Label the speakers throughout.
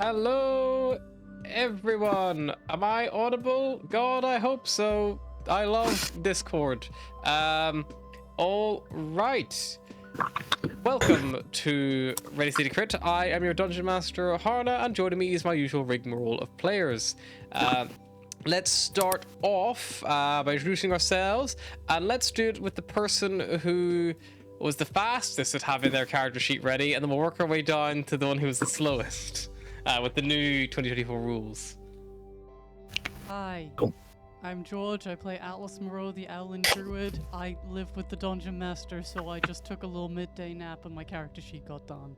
Speaker 1: Hello, everyone. Am I audible? God, I hope so. I love Discord. All right. Welcome to Ready Steady Crit. I am your Dungeon Master, Harna, and joining me is my usual rigmarole of players. Let's start off by introducing ourselves, and let's do it with the person who was the fastest at having their character sheet ready, and then we'll work our way down to the one who was the slowest with the new 2024 rules.
Speaker 2: Hi,
Speaker 3: Cool.
Speaker 2: I'm George. I play Atlas Moreau, the Owlin Druid. I live with the Dungeon Master, so I just took a little midday nap and my character sheet got done.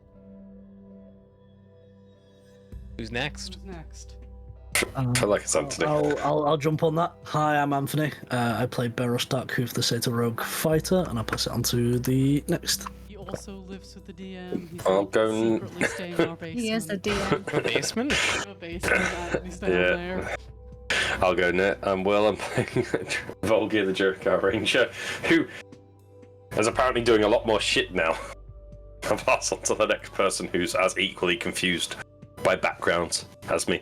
Speaker 1: Who's next?
Speaker 2: Who's next?
Speaker 3: I
Speaker 4: feel like it's Anthony.
Speaker 3: I'll jump on that. Hi, I'm Anthony. I play Beros Darkhoof, the Sata Rogue Fighter, and I'll pass it on to the next.
Speaker 2: He also lives with the DM. He's
Speaker 4: I'll
Speaker 2: like
Speaker 4: go
Speaker 2: secretly staying in our basement.
Speaker 5: He is the DM.
Speaker 1: Basement?
Speaker 2: We have a basement and he's down there.
Speaker 4: I'll go net. I'm Will. I'm playing Volgir the Jericho Ranger, who is apparently doing a lot more shit now. I'll pass on to the next person who's as equally confused by backgrounds as me.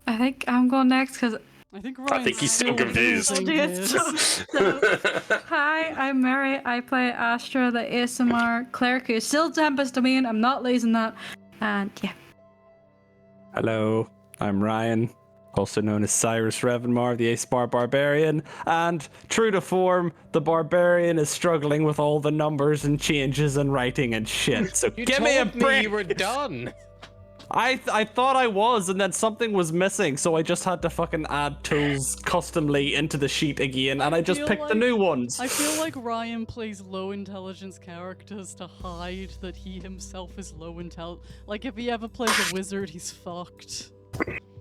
Speaker 5: I think I'm going next because.
Speaker 2: I think
Speaker 4: he's still confused.
Speaker 5: Hi, I'm Mary. I play Astra, the ASMR cleric who's still Tempest Domain. I'm not losing that. And yeah.
Speaker 6: Hello, I'm Ryan, also known as Cyrus Revenmar, the Ace-Bar Barbarian, and true to form, the Barbarian is struggling with all the numbers and changes and writing and shit, so
Speaker 1: You
Speaker 6: give me a
Speaker 1: told
Speaker 6: break!
Speaker 1: you were done.
Speaker 6: I thought I was, and then something was missing, so I just had to fucking add tools customly into the sheet again, and I just
Speaker 2: feel
Speaker 6: picked the
Speaker 2: like-
Speaker 6: new ones.
Speaker 2: I feel like Ryan plays low intelligence characters to hide that he himself is low intel. Like if he ever plays a wizard, he's fucked.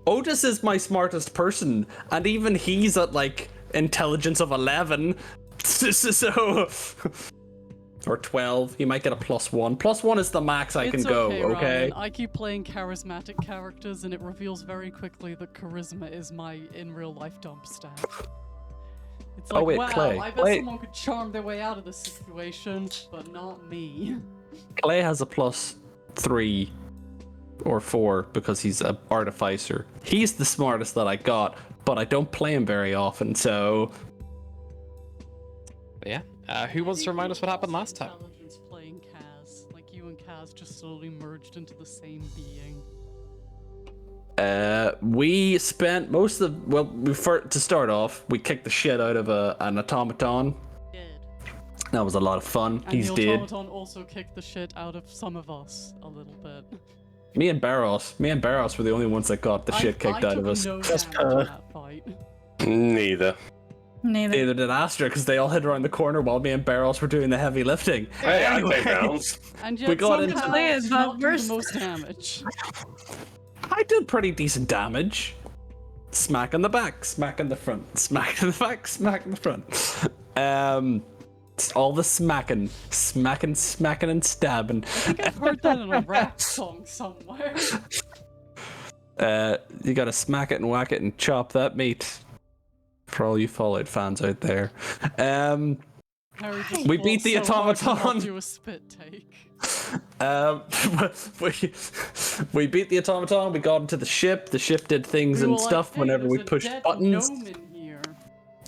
Speaker 6: Otis is my smartest person, and even he's at like intelligence of 11. So or 12. He might get a +1. +1 is the max I can go, okay?
Speaker 2: Ryan. I keep playing charismatic characters, and it reveals very quickly that charisma is my in real life dump stat. It's like,
Speaker 6: wait,
Speaker 2: wow,
Speaker 6: Clay.
Speaker 2: I bet
Speaker 6: Wait.
Speaker 2: someone could charm their way out of this situation, but not me.
Speaker 6: Clay has a +3 or 4 because he's an artificer. He's the smartest that I got, but I don't play him very often, so
Speaker 1: But yeah. Who wants to remind us what happened last time?
Speaker 2: Intelligence playing Kaz. Like you and Kaz just slowly merged into the same being.
Speaker 6: we spent most of to start off, we kicked the shit out of an automaton.
Speaker 2: Did.
Speaker 6: That was a lot of fun.
Speaker 2: And
Speaker 6: He's
Speaker 2: the
Speaker 6: dead.
Speaker 2: automaton also kicked the shit out of some of us a little bit.
Speaker 6: Me and Barros were the only ones that got the shit kicked out of us.
Speaker 2: I took no damage in that fight.
Speaker 4: Neither.
Speaker 5: Neither.
Speaker 6: Neither did Astra, because they all hid around the corner while me and Barros were doing the heavy lifting.
Speaker 4: Hey, I play rounds.
Speaker 2: And yet
Speaker 6: We got into-
Speaker 2: somehow
Speaker 5: Play it,
Speaker 2: did
Speaker 5: but
Speaker 2: not do the
Speaker 5: first-
Speaker 2: most damage.
Speaker 6: I did pretty decent damage. Smack in the back, smack in the front, smack in the back, smack in the front. It's all the smacking, and stabbing.
Speaker 2: I think I've heard that in a rap song somewhere.
Speaker 6: You gotta smack it and whack it and chop that meat. For all you Fallout fans out there.
Speaker 2: Harry just
Speaker 6: We beat the
Speaker 2: fought so hard to
Speaker 6: automaton.
Speaker 2: not do a spit take.
Speaker 6: we beat the automaton, we got into the ship did things
Speaker 2: We
Speaker 6: and
Speaker 2: were like,
Speaker 6: stuff
Speaker 2: "Hey,
Speaker 6: whenever we
Speaker 2: there's a
Speaker 6: pushed
Speaker 2: dead
Speaker 6: buttons.
Speaker 2: gnome in here."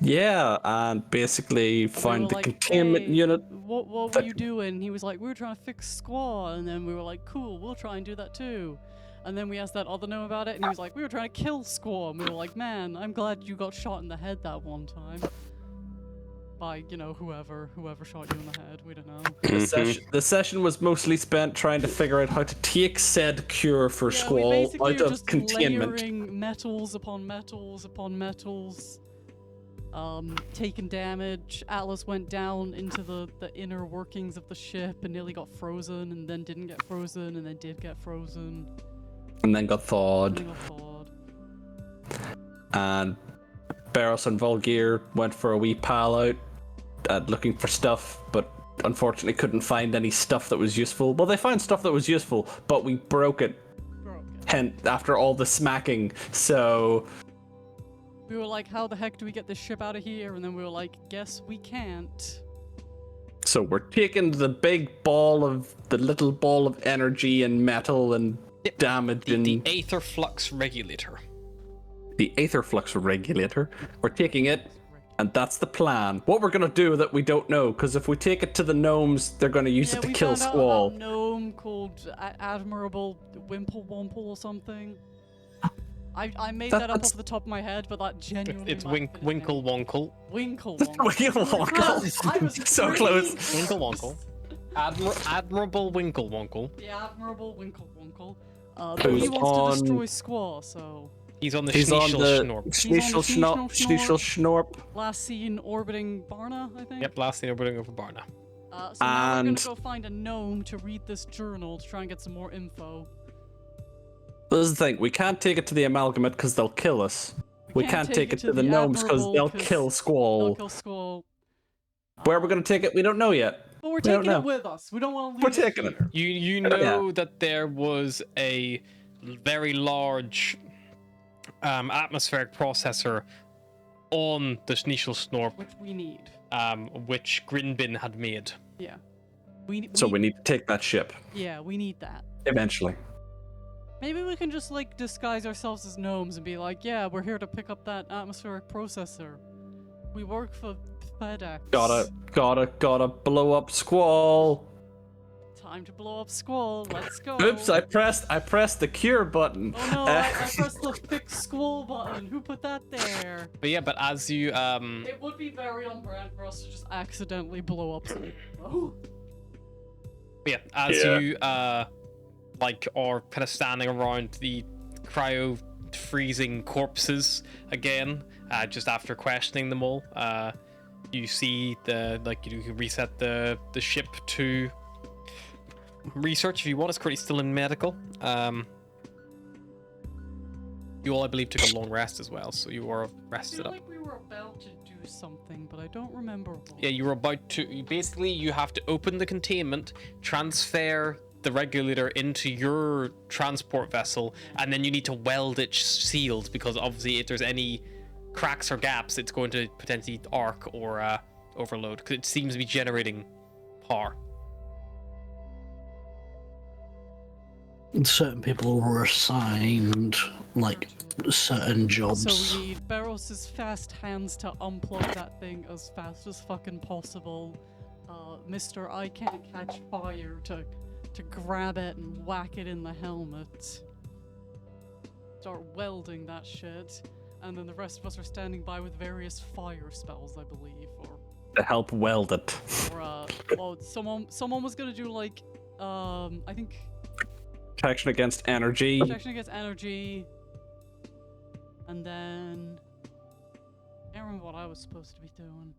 Speaker 6: Yeah, and basically found
Speaker 2: We were
Speaker 6: the
Speaker 2: like,
Speaker 6: containment
Speaker 2: "Hey,
Speaker 6: unit.
Speaker 2: What were you doing? He was like, we were trying to fix Squaw, and then we were like, cool, we'll try and do that too. And then we asked that other gnome about it, and he was like, we were trying to kill Squaw, and we were like, man, I'm glad you got shot in the head that one time. By, you know, whoever shot you in the head, we don't know.
Speaker 6: The session was mostly spent trying to figure out how to take said cure for
Speaker 2: Yeah, we
Speaker 6: Squall
Speaker 2: basically
Speaker 6: out
Speaker 2: were
Speaker 6: of
Speaker 2: just
Speaker 6: containment.
Speaker 2: layering metals upon metals upon metals. Taking damage. Atlas went down into the inner workings of the ship and nearly got frozen, and then didn't get frozen, and then did get frozen.
Speaker 6: And then got
Speaker 2: And
Speaker 6: thawed.
Speaker 2: then got thawed.
Speaker 6: And Barros and Volgir went for a wee pal out looking for stuff, but unfortunately couldn't find any stuff that was useful. Well, they found stuff that was useful, but we broke it. After all the smacking, so
Speaker 2: We were like, how the heck do we get this ship out of here? And then we were like, guess we can't.
Speaker 6: So we're taking the little ball of energy and metal and damage and
Speaker 1: The Aetherflux Regulator.
Speaker 6: the Aetherflux Regulator. We're taking it, and that's the plan. What we're gonna do that we don't know, because if we take it to the gnomes, they're gonna use it to
Speaker 2: we
Speaker 6: kill
Speaker 2: found out
Speaker 6: Squall.
Speaker 2: about a gnome called Admirable Wimple Womple or something. I made that up off the top of my head, but that genuinely
Speaker 1: It's
Speaker 2: might have been his
Speaker 1: Winkle
Speaker 2: name.
Speaker 1: Wonkle.
Speaker 2: Winkle Wonk.
Speaker 6: Winkle
Speaker 2: I was
Speaker 6: so
Speaker 2: pretty
Speaker 6: close.
Speaker 1: Winkle Wonkle. Admirable Winkle Wonkle.
Speaker 2: The Admirable Winkle Wonkle.
Speaker 6: Who's
Speaker 2: He wants
Speaker 6: on-
Speaker 2: to destroy Squall, so
Speaker 1: He's on the
Speaker 6: He's on
Speaker 1: Schneeschel
Speaker 6: the
Speaker 1: Schnorp.
Speaker 6: Schneeschel Schnorp.
Speaker 2: last seen orbiting Barna, I think.
Speaker 1: Yep, last thing we're putting over Barna.
Speaker 2: So now we're gonna
Speaker 6: And-
Speaker 2: go find a gnome to read this journal to try and get some more info.
Speaker 6: This is the thing, we can't take it to the amalgamate because they'll kill us. We can't take it to the gnomes because
Speaker 2: Admirable,
Speaker 6: they'll
Speaker 2: 'cause
Speaker 6: kill
Speaker 2: They'll
Speaker 6: Squall.
Speaker 2: kill Squall.
Speaker 6: Where we're gonna take it, we don't know yet.
Speaker 2: But we're
Speaker 6: We don't
Speaker 2: taking
Speaker 6: know.
Speaker 2: it with us. We don't want to leave
Speaker 6: We're
Speaker 2: it
Speaker 6: taking it.
Speaker 2: here.
Speaker 1: You know that there was a very large atmospheric processor on the Schneeschel Schnorp,
Speaker 2: Which we need.
Speaker 1: which Grinbin had made.
Speaker 2: Yeah.
Speaker 6: So we need to take that ship
Speaker 2: Yeah, we need that.
Speaker 6: eventually.
Speaker 2: Maybe we can just like disguise ourselves as gnomes and be like, yeah, we're here to pick up that atmospheric processor. We work for FedEx.
Speaker 6: Gotta blow up Squall.
Speaker 2: Time to blow up Squall. Let's go.
Speaker 6: Oops, I pressed the cure button.
Speaker 2: Oh no, I pressed the fix Squall button. Who put that there?
Speaker 1: But yeah, but as you
Speaker 2: It would be very on brand for us to just accidentally blow up Squall.
Speaker 1: you like are kind of standing around the cryo freezing corpses again, just after questioning them all, you see you can reset the ship to research if you want. It's currently still in medical. You all, I believe, took a long rest as well, so you are
Speaker 2: I
Speaker 1: rested
Speaker 2: feel
Speaker 1: up.
Speaker 2: like we were about to do something, but I don't remember what.
Speaker 1: Yeah, you were about to. Basically, you have to open the containment, transfer the regulator into your transport vessel, and then you need to weld it sealed, because obviously if there's any cracks or gaps, it's going to potentially arc or overload, because it seems to be generating power.
Speaker 3: And certain people were assigned like certain jobs.
Speaker 2: So we need Barros's fast hands to unplug that thing as fast as fucking possible. Mr. I Can't Catch Fire to grab it and whack it in the helmet. Start welding that shit. And then the rest of us are standing by with various fire spells, I believe, or
Speaker 6: To help weld it.
Speaker 2: well, someone was gonna do like, I think
Speaker 6: Protection against energy.
Speaker 2: protection against energy, and then I can't remember what I was supposed to be doing.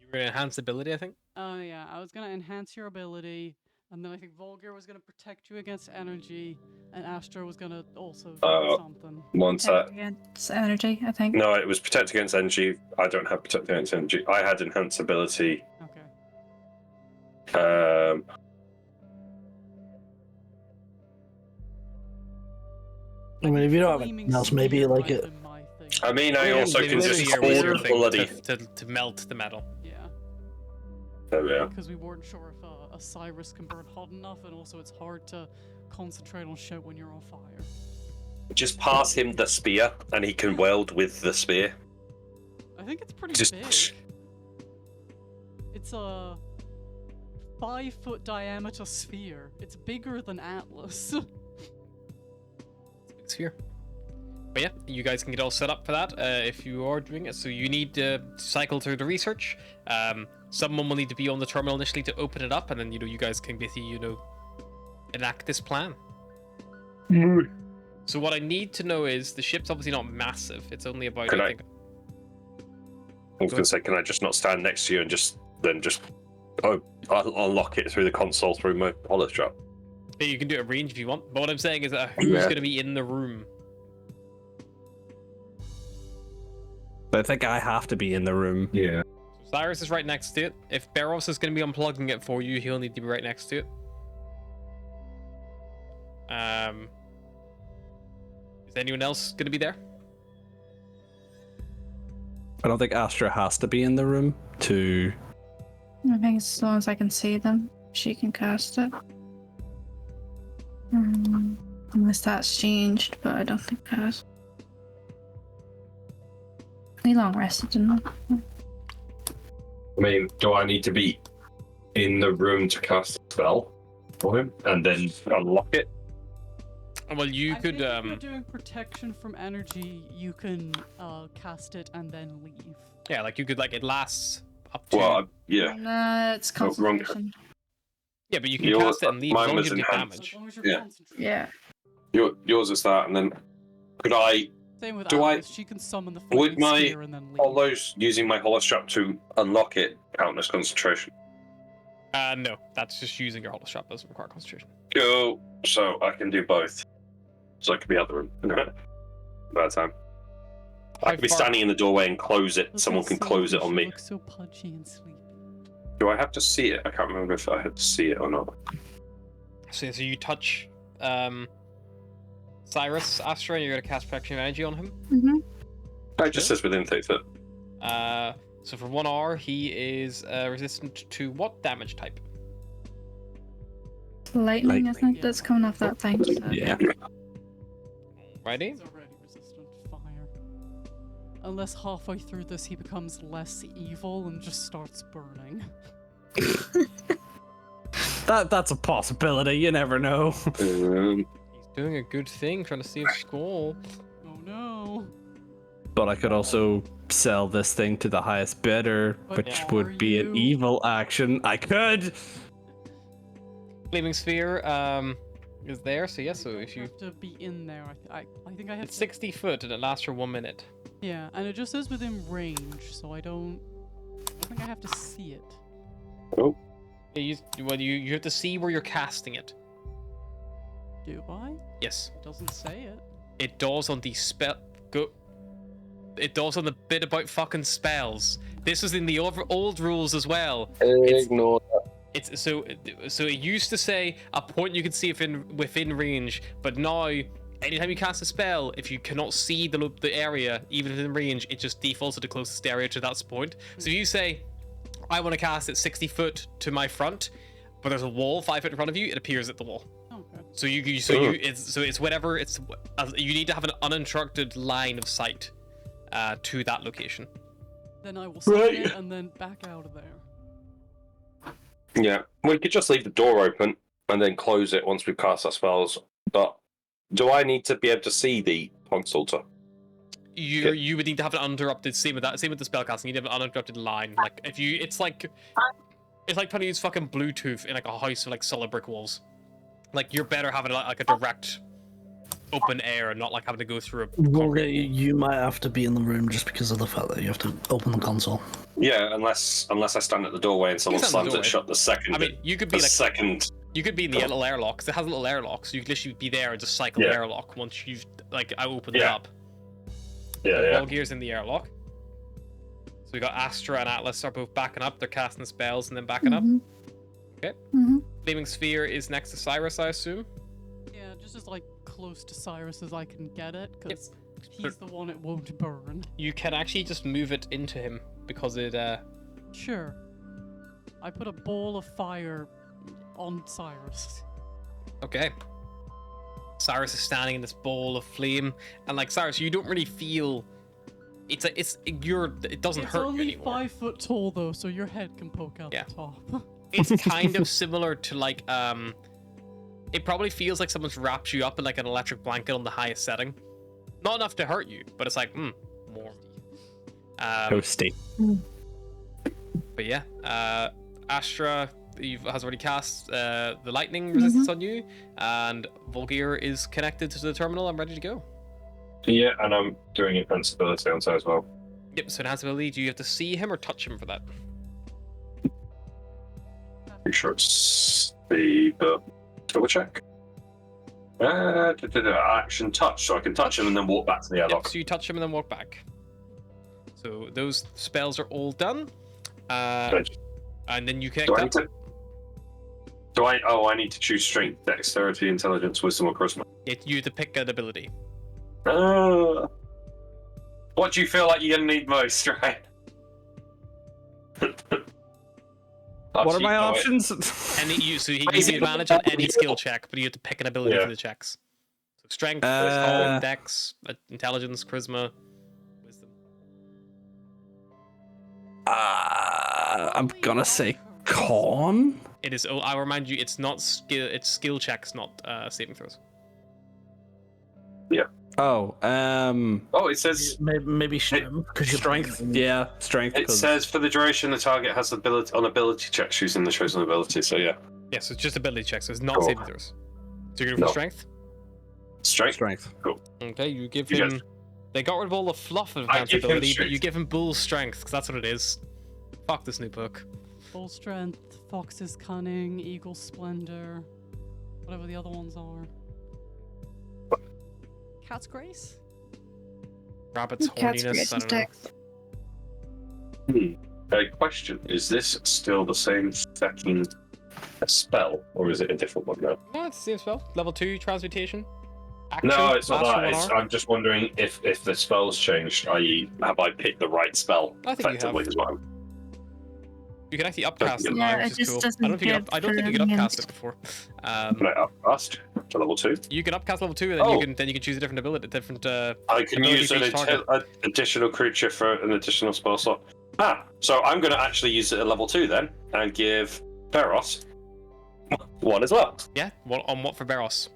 Speaker 1: You were enhance ability, I think.
Speaker 2: Oh yeah, I was gonna enhance your ability, and then I think Volgir was gonna protect you against energy, and Astra was gonna also do something.
Speaker 4: One sec.
Speaker 5: Against energy, I think.
Speaker 4: No, it was protect against energy. I don't have protect against energy. I had enhance ability.
Speaker 2: Okay.
Speaker 3: I mean, if you don't have
Speaker 2: Gleaming
Speaker 3: anything else, maybe
Speaker 2: sphere
Speaker 3: like
Speaker 2: might have
Speaker 3: it.
Speaker 2: been my thing.
Speaker 4: I mean, I
Speaker 1: Yeah,
Speaker 4: also
Speaker 1: maybe
Speaker 4: can
Speaker 1: the
Speaker 4: just
Speaker 1: sphere was
Speaker 4: hold
Speaker 1: your
Speaker 4: the
Speaker 1: thing
Speaker 4: bloody.
Speaker 1: to melt the metal.
Speaker 2: Yeah,
Speaker 4: There we are.
Speaker 2: because we weren't sure if a Cyrus can burn hot enough, and also it's hard to concentrate on shit when you're on fire.
Speaker 4: Just pass him the spear, and he can weld with the spear.
Speaker 2: I think it's pretty
Speaker 4: Just-
Speaker 2: big. It's a 5-foot diameter sphere. It's bigger than Atlas.
Speaker 1: Sphere. But yeah, you guys can get all set up for that if you are doing it. So you need to cycle through the research. Someone will need to be on the terminal initially to open it up, and then you guys can basically enact this plan. So what I need to know is the ship's obviously not massive. It's only about
Speaker 4: Can
Speaker 1: I
Speaker 4: I-
Speaker 1: think.
Speaker 4: I was going to say, can I just not stand next to you and I'll unlock it through the console through my holostrap?
Speaker 1: Yeah, you can do it at range if you want. But what I'm saying is that who's
Speaker 4: Yeah.
Speaker 1: going to be in the room?
Speaker 6: I think I have to be in the room.
Speaker 4: Yeah.
Speaker 1: Cyrus is right next to it. If Barros is going to be unplugging it for you, he'll need to be right next to it. Is anyone else going to be there?
Speaker 6: I don't think Astra has to be in the room to
Speaker 5: I think as long as I can see them, she can cast it. Unless that's changed, but I don't think it has. We long rested, didn't we?
Speaker 4: I mean, do I need to be in the room to cast a spell for him and then unlock it?
Speaker 1: Well, you
Speaker 2: I
Speaker 1: could.
Speaker 2: think if you're doing protection from energy, you can cast it and then leave.
Speaker 1: Yeah, like you could, like, it lasts up to.
Speaker 4: Well, yeah.
Speaker 5: No, it's
Speaker 4: Oh, wrong.
Speaker 5: concentration.
Speaker 1: Yeah, but you can
Speaker 4: Yours-
Speaker 1: cast it and leave as
Speaker 4: mine
Speaker 1: long as
Speaker 4: was
Speaker 1: you take
Speaker 4: enhanced.
Speaker 1: damage.
Speaker 2: As long as you're
Speaker 4: Yeah.
Speaker 2: concentrating.
Speaker 5: Yeah.
Speaker 4: Yours is that, and then could I
Speaker 2: Same with
Speaker 4: Do I-
Speaker 2: Alice. She can summon the
Speaker 4: would
Speaker 2: flaming
Speaker 4: my
Speaker 2: sphere and then leave.
Speaker 4: hollows using my hollow strap to unlock it count as concentration?
Speaker 1: No, that's just using your hollow strap. Doesn't require concentration.
Speaker 4: Go. So I can do both. So I can be out the room. Bad time. I
Speaker 1: How
Speaker 4: could be
Speaker 1: far-
Speaker 4: standing in the doorway and close it.
Speaker 2: Look
Speaker 4: Someone
Speaker 2: at
Speaker 4: can close it
Speaker 2: Sophie,
Speaker 4: on
Speaker 2: she
Speaker 4: me.
Speaker 2: looks so pudgy and sleepy.
Speaker 4: Do I have to see it? I can't remember if I had to see it or not.
Speaker 1: So you touch Cyrus, Astra, and you're gonna cast protection energy on him.
Speaker 5: Mm-hmm.
Speaker 4: It just says within 30 foot.
Speaker 1: So for 1 hour, he is resistant to what damage type?
Speaker 5: Lightning,
Speaker 6: Lightning.
Speaker 5: isn't it? That's coming off that thing. So.
Speaker 6: Yeah.
Speaker 1: Righty.
Speaker 2: He's already resistant to fire. Unless halfway through this he becomes less evil and just starts burning.
Speaker 6: That's a possibility. You never know.
Speaker 1: He's doing a good thing, trying to save Skull.
Speaker 2: Oh no.
Speaker 6: But I could also sell this thing to the highest bidder,
Speaker 2: But
Speaker 6: which
Speaker 2: are
Speaker 6: would be an
Speaker 2: you?
Speaker 6: evil action. I could.
Speaker 1: Flaming Sphere is there, so yes, so if
Speaker 2: You
Speaker 1: you...
Speaker 2: have to be in there. I think I have
Speaker 1: It's
Speaker 2: to-
Speaker 1: 60 foot and it lasts for 1 minute.
Speaker 2: Yeah, and it just says within range, so I don't think I have to see it.
Speaker 1: Yeah, you have to see where you're casting it.
Speaker 2: Do I?
Speaker 1: Yes.
Speaker 2: It doesn't say it.
Speaker 1: It does on the spell... It does on the bit about fucking spells. This was in the old rules as well.
Speaker 4: Ignore
Speaker 1: It's so it used to say a point you can see if within range, but now anytime you cast a spell, if you cannot see the area even within range, it just defaults to the closest area to that point. So if you say, I want to cast it 60 foot to my front, but there's a wall 5 foot in front of you, it appears at the wall.
Speaker 2: Okay.
Speaker 1: So it's whatever you need to have an uninterrupted line of sight to that location.
Speaker 2: Then I will set
Speaker 4: Right.
Speaker 2: it and then back out of there.
Speaker 4: Yeah, we could just leave the door open and then close it once we've cast our spells. But do I need to be able to see the consulta?
Speaker 1: You would need to have an uninterrupted same with the spellcasting. You need to have an uninterrupted line. Like if you, it's like trying to use fucking Bluetooth in like a house with like solid brick walls. Like you're better having like a direct open air and not like having to go through a
Speaker 3: Well,
Speaker 1: concrete wall.
Speaker 3: you might have to be in the room just because of the fact that you have to open the console.
Speaker 4: Yeah, unless I stand at the doorway and someone
Speaker 1: stand at the
Speaker 4: slams it
Speaker 1: doorway.
Speaker 4: shut the second.
Speaker 1: I mean, you could be
Speaker 4: the
Speaker 1: like
Speaker 4: second.
Speaker 1: you could be in the little airlock. 'Cause it has a little airlock, so you could literally be there and just cycle the
Speaker 4: Yeah.
Speaker 1: airlock once you've like I opened it
Speaker 4: Yeah.
Speaker 1: up.
Speaker 4: Yeah.
Speaker 1: Volgear's in the airlock. So we got Astra and Atlas are both backing up. They're casting spells and then backing up. Okay.
Speaker 5: Mm-hmm.
Speaker 1: Flaming Sphere is next to Cyrus, I assume.
Speaker 2: Yeah, just as like close to Cyrus as I can get it, because he's the one it won't burn.
Speaker 1: You can actually just move it into him because it
Speaker 2: Sure. I put a ball of fire on Cyrus.
Speaker 1: Okay. Cyrus is standing in this ball of flame, and like Cyrus, you don't really feel. It doesn't
Speaker 2: It's
Speaker 1: hurt you
Speaker 2: only
Speaker 1: anymore.
Speaker 2: 5 foot tall though, so your head can poke out
Speaker 1: Yeah.
Speaker 2: the top.
Speaker 1: It's kind of similar to like It probably feels like someone's wrapped you up in like an electric blanket on the highest setting. Not enough to hurt you, but it's like more.
Speaker 6: Toasty.
Speaker 1: But yeah, Astra has already cast the lightning resistance on you, and Volgear is connected to the terminal and ready to go.
Speaker 4: Yeah, and I'm doing invincibility on side as well.
Speaker 1: Yep, so enhanceability, do you have to see him or touch him for that?
Speaker 4: Pretty sure it's the double check. Action touch, so I can touch him and then walk back to the
Speaker 1: Yep,
Speaker 4: airlock.
Speaker 1: so you touch him and then walk back. So those spells are all done. And then you connect
Speaker 4: Do I
Speaker 1: up.
Speaker 4: need to? I need to choose strength, dexterity, intelligence, wisdom, or charisma.
Speaker 1: You have to pick an ability.
Speaker 4: What do you feel like you're gonna need most, right?
Speaker 6: What are my
Speaker 4: no,
Speaker 6: options?
Speaker 1: So he gives you advantage on any skill check, but you have to pick an ability
Speaker 4: Yeah.
Speaker 1: for the checks. So strength,
Speaker 6: Uh,
Speaker 1: dex, intelligence, charisma, wisdom.
Speaker 6: I'm gonna say con.
Speaker 1: It is. Oh, I'll remind you, it's not skill. It's skill checks, not saving throws.
Speaker 6: Oh,
Speaker 4: Oh, it says
Speaker 3: Maybe strength. Because
Speaker 6: strength. Yeah, strength.
Speaker 4: it
Speaker 6: 'cause-
Speaker 4: says for the duration the target has ability checks using the chosen ability. So yeah,
Speaker 1: Yeah, so it's just ability checks. So it's not
Speaker 4: Cool.
Speaker 1: saving throws. So you're going for
Speaker 4: No.
Speaker 1: strength.
Speaker 4: strength.
Speaker 1: Okay, you give
Speaker 4: You
Speaker 1: him. They got rid of all the fluff of
Speaker 4: I
Speaker 1: advanced
Speaker 4: give him
Speaker 1: ability, but
Speaker 4: strength.
Speaker 1: you give him bull strength because that's what it is. Fuck this new book.
Speaker 2: Full strength, fox's cunning, eagle splendor, whatever the other ones are. Cat's grace?
Speaker 1: Rabbit's
Speaker 5: Cat's
Speaker 1: horniness. I
Speaker 5: creation
Speaker 1: don't know.
Speaker 5: dex.
Speaker 4: Question: is this still the same second spell, or is it a different one now?
Speaker 1: No, it's the same spell. Level 2 transmutation. Action,
Speaker 4: No, it's not
Speaker 1: lasts for
Speaker 4: that.
Speaker 1: 1
Speaker 4: It's,
Speaker 1: hour.
Speaker 4: I'm just wondering if the spell's changed, i.e., have I picked the right spell
Speaker 1: I think you have.
Speaker 4: effectively as well?
Speaker 1: You can actually upcast it
Speaker 5: Yeah,
Speaker 1: now,
Speaker 5: it
Speaker 1: which is
Speaker 5: just
Speaker 1: cool.
Speaker 5: doesn't
Speaker 1: I don't think
Speaker 5: give
Speaker 1: I don't think you
Speaker 5: the
Speaker 1: could upcast
Speaker 5: minions.
Speaker 1: it before.
Speaker 4: Can I upcast to level 2?
Speaker 1: You can upcast level 2, and then
Speaker 4: Oh.
Speaker 1: you can choose a different ability, different.
Speaker 4: I can
Speaker 1: ability
Speaker 4: use
Speaker 1: for
Speaker 4: an
Speaker 1: each target.
Speaker 4: additional creature for an additional spell slot. So I'm going to actually use it at level 2 then, and give Beros one as well.
Speaker 1: Yeah, on what for Beros?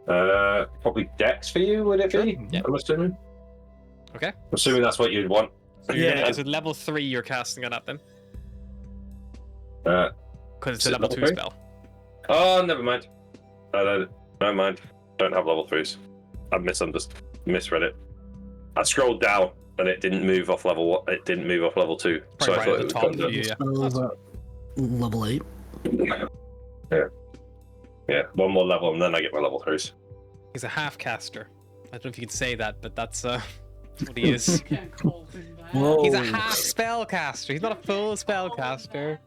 Speaker 4: Probably Dex for you, would it
Speaker 1: Sure,
Speaker 4: be?
Speaker 1: yeah.
Speaker 4: I'm assuming.
Speaker 1: Okay.
Speaker 4: I'm assuming that's what you'd want.
Speaker 1: So you're
Speaker 3: Yeah.
Speaker 1: gonna, is it level 3 you're casting it at then?
Speaker 4: Uh,
Speaker 1: Because it's
Speaker 4: Is
Speaker 1: a
Speaker 4: it
Speaker 1: level
Speaker 4: level
Speaker 1: 2
Speaker 4: 3?
Speaker 1: spell.
Speaker 4: Oh, never mind. Never mind. Don't have level 3s. I misread it. I scrolled down and it didn't move off level 1. It didn't move off level 2.
Speaker 1: Probably
Speaker 4: I
Speaker 1: right
Speaker 4: thought
Speaker 1: at
Speaker 4: it
Speaker 1: the
Speaker 4: was
Speaker 1: top
Speaker 4: gone
Speaker 1: for
Speaker 4: down.
Speaker 1: you, yeah.
Speaker 3: spells at level 8.
Speaker 4: Yeah, one more level and then I get my level 3s.
Speaker 1: He's a half caster. I don't know if you can say that, but that's what he is.
Speaker 2: Can't call him that.
Speaker 3: Whoa.
Speaker 1: He's a half spell caster. He's not a full spell caster.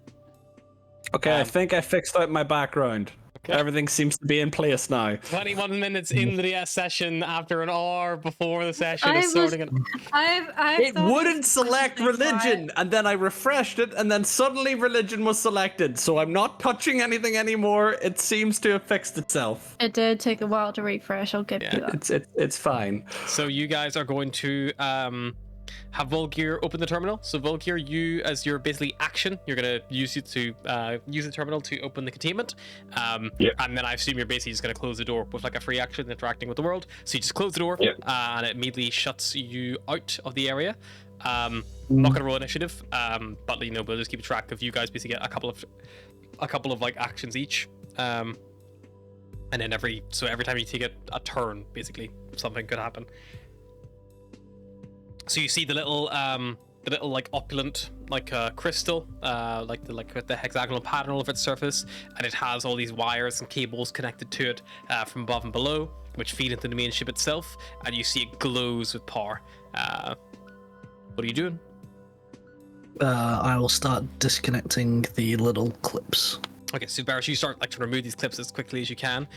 Speaker 6: Okay, I
Speaker 1: Um,
Speaker 6: think I fixed out my background.
Speaker 1: Okay.
Speaker 6: Everything seems to be in place now.
Speaker 1: 21 minutes into the session after an hour before the session
Speaker 5: I
Speaker 1: is
Speaker 5: was-
Speaker 1: sorting it.
Speaker 5: I've
Speaker 6: It
Speaker 5: thought
Speaker 6: wouldn't
Speaker 5: this
Speaker 6: select
Speaker 5: is why-
Speaker 6: religion, and then I refreshed it, and then suddenly religion was selected. So I'm not touching anything anymore. It seems to have fixed itself.
Speaker 5: It did take a while to refresh. I'll give
Speaker 1: Yeah.
Speaker 5: you that.
Speaker 6: It's fine.
Speaker 1: So you guys are going to have Volgear open the terminal. So Volgear, you as your basically action, you're gonna use it to use the terminal to open the containment.
Speaker 4: Yep.
Speaker 1: And then I assume you're basically just gonna close the door with like a free action interacting with the world. So you just close the door,
Speaker 4: Yep.
Speaker 1: and it immediately shuts you out of the area. I'm not gonna roll initiative, but you know we'll just keep track of you guys basically get a couple of like actions each. And then every time you take a turn, basically something could happen. So you see the little like opulent like crystal, like the hexagonal pattern of its surface, and it has all these wires and cables connected to it from above and below, which feed into the main ship itself. And you see it glows with power. What are you doing?
Speaker 3: I will start disconnecting the little clips.
Speaker 1: Okay, so Barrett, you start like to remove these clips as quickly as you can.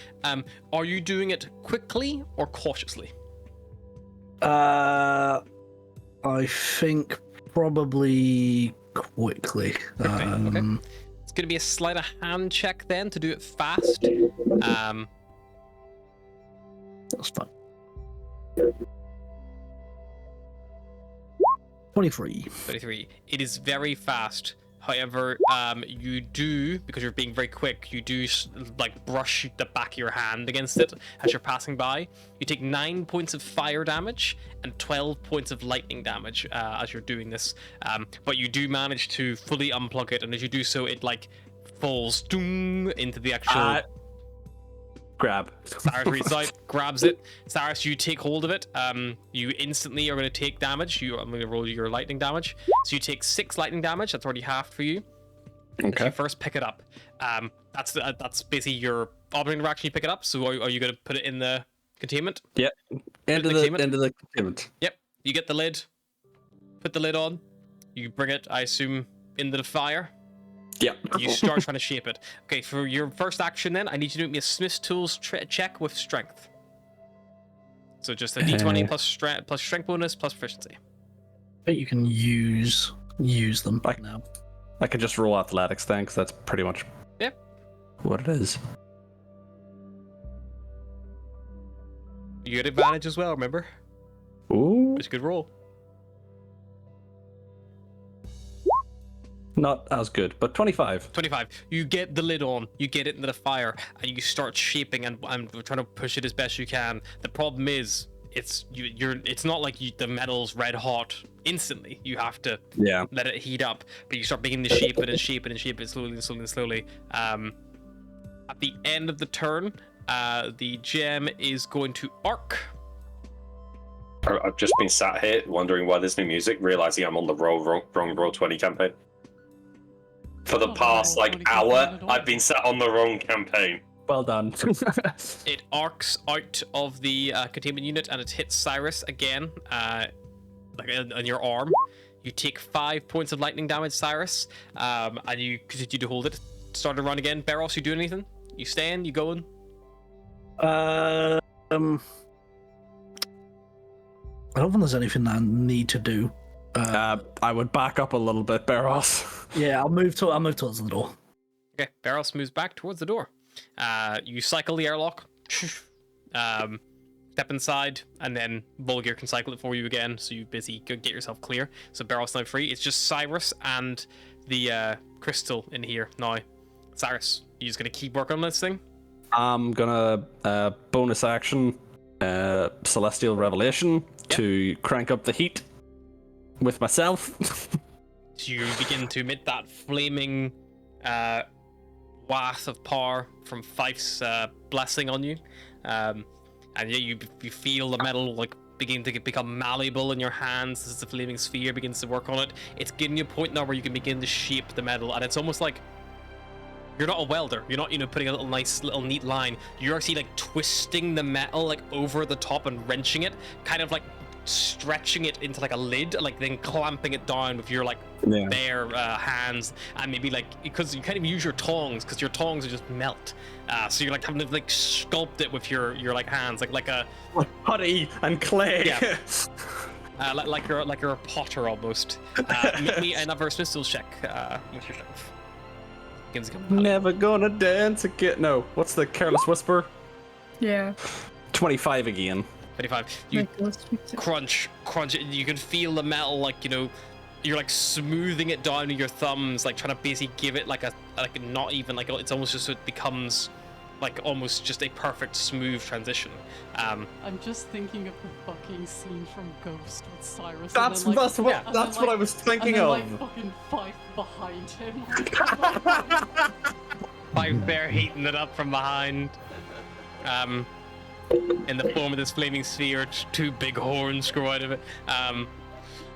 Speaker 1: Are you doing it quickly or cautiously?
Speaker 3: I think probably quickly.
Speaker 1: Okay. It's going to be a sleight of hand check then to do it fast.
Speaker 3: That's fine. 23.
Speaker 1: 33. It is very fast. However, you do, because you're being very quick, you do like brush the back of your hand against it as you're passing by. You take 9 points of fire damage and 12 points of lightning damage as you're doing this. But you do manage to fully unplug it, and as you do so, it like falls doom into the actual.
Speaker 6: Grab.
Speaker 1: Cyrus reaches out, grabs it. Cyrus, you take hold of it. You instantly are going to take damage. I'm going to roll your lightning damage. So you take 6 lightning damage. That's already half for you.
Speaker 6: Okay.
Speaker 1: You first pick it up. That's basically your operating interaction. You pick it up. So are you going to put it in the containment?
Speaker 6: Yep. Into
Speaker 1: the
Speaker 6: the
Speaker 1: containment?
Speaker 6: containment.
Speaker 1: Yep. You get the lid. Put the lid on. You bring it, I assume, into the fire.
Speaker 6: Yep.
Speaker 1: You start trying to shape it. Okay, for your first action then, I need you to make me a Smith's Tools check with strength. So just a d20 plus strength bonus plus proficiency.
Speaker 3: I think you can use them
Speaker 6: Like-
Speaker 3: now.
Speaker 6: I could just roll athletics then, 'cause that's pretty much
Speaker 1: Yep.
Speaker 6: what it is.
Speaker 1: You get advantage as well, remember?
Speaker 6: Ooh.
Speaker 1: It's a good roll.
Speaker 6: Not as good, but 25.
Speaker 1: 25. You get the lid on, you get it into the fire, and you start shaping and trying to push it as best you can. The problem is, it's not like the metal's red hot instantly. You have to let it heat up, but you start beginning to shape it and shape it and shape it slowly and slowly and slowly. At the end of the turn, the gem is going to arc.
Speaker 4: I've just been sat here wondering why there's no music, realizing I'm on the wrong Roll20 campaign. For the past hour, I've been sat on the wrong campaign.
Speaker 6: Well done.
Speaker 1: It arcs out of the containment unit and it hits Cyrus again, like on your arm. You take 5 points of lightning damage, Cyrus, and you continue to hold it. Start to run again. Barros, you do anything? You staying? You going?
Speaker 3: I don't think there's anything I need to do.
Speaker 6: I would back up a little bit, Barros.
Speaker 3: Yeah, I'll move towards the door.
Speaker 1: Okay, Barros moves back towards the door. You cycle the airlock, step inside, and then Volgir can cycle it for you again, so you busy go get yourself clear. So Barros now free. It's just Cyrus and the crystal in here now. Cyrus, you just gonna keep working on this thing?
Speaker 6: I'm gonna bonus action Celestial Revelation to crank up the heat with myself.
Speaker 1: So you begin to emit that flaming wath of power from Fife's blessing on you, and yeah, you feel the metal like begin to become malleable in your hands as the flaming sphere begins to work on it. It's getting you a point now where you can begin to shape the metal, and it's almost like you're not a welder. You're not, putting a little nice little neat line. You're actually like twisting the metal like over the top and wrenching it, kind of like stretching it into like a lid, like then clamping it down with your like bare hands, and maybe like, because you can't even use your tongs because your tongs are just melt, so you're like having to like sculpt it with your like hands, like a
Speaker 6: putty and clay.
Speaker 1: Yeah. like you're a potter almost. Make me another pistol check with your strength.
Speaker 6: Never gonna dance again. No, what's the careless whisper?
Speaker 5: Yeah.
Speaker 6: 25 again.
Speaker 1: 25. You crunch it. You can feel the metal, like, you're like smoothing it down with your thumbs, like trying to basically give it like not even like, it's almost just so it becomes like almost just a perfect smooth transition.
Speaker 2: I'm just thinking of the fucking scene from Ghost with Cyrus.
Speaker 6: That's
Speaker 2: and then, like,
Speaker 6: that's what I was thinking
Speaker 2: and then,
Speaker 6: of.
Speaker 2: Like fucking Fife behind him.
Speaker 1: Fife there heating it up from behind. In the form of this flaming sphere, two big horns grow out of it.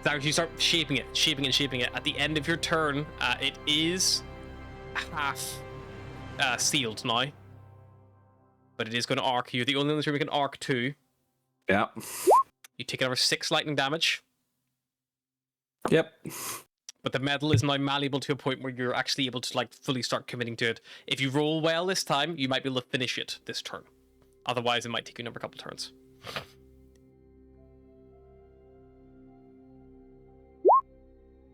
Speaker 1: So you start shaping it. At the end of your turn, it is half sealed now, but it is going to arc. You're the only one in this room who can arc too.
Speaker 6: Yeah.
Speaker 1: You take another 6 lightning damage.
Speaker 6: Yep.
Speaker 1: But the metal is now malleable to a point where you're actually able to like fully start committing to it. If you roll well this time, you might be able to finish it this turn. Otherwise, it might take you another couple turns.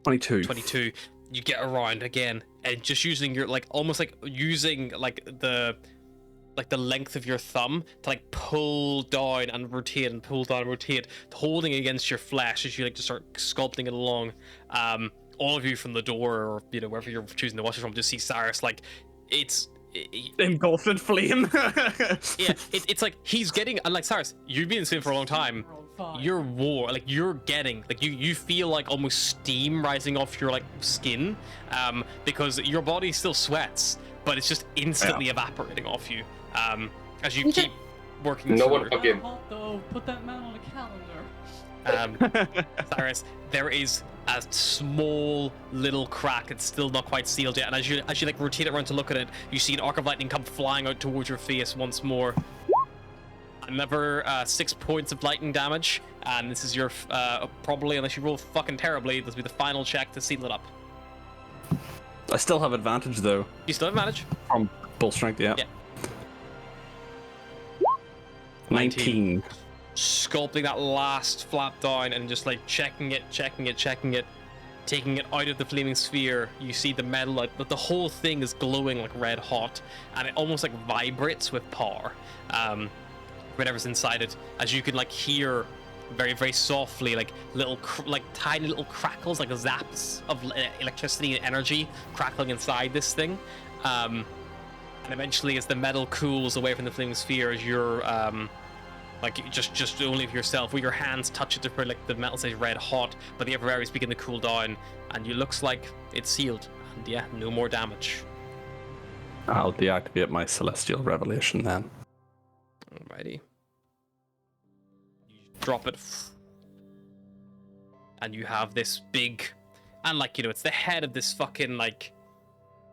Speaker 1: 22. You get around again, and just using your like almost like using like the length of your thumb to like pull down and rotate and pull down and rotate, holding it against your flesh as you like to start sculpting it along. All of you from the door, or wherever you're choosing to watch it from, just see Cyrus like it's
Speaker 6: engulfed in flame.
Speaker 1: Yeah, it's like he's getting, and like Cyrus, you've been in the same for a long time. You're getting like you feel like almost steam rising off your like skin, because your body still sweats, but it's just instantly evaporating off you, as you keep working.
Speaker 4: No
Speaker 1: through.
Speaker 4: one fucking.
Speaker 2: Though, put that man on a calendar.
Speaker 1: Cyrus, there is a small little crack. It's still not quite sealed yet, and as you like rotate it around to look at it, you see an arc of lightning come flying out towards your face once more. Another 6 points of lightning damage, and this is your probably, unless you roll fucking terribly, this will be the final check to seal it up.
Speaker 6: I still have advantage though.
Speaker 1: You still have advantage
Speaker 6: from bull strength. Yeah. 19.
Speaker 1: Sculpting that last flap down and just like checking it. taking it out of the flaming sphere, you see the metal, like the whole thing is glowing like red hot, and it almost like vibrates with power. Whatever's inside it, as you can like hear very, very softly, like little, like tiny little crackles, like zaps of electricity and energy crackling inside this thing. And eventually, as the metal cools away from the flaming sphere, as you're like just only for yourself, where your hands touch it to where like the metal stays red hot, but the upper areas begin to cool down, and it looks like it's sealed. And yeah, no more damage.
Speaker 6: I'll deactivate my celestial revelation then.
Speaker 1: Alrighty. You drop it, and you have this big, and like, you know, it's the head of this fucking, like,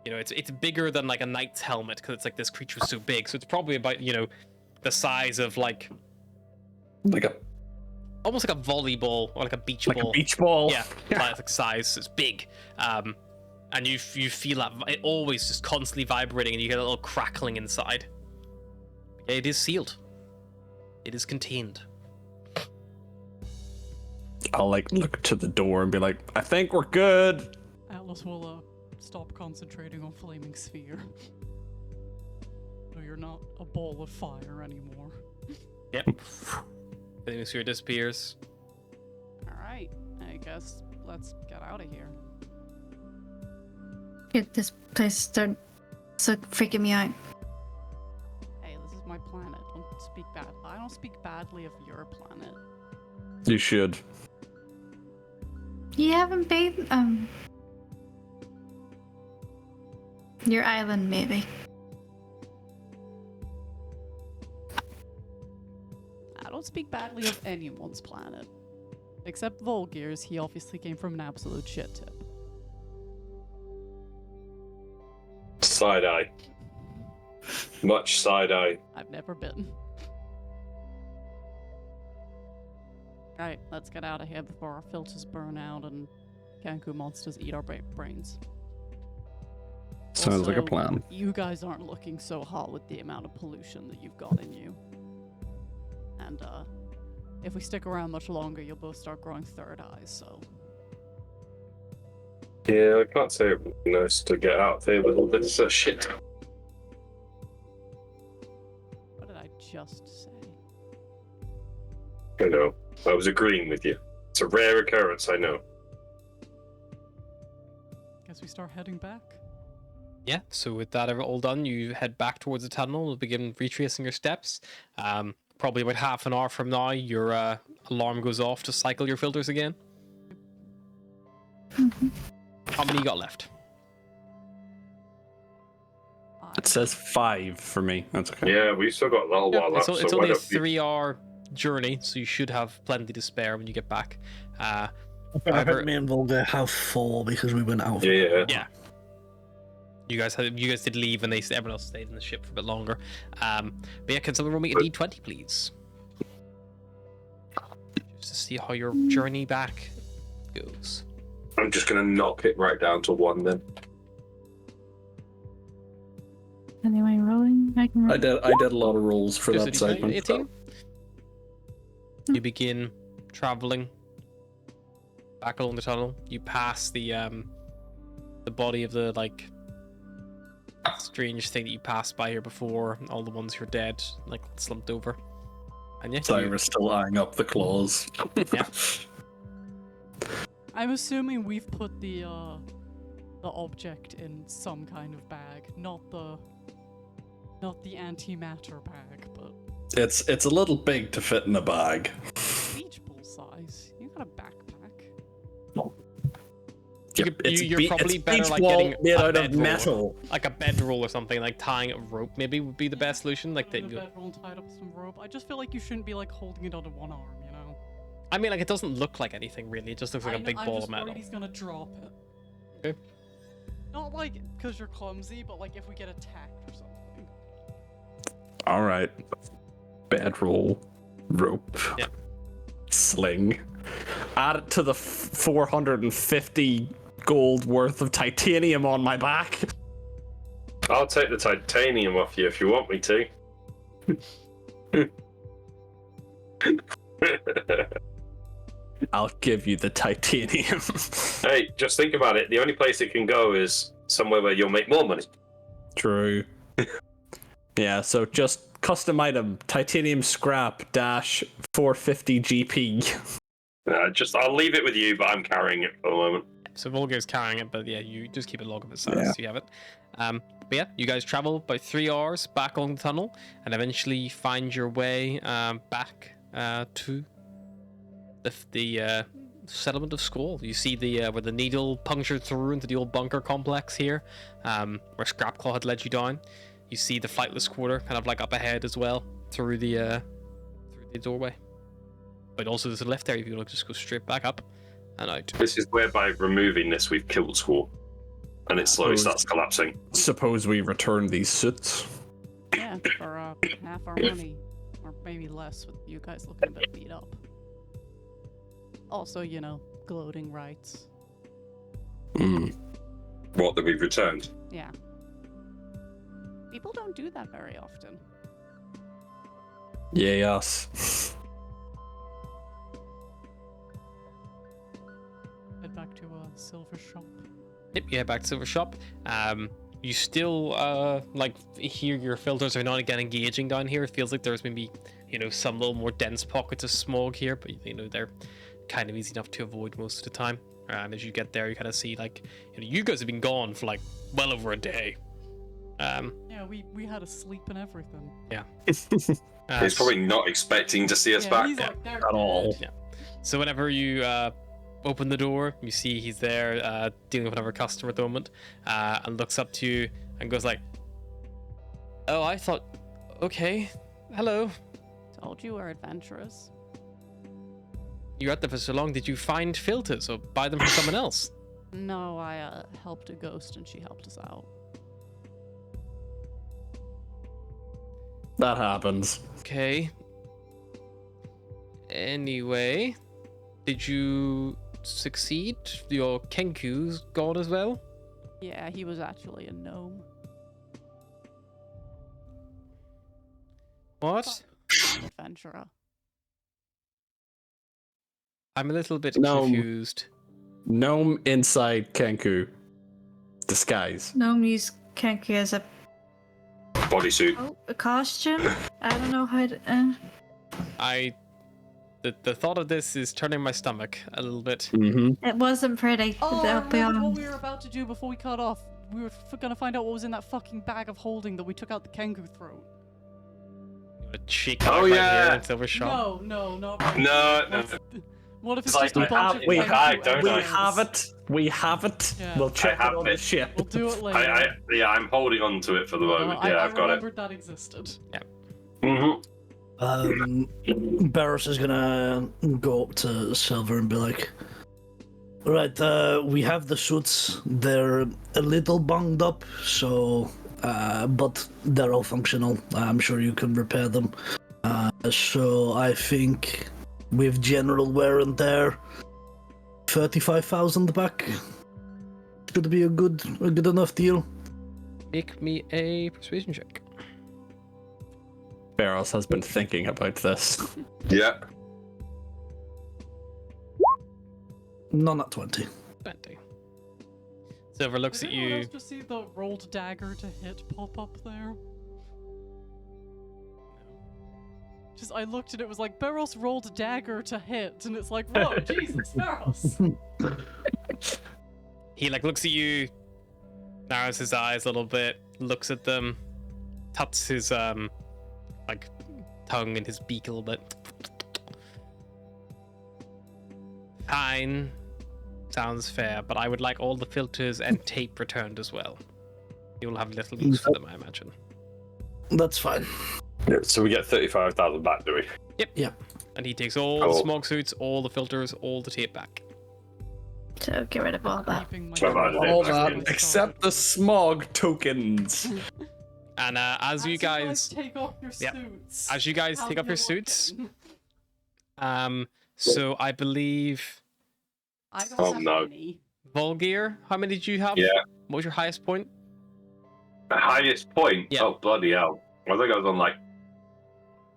Speaker 1: you know, it's bigger than like a knight's helmet, because it's like this creature was so big, so it's probably about, you know, the size of like
Speaker 6: a
Speaker 1: almost like a volleyball or like a beach
Speaker 6: like
Speaker 1: ball.
Speaker 6: a beach ball.
Speaker 1: Yeah, like size. It's big, and you feel that it always just constantly vibrating, and you get a little crackling inside. It is sealed. It is contained.
Speaker 6: I'll like look to the door and be like, I think we're good.
Speaker 2: Atlas will stop concentrating on flaming sphere. No, you're not a ball of fire anymore.
Speaker 1: Yep. Flaming sphere disappears.
Speaker 2: Alright, I guess let's get out of here.
Speaker 5: Get this place started so freaking me out.
Speaker 2: Hey, this is my planet. Don't speak bad. I don't speak badly of your planet.
Speaker 6: You should.
Speaker 5: You haven't been your island maybe.
Speaker 2: I don't speak badly of anyone's planet. Except Volgir's, he obviously came from an absolute shit tip.
Speaker 4: Side eye. Much side eye.
Speaker 2: I've never been. Right, let's get out of here before our filters burn out and Kanku monsters eat our brains.
Speaker 6: Sounds like a
Speaker 2: Also,
Speaker 6: plan.
Speaker 2: You guys aren't looking so hot with the amount of pollution that you've got in you. And if we stick around much longer, you'll both start growing third eyes, so...
Speaker 4: Yeah, I can't say it would be nice to get out there with all this shit.
Speaker 2: What did I just say?
Speaker 4: I know. I was agreeing with you. It's a rare occurrence, I know.
Speaker 2: Guess we start heading back?
Speaker 1: Yeah, so with that all done, you head back towards the tunnel, begin retracing your steps. Probably about half an hour from now, your alarm goes off to cycle your filters again. How many you got left?
Speaker 6: It says 5 for me. That's okay.
Speaker 4: Yeah, we've still got a little while left.
Speaker 1: It's
Speaker 4: so
Speaker 1: only
Speaker 4: why
Speaker 1: a
Speaker 4: don't we-
Speaker 1: 3-hour journey, so you should have plenty to spare when you get back.
Speaker 3: I
Speaker 1: However-
Speaker 3: think me and Volga have 4 because we went out.
Speaker 4: Yeah.
Speaker 1: Yeah. You guys did leave, and everyone else stayed in the ship for a bit longer. But yeah, can someone roll me a d20, please? Just to see how your journey back goes.
Speaker 4: I'm just gonna knock it right down to 1 then.
Speaker 5: Anyway, rolling. I can roll.
Speaker 6: I did a lot of rolls for
Speaker 1: Just
Speaker 6: that
Speaker 1: a
Speaker 6: segment.
Speaker 1: 18. You begin traveling back along the tunnel. You pass the body of the like strange thing that you passed by here before. All the ones who are dead, like slumped over. And yeah,
Speaker 6: Cyrus still eyeing up the claws.
Speaker 1: Yeah.
Speaker 2: I'm assuming we've put the object in some kind of bag, not the antimatter bag, but
Speaker 6: It's a little big to fit in a bag.
Speaker 2: beach ball size. You got a backpack.
Speaker 1: you're probably
Speaker 6: it's
Speaker 1: better
Speaker 6: beach
Speaker 1: like
Speaker 6: ball
Speaker 1: getting
Speaker 6: made
Speaker 1: a
Speaker 6: out of
Speaker 1: bedroll.
Speaker 6: metal.
Speaker 1: Like a bedroll or something, like tying a rope maybe would be the best solution. Like
Speaker 2: Put it in
Speaker 1: that.
Speaker 2: a bedroll and tied up with some rope. I just feel like you shouldn't be like holding it under one arm, you know?
Speaker 1: I mean, like it doesn't look like anything really. It just looks like a big
Speaker 2: I'm
Speaker 1: ball
Speaker 2: just
Speaker 1: of metal.
Speaker 2: worried he's gonna drop it.
Speaker 1: Okay.
Speaker 2: Not like because you're clumsy, but like if we get attacked or something.
Speaker 6: All right. Bedroll, rope,
Speaker 1: Yeah.
Speaker 6: sling. Add it to the 450 gold worth of titanium on my back.
Speaker 4: I'll take the titanium off you if you want me to.
Speaker 6: I'll give you the titanium.
Speaker 4: Hey, just think about it. The only place it can go is somewhere where you'll make more money.
Speaker 6: True. Yeah, so just custom item, titanium scrap dash 450 GP.
Speaker 4: I'll leave it with you, but I'm carrying it for the moment.
Speaker 1: So Volga's carrying it, but yeah, you just keep a log of it so you have it. But yeah, you guys travel about 3 hours back along the tunnel and eventually find your way back to the settlement of Squall. You see the where the needle punctured through into the old bunker complex here, where Scrapclaw had led you down. You see the flightless quarter kind of like up ahead as well through the doorway. But also there's a lift there if you want to just go straight back up and out.
Speaker 4: This is where by removing this we've killed Squall. And it slowly starts collapsing.
Speaker 6: Suppose we return these suits.
Speaker 2: Yeah, for half our money. Or maybe less with you guys looking a bit beat up. Also, you know, gloating rights.
Speaker 4: What, that we've returned?
Speaker 2: Yeah. People don't do that very often.
Speaker 6: Yes.
Speaker 2: Head back to a silver shop.
Speaker 1: Yep, you head back to Silver Shop. You still like hear your filters are not again engaging down here. It feels like there's maybe, you know, some little more dense pockets of smog here, but you know they're kind of easy enough to avoid most of the time. As you get there, you kind of see like, you know, you guys have been gone for like well over a day.
Speaker 2: Yeah, we had a sleep and everything.
Speaker 1: Yeah.
Speaker 4: He's probably not expecting to see us back
Speaker 2: he's like, "They're
Speaker 6: At all.
Speaker 2: dead."
Speaker 1: Yeah. So whenever you open the door, you see he's there dealing with another customer at the moment, and looks up to you and goes like, "Oh, I thought, okay, hello.
Speaker 2: Told you we're adventurous.
Speaker 1: You're out there for so long. Did you find filters or buy them from someone else?"
Speaker 2: No, I helped a ghost and she helped us out.
Speaker 6: That happens.
Speaker 1: Okay. Anyway, did you succeed? Your Kenku's gone as well?
Speaker 2: Yeah, he was actually a gnome.
Speaker 1: What?
Speaker 2: Adventurer.
Speaker 1: I'm a little bit
Speaker 6: No.
Speaker 1: confused.
Speaker 6: Gnome inside Kenku. Disguise.
Speaker 5: Gnome use Kenku as a
Speaker 4: bodysuit.
Speaker 5: a costume. I don't know how to.
Speaker 1: The thought of this is turning my stomach a little bit.
Speaker 6: Mm-hmm.
Speaker 5: It wasn't pretty.
Speaker 2: Oh,
Speaker 5: I'll be
Speaker 2: remember what
Speaker 5: honest.
Speaker 2: we were about to do before we cut off? We were gonna find out what was in that fucking bag of holding that we took out the Kenku throat.
Speaker 1: A cheek
Speaker 4: Oh,
Speaker 1: right
Speaker 4: yeah.
Speaker 1: here in Silver Shop.
Speaker 2: No, not right.
Speaker 4: No.
Speaker 2: What if it's
Speaker 4: It's
Speaker 2: just a
Speaker 4: like,
Speaker 2: bunch of
Speaker 6: we
Speaker 2: Kenku
Speaker 4: have- don't
Speaker 6: We
Speaker 4: I?
Speaker 2: evidence?
Speaker 6: have it. We have it.
Speaker 2: Yeah.
Speaker 6: We'll check
Speaker 4: I have
Speaker 6: it on the
Speaker 4: it.
Speaker 6: ship.
Speaker 2: We'll do it later.
Speaker 4: I'm holding on to it for the moment.
Speaker 2: I
Speaker 4: I've got it.
Speaker 2: remembered that existed.
Speaker 3: Barros is gonna go up to Silver and be like, "Right, we have the suits. They're a little bunged up, so, but they're all functional. I'm sure you can repair them. So I think with general wear and tear, 35,000 back should be a good enough deal."
Speaker 1: Make me a persuasion check.
Speaker 6: Barros has been thinking about this.
Speaker 4: Yeah.
Speaker 3: None at 20.
Speaker 1: 20. Silver looks
Speaker 2: Did
Speaker 1: at
Speaker 2: anyone
Speaker 1: you.
Speaker 2: else just see the rolled dagger to hit pop up there? Just I looked and it was like Barros rolled dagger to hit, and it's like, whoa, Jesus, Barros.
Speaker 1: He like looks at you, narrows his eyes a little bit, looks at them, tucks his like tongue in his beak a little bit. Fine, sounds fair, but I would like all the filters and tape returned as well. You'll have little use for them, I imagine.
Speaker 3: That's fine.
Speaker 4: Yeah, so we get 35,000 back, do we?
Speaker 3: Yep.
Speaker 1: And he takes all the
Speaker 4: Cool.
Speaker 1: smog suits, all the filters, all the tape back.
Speaker 5: So get rid of all that.
Speaker 2: Keeping my
Speaker 4: So about
Speaker 6: All
Speaker 4: it.
Speaker 6: that except the smog tokens.
Speaker 1: And as you guys
Speaker 2: take off your
Speaker 1: Yep.
Speaker 2: suits.
Speaker 1: As you guys
Speaker 2: how
Speaker 1: take off
Speaker 2: you're
Speaker 1: your suits,
Speaker 2: looking.
Speaker 1: so I believe
Speaker 2: I don't
Speaker 4: Oh,
Speaker 2: have
Speaker 4: no.
Speaker 2: any.
Speaker 1: Volgear, how many did you have?
Speaker 4: Yeah.
Speaker 1: What was your highest point?
Speaker 4: The highest point?
Speaker 1: Yeah.
Speaker 4: Oh, bloody hell. I think I was on like...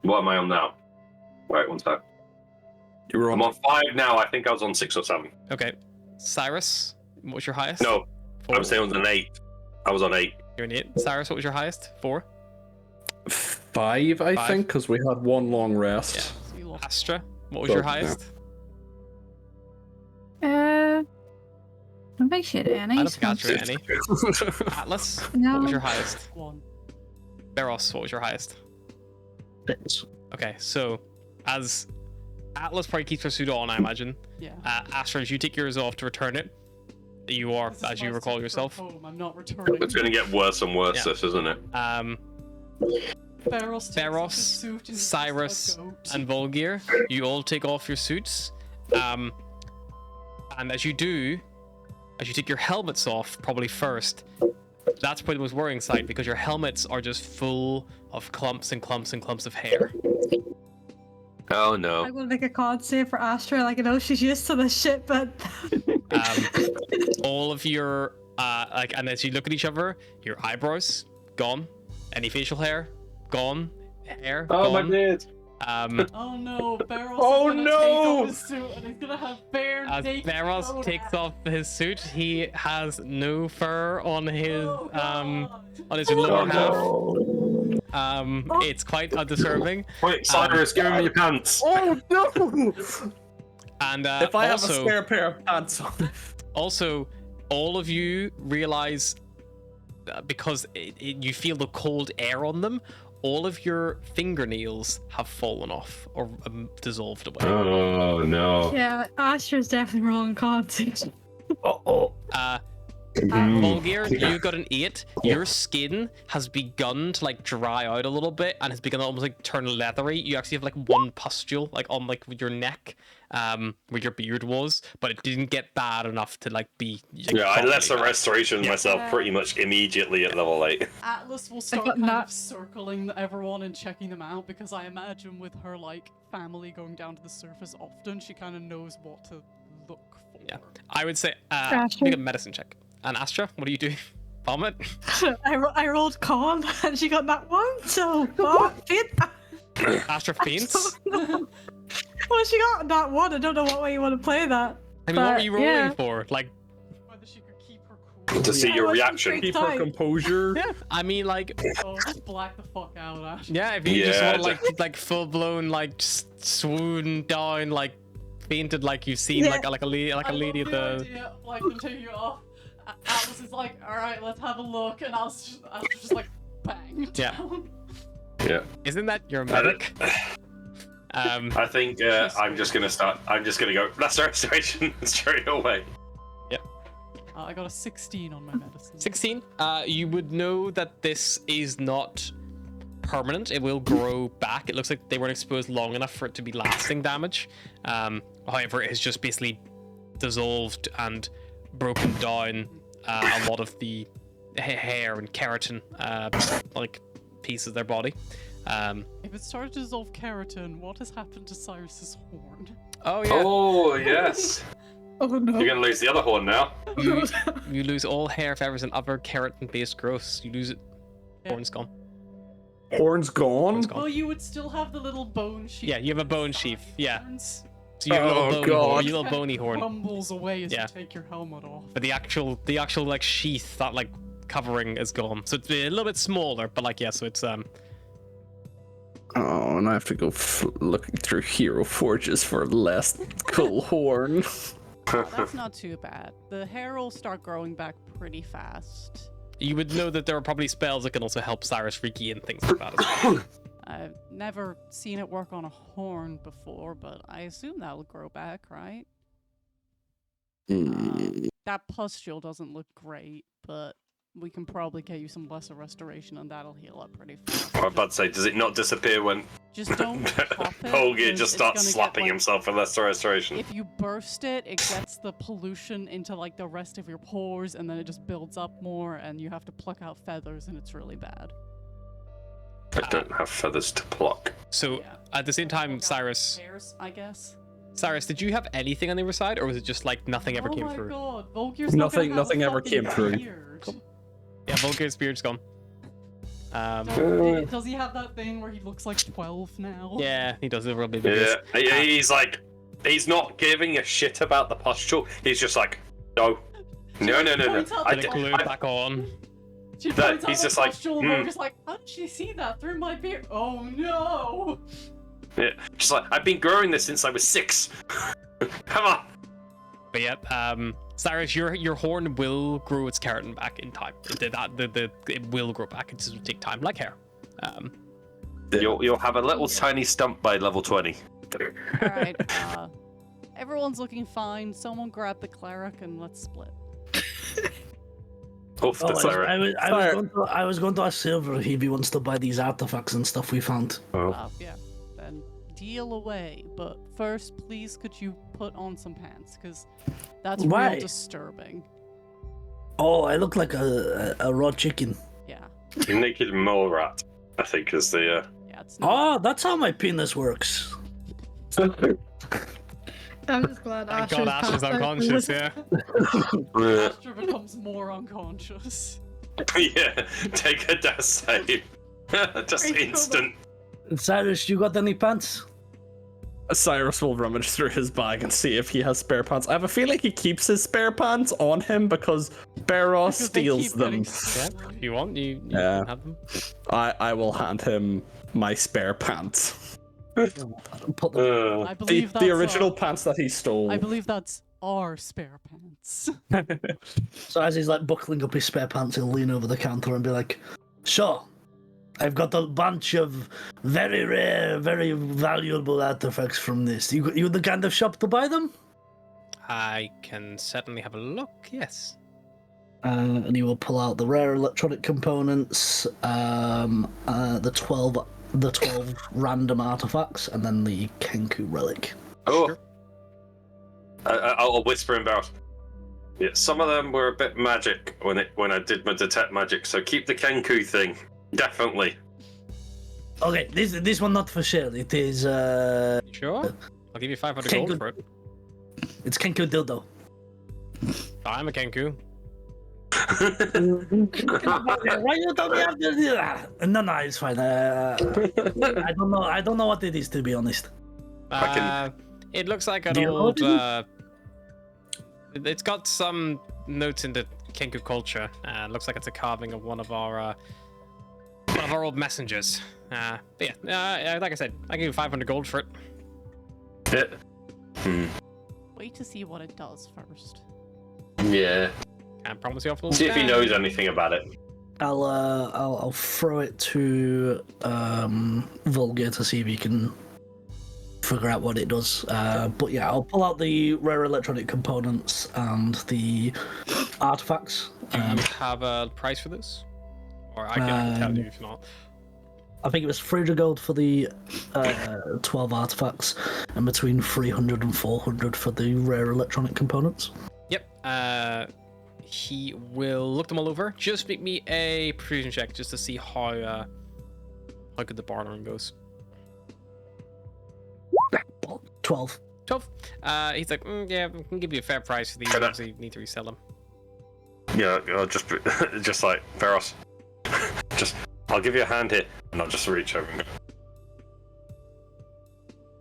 Speaker 4: What am I on now? Wait, one sec.
Speaker 6: You were
Speaker 4: I'm
Speaker 6: on.
Speaker 4: on 5 now. I think I was on 6 or 7.
Speaker 1: Okay. Cyrus, what was your highest?
Speaker 4: No,
Speaker 1: 4.
Speaker 4: I'm saying I was on 8. I was on 8.
Speaker 1: You're an 8. Cyrus, what was your highest? 4.
Speaker 6: 5, I
Speaker 1: 5.
Speaker 6: think, because we had one long rest.
Speaker 1: Yeah.
Speaker 2: So you lost.
Speaker 1: Astra, what was your highest?
Speaker 5: I don't think she had any.
Speaker 1: I don't think
Speaker 5: so-
Speaker 1: Astra had any. Atlas,
Speaker 5: No.
Speaker 1: what was your highest?
Speaker 2: 1.
Speaker 1: Beros, what was your highest?
Speaker 3: 6.
Speaker 1: Okay, so as Atlas probably keeps her suit on, I imagine.
Speaker 2: Yeah.
Speaker 1: Astra, as you take yours off to return it, you are,
Speaker 2: This is
Speaker 1: as you
Speaker 2: my
Speaker 1: recall
Speaker 2: secret
Speaker 1: yourself.
Speaker 2: home. I'm not returning.
Speaker 4: It's going to get worse and worse,
Speaker 1: Yeah.
Speaker 4: this, isn't it?
Speaker 2: Beros, takes off his suit and he's just a
Speaker 1: Cyrus,
Speaker 2: goat.
Speaker 1: and Volgir, you all take off your suits. And as you do, as you take your helmets off, probably first, that's probably the most worrying side because your helmets are just full of clumps and clumps and clumps of hair.
Speaker 4: Oh no.
Speaker 5: I'm gonna make a con save for Astra. Like I know she's used to this shit, but
Speaker 1: All of your and as you look at each other, your eyebrows gone, any facial hair gone, hair
Speaker 4: Oh my
Speaker 1: gone.
Speaker 4: beard.
Speaker 2: Oh no, Beros
Speaker 4: Oh,
Speaker 2: is gonna
Speaker 4: no!
Speaker 2: take off his suit and he's gonna have bare
Speaker 1: As
Speaker 2: naked
Speaker 1: Beros
Speaker 2: coat
Speaker 1: takes
Speaker 2: on.
Speaker 1: off his suit, he has no fur on his
Speaker 2: Oh, God.
Speaker 1: on his lower half.
Speaker 3: Oh,
Speaker 1: It's quite undisturbing.
Speaker 4: Wait, Cyrus, give me your pants.
Speaker 6: Oh no!
Speaker 1: And
Speaker 6: If I have a
Speaker 1: also,
Speaker 6: spare pair of pants on.
Speaker 1: also, all of you realize because you feel the cold air on them, all of your fingernails have fallen off or dissolved away.
Speaker 4: Oh no.
Speaker 5: yeah, Astra's definitely wrong con save.
Speaker 3: oh.
Speaker 1: Volgir, you got an 8. Your skin has begun to like dry out a little bit and has begun to almost like turn leathery. You actually have like one pustule like on like your neck, where your beard was, but it didn't get bad enough to like be. Like,
Speaker 4: Yeah, I left the
Speaker 1: properly bad.
Speaker 4: restoration
Speaker 1: Yeah.
Speaker 4: myself pretty much immediately at level 8.
Speaker 2: Atlas will start
Speaker 5: got
Speaker 2: kind
Speaker 5: that-
Speaker 2: of circling everyone and checking them out because I imagine with her like family going down to the surface often, she kind of knows what to look for.
Speaker 1: Yeah, I would say
Speaker 5: Astra.
Speaker 1: make a medicine check. And Astra, what do you do? Vomit?
Speaker 5: I rolled con and she got that one, so oh, fit.
Speaker 1: Astra faints?
Speaker 5: Well, she got that one. I don't know what way you want to play that.
Speaker 1: I mean, what were
Speaker 5: But,
Speaker 1: you rolling
Speaker 5: yeah.
Speaker 1: for? Like,
Speaker 2: Whether she could keep her cool.
Speaker 4: To see
Speaker 5: I
Speaker 4: your
Speaker 5: wasn't
Speaker 4: reaction.
Speaker 5: freaked
Speaker 6: Keep her
Speaker 5: out.
Speaker 6: composure.
Speaker 1: yeah, I mean, like,
Speaker 2: Oh, just black the fuck out, Ash.
Speaker 1: yeah, if you just
Speaker 4: Yeah,
Speaker 1: want to like full blown like swoon down, like fainted, like you've seen
Speaker 5: Yeah.
Speaker 1: like a lady
Speaker 2: I
Speaker 1: at
Speaker 2: love
Speaker 1: the.
Speaker 2: idea of, like them taking you off. Atlas is like, all right, let's have a look, and I was just like, bang.
Speaker 1: Yeah.
Speaker 2: down.
Speaker 4: Yeah.
Speaker 1: Isn't that your medic?
Speaker 4: I think I'm just gonna go. That's the restoration straight away.
Speaker 2: I got a 16 on my medicine.
Speaker 1: 16. You would know that this is not permanent. It will grow back. It looks like they weren't exposed long enough for it to be lasting damage. However, it has just basically dissolved and broken down a lot of the hair and keratin, like pieces of their body.
Speaker 2: If it started to dissolve keratin, what has happened to Cyrus's horn?
Speaker 1: Oh yeah.
Speaker 4: Oh yes.
Speaker 5: Oh no.
Speaker 4: You're gonna lose the other horn now.
Speaker 1: You lose all hair, feathers, and other keratin-based growths. You lose it.
Speaker 2: Yeah.
Speaker 1: Horn's gone.
Speaker 6: Horn's gone.
Speaker 1: Horn's gone.
Speaker 2: Well, you would still have the little bone sheath.
Speaker 1: Yeah, you have a bone
Speaker 2: with
Speaker 1: sheath.
Speaker 2: the
Speaker 1: Yeah.
Speaker 2: horns.
Speaker 1: So you have a
Speaker 6: Oh,
Speaker 1: little bone
Speaker 6: God.
Speaker 1: horn, you little
Speaker 2: Kinda
Speaker 1: bony horn.
Speaker 2: crumbles away as
Speaker 1: Yeah.
Speaker 2: you take your helmet off.
Speaker 1: But the actual like sheath, that like covering is gone. So it's a little bit smaller, but like yeah, so it's
Speaker 6: Oh, and I have to go looking through hero forges for a less cool horn.
Speaker 2: That's not too bad. The hair will start growing back pretty fast.
Speaker 1: you would know that there are probably spells that can also help Cyrus regain things like that as well.
Speaker 2: I've never seen it work on a horn before, but I assume that'll grow back, right? That pustule doesn't look great, but we can probably get you some lesser restoration and that'll heal up pretty fast.
Speaker 4: I was about to say, does it not disappear when
Speaker 2: Just don't pop it.
Speaker 4: Holger
Speaker 2: 'cause
Speaker 4: just
Speaker 2: it's
Speaker 4: starts
Speaker 2: gonna get,
Speaker 4: slapping
Speaker 2: like,
Speaker 4: himself for less restoration?
Speaker 2: If you burst it, it gets the pollution into like the rest of your pores and then it just builds up more and you have to pluck out feathers and it's really bad.
Speaker 4: I don't have feathers to pluck.
Speaker 1: So
Speaker 2: Yeah.
Speaker 1: at the same time,
Speaker 2: Pluck out
Speaker 1: Cyrus,
Speaker 2: hairs, I guess.
Speaker 1: did you have anything on the other side, or was it just like nothing ever
Speaker 2: oh
Speaker 1: came
Speaker 2: my
Speaker 1: through?
Speaker 2: god, Volgir's not gonna have
Speaker 6: Nothing
Speaker 2: a
Speaker 6: ever
Speaker 2: fucking
Speaker 6: came through.
Speaker 2: beard.
Speaker 1: Yeah, Volgir's beard's gone.
Speaker 2: Does he have that thing where he looks like 12 now?
Speaker 1: Yeah, he does it real big.
Speaker 4: Yeah, he's like He's not giving a shit about the pustule. He's just like, no. No.
Speaker 2: Points out
Speaker 1: Put the glue back on.
Speaker 2: She
Speaker 4: That-
Speaker 2: points out
Speaker 4: he's
Speaker 2: the
Speaker 4: just like,
Speaker 2: pustule, and we're just like, how did she see that through my beard? Oh no!
Speaker 4: Yeah. Just like, I've been growing this since I was 6. Come on.
Speaker 1: But yeah, Cyrus, your horn will grow its keratin back in time. It will grow back. It just will take time, like hair.
Speaker 4: You'll have a little tiny stump by level 20.
Speaker 2: Alright, everyone's looking fine. Someone grab the cleric and let's split.
Speaker 4: Off the cleric.
Speaker 3: I was going to ask Silver if he wants to buy these artifacts and stuff we found.
Speaker 2: Yeah, then deal away. But first, please, could you put on some pants? Because that's
Speaker 3: Why?
Speaker 2: real disturbing.
Speaker 3: Oh, I look like a raw chicken.
Speaker 2: Yeah.
Speaker 4: Naked mole rat, I think, is the.
Speaker 2: Yeah, it's not.
Speaker 3: Oh, that's how my penis works.
Speaker 5: I'm just glad
Speaker 1: Thank
Speaker 5: Ash
Speaker 1: God Ash is unconscious, yeah.
Speaker 2: Astra becomes more unconscious.
Speaker 4: Yeah, take a death save. Just instant.
Speaker 3: Cyrus, you got any pants?
Speaker 6: Cyrus will rummage through his bag and see if he has spare pants. I have a feeling he keeps his spare pants on him because Beros
Speaker 2: Because they
Speaker 6: steals
Speaker 2: keep
Speaker 6: them.
Speaker 2: getting
Speaker 1: Yeah,
Speaker 2: stolen.
Speaker 1: if you want, you
Speaker 6: Yeah.
Speaker 1: can have them.
Speaker 6: I will hand him my spare pants.
Speaker 3: Put them.
Speaker 2: I believe that's
Speaker 6: The original pants that he stole.
Speaker 2: I believe that's our spare pants.
Speaker 3: So as he's like buckling up his spare pants, he'll lean over the counter and be like, "Sure, I've got a bunch of very rare, very valuable artifacts from this. You the kind of shop to buy them?"
Speaker 1: I can certainly have a look, yes.
Speaker 3: And he will pull out the rare electronic components, the 12 random artifacts, and then the Kenku relic.
Speaker 4: Oh.
Speaker 1: Sure.
Speaker 4: I'll whisper in Barrett. Yeah, some of them were a bit magic when I did my detect magic, so keep the Kenku thing. Definitely.
Speaker 3: Okay, this one not for sale. It is
Speaker 1: You sure? I'll give you 500
Speaker 3: Okay,
Speaker 1: gold
Speaker 3: good.
Speaker 1: for it.
Speaker 3: it's Kenku dildo.
Speaker 1: I'm a Kenku.
Speaker 3: Why you don't have to do that? No, it's fine. I don't know what it is, to be honest.
Speaker 1: It looks like an
Speaker 3: Do you know
Speaker 1: old.
Speaker 3: what
Speaker 1: It's got some notes in the Kenku culture. It looks like it's a carving of one of our old messengers. But yeah, like I said, I give you 500 gold for it.
Speaker 4: Yeah.
Speaker 2: Wait to see what it does first.
Speaker 4: Yeah.
Speaker 1: Can't promise you off.
Speaker 4: See if he knows anything about it.
Speaker 3: I'll throw it to Vulgar to see if he can figure out what it does. But yeah, I'll pull out the rare electronic components and the artifacts.
Speaker 1: Do you have a price for this? Or I can tell you if not.
Speaker 3: I think it was 300 gold for the 12 artifacts and between 300 and 400 for the rare electronic components.
Speaker 1: Yep. He will look them all over. Just make me a persuasion check just to see how good the bartering goes.
Speaker 3: 12.
Speaker 1: 12. He's like, yeah, we can give you a fair price for these.
Speaker 4: Can I-
Speaker 1: Obviously, you need to resell them.
Speaker 4: Yeah, I'll just like Veros. I'll give you a hand here, and I'll just reach over and go.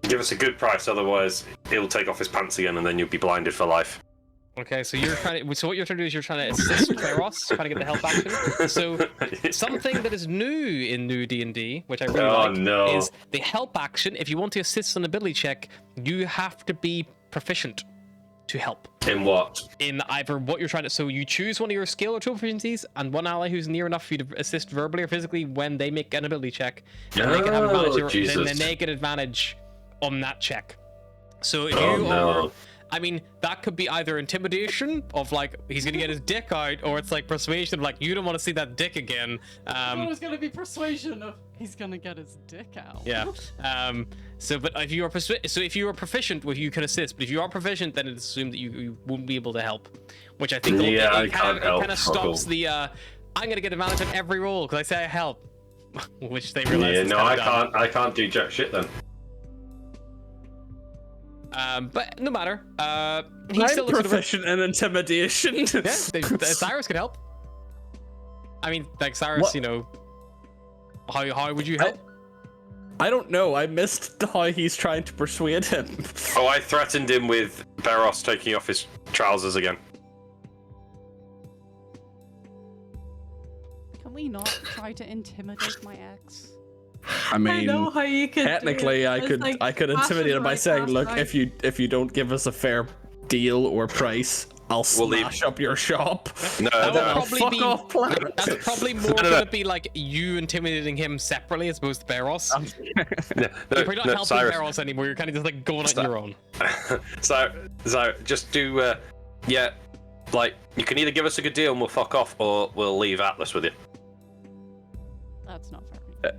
Speaker 4: Give us a good price, otherwise he'll take off his pants again, and then you'll be blinded for life.
Speaker 1: Okay, so you're trying to. So what you're trying to do is you're trying to assist Kleros, trying to get the help action. So something that is new in new D&D, which I really like,
Speaker 4: no.
Speaker 1: is the help action. If you want to assist an ability check, you have to be proficient to help.
Speaker 4: In what?
Speaker 1: In either what you're trying to. So you choose one of your skill or tool proficiencies, and one ally who's near enough for you to assist verbally or physically when they make an ability check, and they can have advantage. Then they get advantage on that check. So if you are. I mean, that could be either intimidation of like he's gonna get his dick out, or it's like persuasion of like you don't want to see that dick again.
Speaker 2: It was gonna be persuasion of he's gonna get his dick out.
Speaker 1: Yeah. So, but if you are if you are proficient, well, you can assist. But if you are proficient, then it's assumed that you won't be able to help, which I think it kind of stops the I'm gonna get advantage on every roll because I say I help, which they realize.
Speaker 4: Yeah,
Speaker 1: is
Speaker 4: no,
Speaker 1: kinda dumb.
Speaker 4: I can't do jack shit then.
Speaker 1: But no matter. He
Speaker 6: I'm
Speaker 1: still looks
Speaker 6: proficient in intimidation.
Speaker 1: Yeah, Cyrus could help. I mean, like Cyrus,
Speaker 6: What?
Speaker 1: you know, how would you help?
Speaker 6: I don't know. I missed how he's trying to persuade him.
Speaker 4: Oh, I threatened him with Beros taking off his trousers again.
Speaker 2: Can we not try to intimidate my ex?
Speaker 6: I mean,
Speaker 5: I know how you could.
Speaker 6: technically, I could intimidate him by saying, "Look, if you don't give us a fair deal or price, I'll smash up your shop."
Speaker 4: No,
Speaker 1: That
Speaker 4: no.
Speaker 1: would probably be.
Speaker 6: Off, planet.
Speaker 1: That's probably more
Speaker 4: No.
Speaker 1: gonna be like you intimidating him separately as opposed to Beros.
Speaker 4: No,
Speaker 1: You're probably not helping
Speaker 4: Cyrus.
Speaker 1: Beros anymore. You're kind of just like going on your own.
Speaker 4: So just do, yeah, like, you can either give us a good deal and we'll fuck off, or we'll leave Atlas with you.
Speaker 2: That's not fair.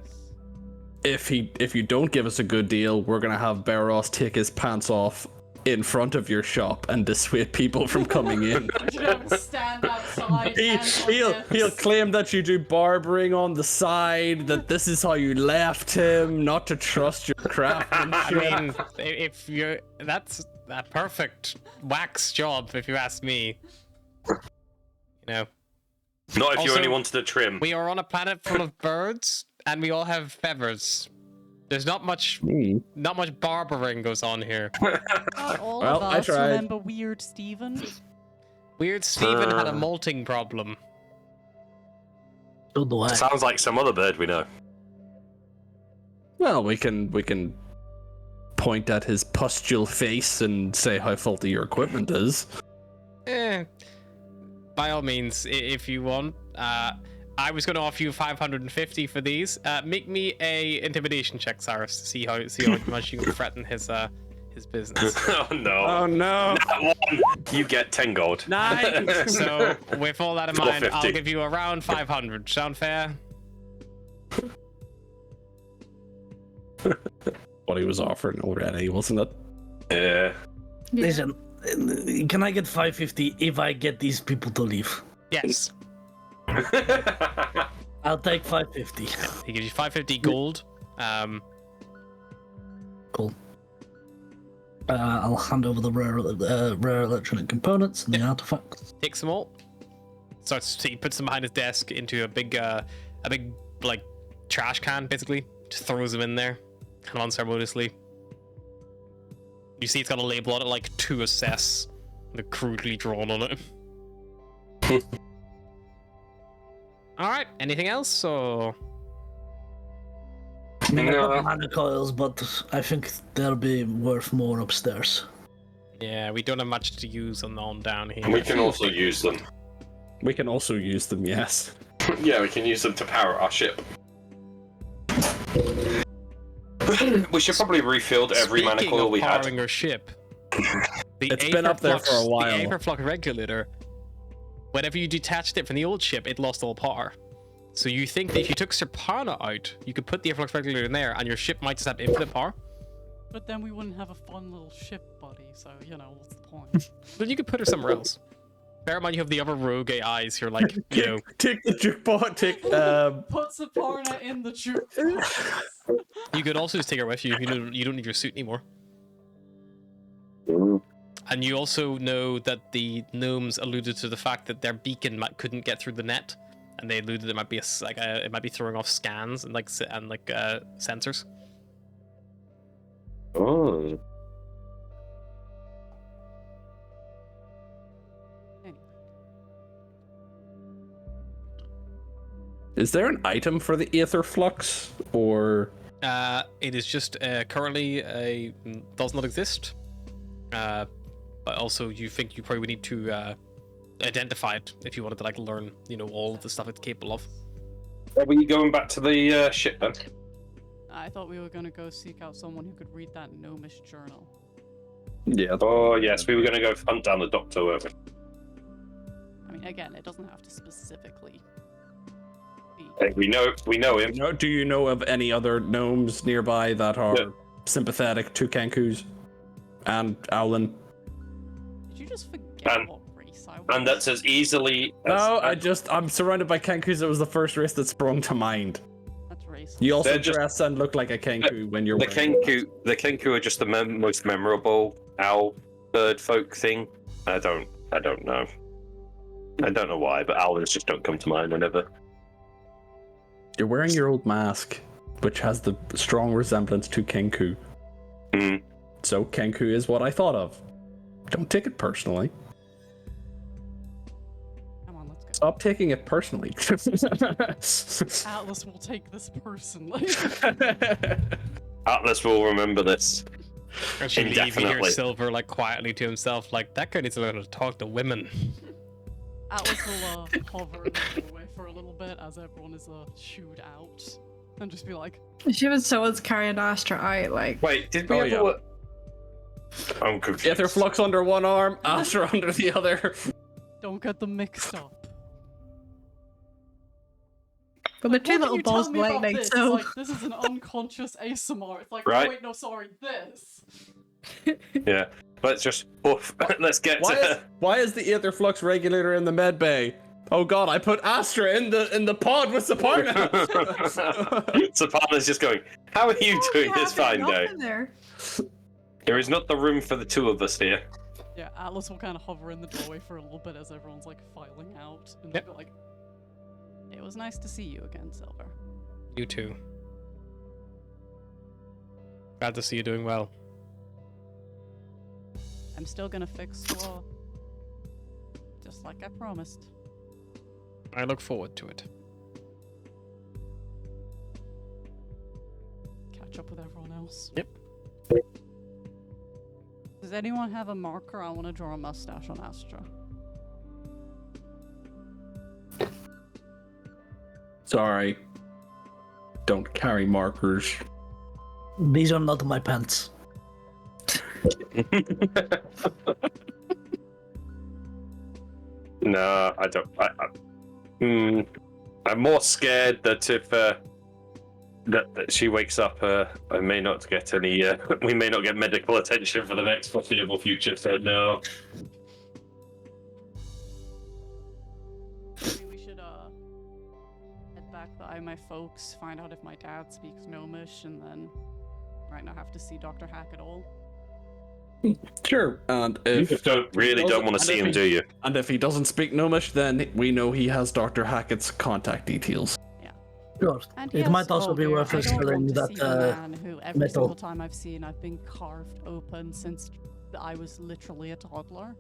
Speaker 6: If you don't give us a good deal, we're gonna have Beros take his pants off in front of your shop and dissuade people from coming in.
Speaker 2: I'm just gonna stand outside.
Speaker 6: He'll claim that you do barbering on the side, that this is how you left him, not to trust your craftsmanship.
Speaker 1: I mean, if you're that's a perfect wax job, if you ask me. You know,
Speaker 4: Not if you
Speaker 1: Also,
Speaker 4: only wanted to trim.
Speaker 1: we are on a planet full of birds, and we all have feathers. There's not much barbering goes on here.
Speaker 2: Not all
Speaker 6: Well,
Speaker 2: of
Speaker 6: I
Speaker 2: us
Speaker 6: tried.
Speaker 2: remember Weird Steven.
Speaker 1: Weird Steven had a molting problem.
Speaker 3: So do I.
Speaker 4: Sounds like some other bird we know.
Speaker 6: Well, we can point at his pustule face and say how faulty your equipment is.
Speaker 1: By all means, if you want. I was going to offer you 550 for these. Make me a intimidation check, Cyrus, to see how much you can threaten his business.
Speaker 4: Oh no.
Speaker 6: Oh no!
Speaker 4: That one, you get 10 gold.
Speaker 6: Nice.
Speaker 1: So, with all that in mind, I'll
Speaker 4: 450.
Speaker 1: give you around 500. Sound fair?
Speaker 6: What he was offering already, wasn't it?
Speaker 4: Yeah.
Speaker 3: Listen, can I get 550 if I get these people to leave?
Speaker 1: Yes.
Speaker 3: I'll take 550.
Speaker 1: He gives you 550 gold.
Speaker 3: Cool. I'll hand over the rare electronic components and the artifacts.
Speaker 1: Takes them all. He puts them behind his desk into a big like trash can, basically. Just throws them in there, kind of unceremoniously. You see, it's got a label on it, like to assess, like crudely drawn on it. All right. Anything else? Or
Speaker 3: I mean, I
Speaker 4: No.
Speaker 3: got mana coils, but I think they'll be worth more upstairs.
Speaker 1: yeah, we don't have much to use on down here.
Speaker 4: We can also use them.
Speaker 6: We can also use them, yes.
Speaker 4: Yeah, we can use them to power our ship. We should probably refill every mana
Speaker 1: Speaking
Speaker 4: coil
Speaker 1: of
Speaker 4: we had.
Speaker 1: powering your ship,
Speaker 6: It's been up there for a while.
Speaker 1: The Aetherflux regulator, whenever you detached it from the old ship, it lost all power. So you think that if you took Serpana out, you could put the Aetherflux regulator in there, and your ship might just have infinite power?
Speaker 2: But then we wouldn't have a fun little ship buddy, so, you know, what's the point?
Speaker 1: Then you could put her somewhere else. Bear in mind you have the other rogue AIs who are like, you know,
Speaker 6: Take the jukebox,
Speaker 2: Put Saparna in the jukebox.
Speaker 1: you could also just take her with you. You don't need your suit anymore. And you also know that the gnomes alluded to the fact that their beacon couldn't get through the net, and they alluded it might be it might be throwing off scans and sensors.
Speaker 4: Oh.
Speaker 2: Anyway,
Speaker 6: Is there an item for the Aetherflux, or
Speaker 1: It is just currently does not exist. But also, you think you probably would need to identify it if you wanted to like learn, all of the stuff it's capable of.
Speaker 4: Are we going back to the ship then?
Speaker 2: I thought we were gonna go seek out someone who could read that gnomish journal.
Speaker 6: yeah?
Speaker 4: Oh yes, we were going to go hunt down the doctor, weren't we?
Speaker 2: I mean, again, it doesn't have to specifically be.
Speaker 4: Hey, we know him.
Speaker 6: Do you know of any other gnomes nearby that are
Speaker 4: Yeah.
Speaker 6: sympathetic to Kenkus and Owlin?
Speaker 2: Did you just forget
Speaker 4: And-
Speaker 2: what race I was?
Speaker 4: And that's as easily
Speaker 6: No, I'm surrounded by Kenkus. It was the first race that sprung to mind.
Speaker 2: That's racist.
Speaker 6: You also
Speaker 4: They're just-
Speaker 6: dress and look like a Kenku when you're
Speaker 4: the
Speaker 6: wearing
Speaker 4: Kenku are just the most memorable owl bird folk thing. I don't know. I don't know why, but owls just don't come to mind whenever.
Speaker 6: You're wearing your old mask. which has the strong resemblance to Kenku.
Speaker 4: Mm.
Speaker 6: So Kenku is what I thought of. Don't take it personally.
Speaker 2: Come on, let's go.
Speaker 6: Stop taking it personally.
Speaker 2: Atlas will take this personally.
Speaker 4: Atlas will remember this.
Speaker 1: Actually, you hear
Speaker 4: Indefinitely.
Speaker 1: Silver like quietly to himself, like that guy needs to learn how to talk to women.
Speaker 2: Atlas will hover in the doorway for a little bit as everyone is shooed out, and just be like,
Speaker 5: She was someone's carrying Astra out, like.
Speaker 4: Wait, did we
Speaker 6: Oh,
Speaker 4: ever?
Speaker 6: yeah.
Speaker 4: I'm confused.
Speaker 6: Aetherflux under one arm, Astra under the other.
Speaker 2: "Don't get them mixed up."
Speaker 5: But the two
Speaker 2: What can
Speaker 5: little
Speaker 2: you
Speaker 5: balls
Speaker 2: tell
Speaker 5: of
Speaker 2: me about
Speaker 5: lightning,
Speaker 2: this?
Speaker 5: so.
Speaker 2: Like, this is an unconscious ASMR. It's like,
Speaker 4: Right.
Speaker 2: oh wait, no, sorry, this.
Speaker 4: Yeah. Let's just let's get
Speaker 6: Why is,
Speaker 4: to.
Speaker 6: why is the Aetherflux regulator in the med bay? Oh god, I put Astra in the pod with Saparna.
Speaker 4: Saparna's just going. How are you doing this fine day?
Speaker 5: There.
Speaker 4: There is not the room for the two of us here.
Speaker 2: Yeah, Atlas will kind of hover in the doorway for a little bit as everyone's like filing out, and
Speaker 1: Yep.
Speaker 2: be like, "It was nice to see you again, Silver."
Speaker 1: You too. Glad to see you doing well.
Speaker 2: I'm still gonna fix Squaw, just like I promised.
Speaker 1: I look forward to it.
Speaker 2: Catch up with everyone else.
Speaker 1: Yep.
Speaker 2: Does anyone have a marker? I want to draw a mustache on Astra.
Speaker 6: Sorry. Don't carry markers.
Speaker 3: These are not my pants.
Speaker 4: No, I don't. I'm more scared that if that she wakes up, I may not get any. We may not get medical attention for the next foreseeable future. So no.
Speaker 2: Maybe we should head back by my folks, find out if my dad speaks Gnomish, and then right now have to see Dr. Hack at all.
Speaker 6: Sure. And
Speaker 4: You
Speaker 6: if
Speaker 4: just don't want to see him, do you?
Speaker 6: And if he doesn't speak Gnomish, then we know he has Dr. Hackett's contact details.
Speaker 3: Sure.
Speaker 2: And
Speaker 3: It
Speaker 2: yes,
Speaker 3: might also be
Speaker 2: Volger,
Speaker 3: worth
Speaker 2: I
Speaker 3: us
Speaker 2: don't
Speaker 3: telling
Speaker 2: want to
Speaker 3: that
Speaker 2: see the man who every
Speaker 3: metal.
Speaker 2: single time I've seen I've been carved open since I was literally a toddler.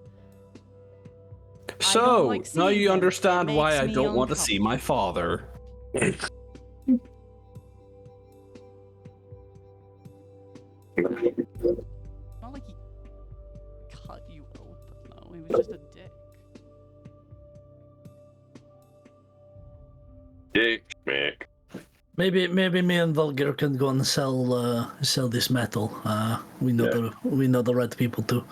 Speaker 6: So,
Speaker 2: like
Speaker 6: now
Speaker 2: seeing
Speaker 6: you
Speaker 2: him.
Speaker 6: understand
Speaker 2: It
Speaker 6: why
Speaker 2: makes
Speaker 6: I
Speaker 2: me
Speaker 6: don't want to see my father.
Speaker 2: Not like he cut you open, though. He was just a dick.
Speaker 4: Dick, Mick.
Speaker 3: Maybe me and Vulgar can go and sell this metal. We know the right people to.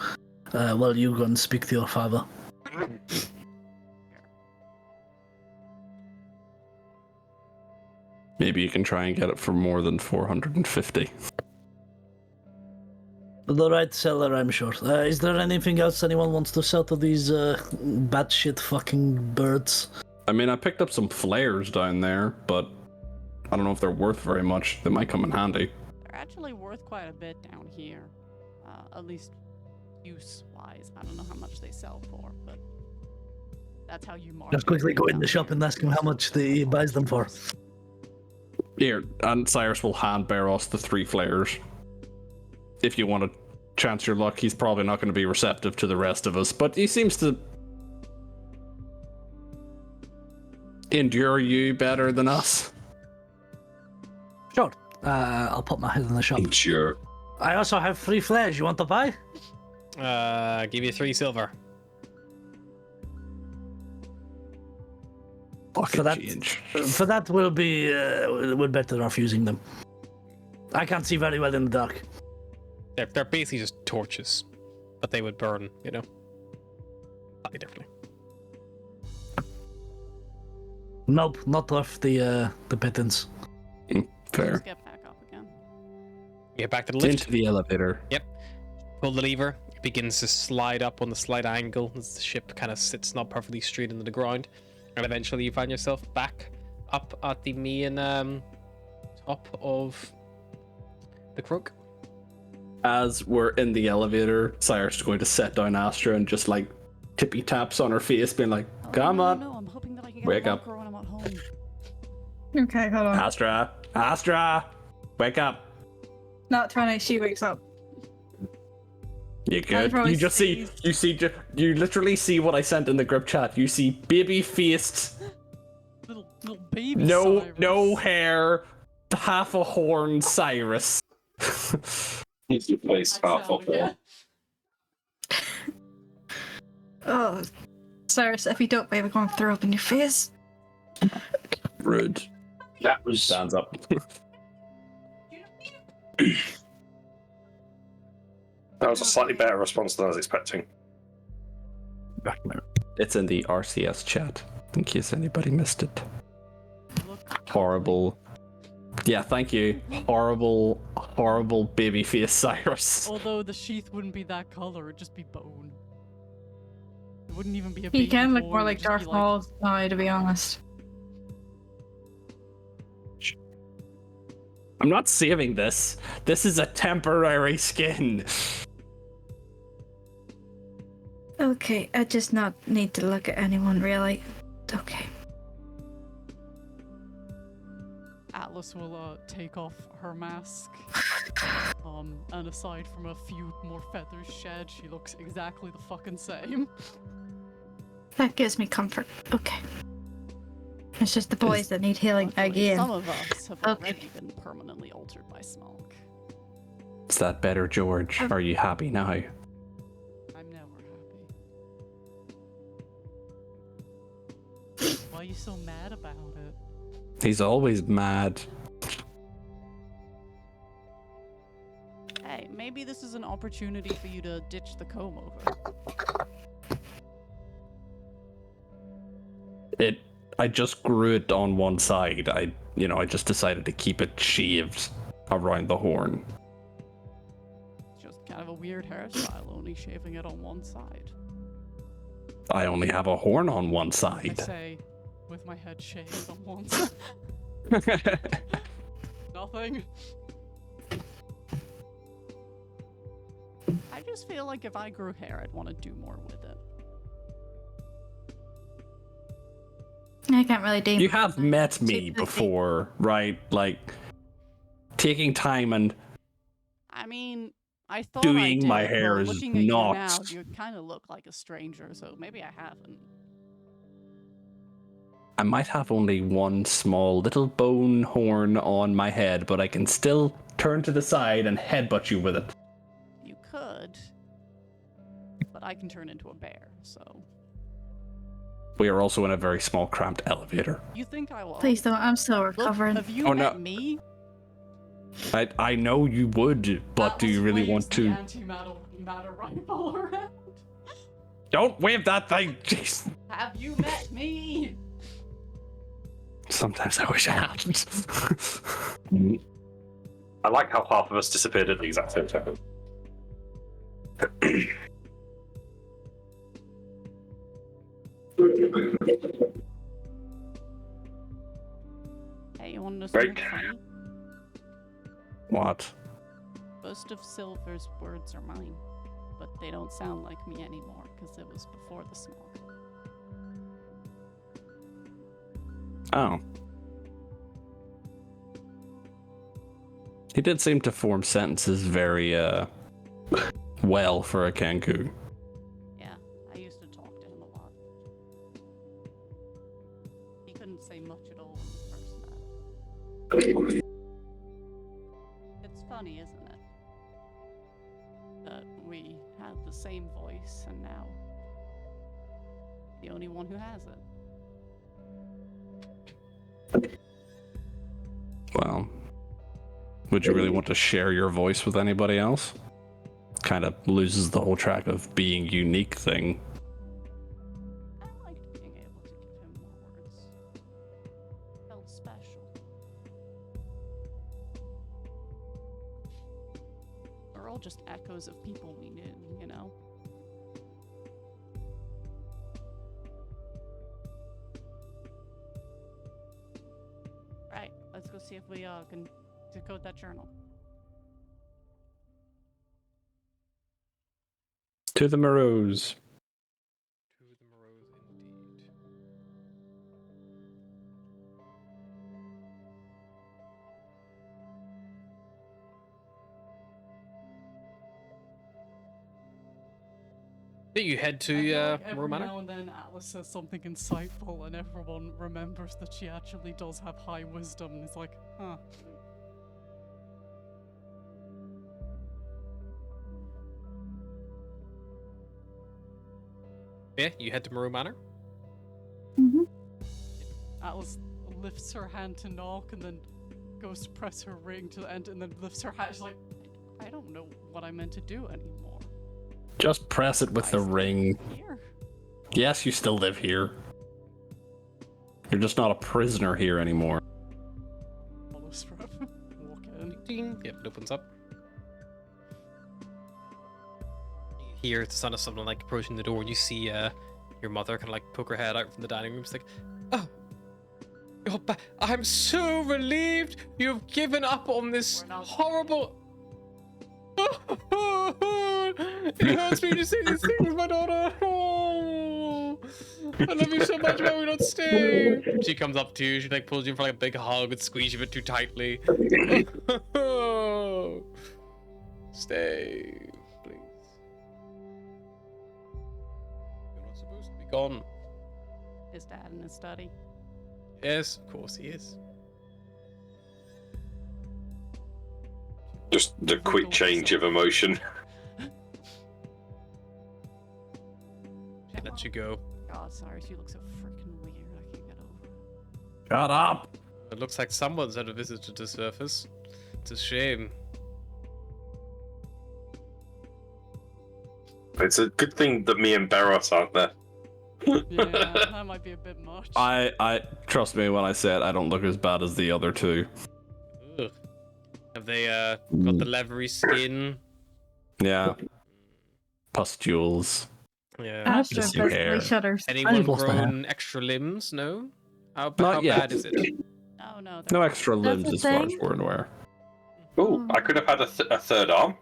Speaker 3: Well, you go and speak to your father.
Speaker 6: Maybe you can try and get it for more than 450.
Speaker 3: The right seller, I'm sure. Is there anything else anyone wants to sell to these batshit fucking birds?
Speaker 6: I mean, I picked up some flares down there, but I don't know if they're worth very much. They might come in handy.
Speaker 2: They're actually worth quite a bit down here. At least use-wise. I don't know how much they sell for, but that's how you market.
Speaker 3: Just quickly go in
Speaker 2: down
Speaker 3: the shop
Speaker 2: here.
Speaker 3: and ask him how much he buys them for.
Speaker 6: Here, and Cyrus will hand Barros the 3 flares. If you want to chance your luck, he's probably not going to be receptive to the rest of us, but he seems to endure you better than us.
Speaker 3: Sure. I'll put my head in the shop.
Speaker 4: Sure.
Speaker 3: I also have 3 flares. You want to buy?
Speaker 1: Give you 3 silver.
Speaker 3: For that, we'll be we're better off using them. I can't see very well in the dark.
Speaker 1: They're basically just torches, but they would burn, you know, slightly differently.
Speaker 3: Nope, not worth the pittance.
Speaker 6: Fair.
Speaker 2: Just get back up again.
Speaker 1: Get back to the lift.
Speaker 6: Into the elevator.
Speaker 1: Pull the lever. It begins to slide up on the slight angle as the ship kind of sits not perfectly straight into the ground, and eventually you find yourself back up at the main top of the crook.
Speaker 6: As we're in the elevator, Cyrus is going to set down Astra and just like tippy taps on her face, being like,
Speaker 2: Oh,
Speaker 6: "Come
Speaker 2: no,
Speaker 6: on,
Speaker 2: no, I'm hoping that I can get
Speaker 6: Wake
Speaker 2: a
Speaker 6: up.
Speaker 2: marker when I'm at home.
Speaker 5: Okay, hold on.
Speaker 6: Astra, Astra, wake up.
Speaker 5: Not 20, she wakes up.
Speaker 6: You good?
Speaker 5: probably
Speaker 6: You just see, you literally see what I sent in the group chat. You see baby-faced,
Speaker 2: Little baby
Speaker 6: no
Speaker 2: Cyrus.
Speaker 6: hair, half a horn Cyrus.
Speaker 4: He's replaced half of it.
Speaker 5: Oh, Cyrus, if you don't, baby, I'm going to throw up in your face.
Speaker 6: Rude.
Speaker 4: That was
Speaker 6: Stands up.
Speaker 4: that was a slightly better response than I was expecting.
Speaker 6: It's in the RCS chat, in case anybody missed it.
Speaker 2: Look,
Speaker 6: Horrible. Yeah, thank you. Horrible, horrible babyface Cyrus.
Speaker 2: although the sheath wouldn't be that color, it'd just be bone. It wouldn't even be a
Speaker 5: He
Speaker 2: baby
Speaker 5: can look
Speaker 2: boy,
Speaker 5: more
Speaker 2: it'd
Speaker 5: like
Speaker 2: just
Speaker 5: Darth
Speaker 2: be
Speaker 5: Maul now, to be honest.
Speaker 6: I'm not saving this. This is a temporary skin.
Speaker 5: Okay, I just not need to look at anyone, really. Okay.
Speaker 2: Atlas will take off her mask. And aside from a few more feathers shed, she looks exactly the fucking same.
Speaker 5: That gives me comfort. Okay. It's just the boys that need healing
Speaker 2: Luckily,
Speaker 5: again.
Speaker 2: some of us have
Speaker 5: Okay.
Speaker 2: already been permanently altered by smog.
Speaker 6: Is that better, George? Are you happy now?
Speaker 2: I'm never happy. Why are you so mad about it?
Speaker 6: He's always mad.
Speaker 2: Hey, maybe this is an opportunity for you to ditch the comb over.
Speaker 6: I just grew it on one side. I just decided to keep it shaved around the horn.
Speaker 2: It's just kind of a weird hairstyle, only shaving it on one side.
Speaker 6: I only have a horn on one
Speaker 2: I
Speaker 6: side.
Speaker 2: say, with my head shaved on one side. Nothing. I just feel like if I grew hair, I'd want to do more with it.
Speaker 5: I can't really do
Speaker 6: You have met me
Speaker 5: Too busy.
Speaker 6: before, right? Like, taking time and
Speaker 2: I mean, I thought
Speaker 6: Doing
Speaker 2: I did,
Speaker 6: my hair
Speaker 2: but
Speaker 6: is
Speaker 2: looking at
Speaker 6: not.
Speaker 2: you now, you kind of look like a stranger, so maybe I haven't.
Speaker 6: I might have only one small little bone horn on my head, but I can still turn to the side and headbutt you with it.
Speaker 2: You could, but I can turn into a bear, so.
Speaker 6: We are also in a very small, cramped elevator.
Speaker 2: You think I will?
Speaker 5: Please don't, I'm still
Speaker 2: Look,
Speaker 5: recovering.
Speaker 2: have you
Speaker 6: Oh,
Speaker 2: met
Speaker 6: no.
Speaker 2: me?
Speaker 6: I know you would, but do you really want to?
Speaker 2: Antimatter rifle around.
Speaker 6: Don't wave that thing! Jeez.
Speaker 2: Have you met me?
Speaker 6: Sometimes I wish I hadn't.
Speaker 4: I like how half of us disappeared at the exact same time.
Speaker 2: Hey, you want to know
Speaker 4: Right.
Speaker 2: something funny?
Speaker 6: What?
Speaker 2: Most of Silver's words are mine, but they don't sound like me anymore because it was before the smog.
Speaker 6: Oh. He did seem to form sentences very, well for a Kenku.
Speaker 2: Yeah, I used to talk to him a lot. He couldn't say much at all when we first met. It's funny, isn't it? That we had the same voice and now the only one who has it.
Speaker 6: Well, would you really want to share your voice with anybody else? Kind of loses the whole track of being unique thing.
Speaker 2: I liked being able to give him more words. Felt special. We're all just echoes of people we knew, you know? Right, let's go see if we can decode that journal.
Speaker 6: To the Moreaus.
Speaker 1: To the Moreaus indeed. You head
Speaker 2: I
Speaker 1: to
Speaker 2: feel like every
Speaker 1: Moor Manor.
Speaker 2: now and then Atlas says something insightful and everyone remembers that she actually does have high wisdom and it's like, huh.
Speaker 1: Yeah, you head to Moor Manor.
Speaker 2: Atlas lifts her hand to knock and then goes to press her ring to the end and then lifts her hand. She's like, I don't know what I meant to do anymore.
Speaker 6: Just press it with
Speaker 2: I
Speaker 6: the
Speaker 2: still
Speaker 6: ring.
Speaker 2: live here.
Speaker 6: Yes, you still live here. You're just not a prisoner here anymore.
Speaker 2: Follow Scrub. Walk in.
Speaker 1: Ding. Yep, it opens up. You hear the sound of someone like approaching the door, and you see your mother kind of like poke her head out from the dining room. It's like, oh, you're back. I'm so relieved you've given up on this
Speaker 2: We're not-
Speaker 1: horrible. It hurts me to say these things, my daughter. Oh, I love you so much. Why we not stay? She comes up to you. She like pulls you in for like a big hug and squeezes you a bit too tightly. Stay, please. You're not supposed to be gone.
Speaker 2: His dad in his study.
Speaker 1: Yes, of course he is.
Speaker 4: Just the quick change of emotion.
Speaker 1: She lets you go.
Speaker 2: God, sorry, she looks so freaking weird. I can't get over it.
Speaker 6: Shut up!
Speaker 1: It looks like someone's had a visit to the surface. It's a shame.
Speaker 4: It's a good thing that me and Barros aren't there.
Speaker 2: Yeah, that might be a bit much.
Speaker 6: I trust me when I say it, I don't look as bad as the other two.
Speaker 1: Ugh. Have they got the leathery skin?
Speaker 6: Yeah. Pustules.
Speaker 1: Yeah.
Speaker 5: Astra
Speaker 6: Just your hair.
Speaker 5: basically shudders.
Speaker 1: Anyone
Speaker 3: I've lost my hair.
Speaker 1: grown extra limbs? No? How
Speaker 6: Not yet.
Speaker 1: bad is it?
Speaker 2: No, no.
Speaker 6: No extra
Speaker 5: That's
Speaker 6: limbs
Speaker 5: the
Speaker 6: as far as
Speaker 5: thing.
Speaker 6: we're aware.
Speaker 4: Oh, I could have had a third arm.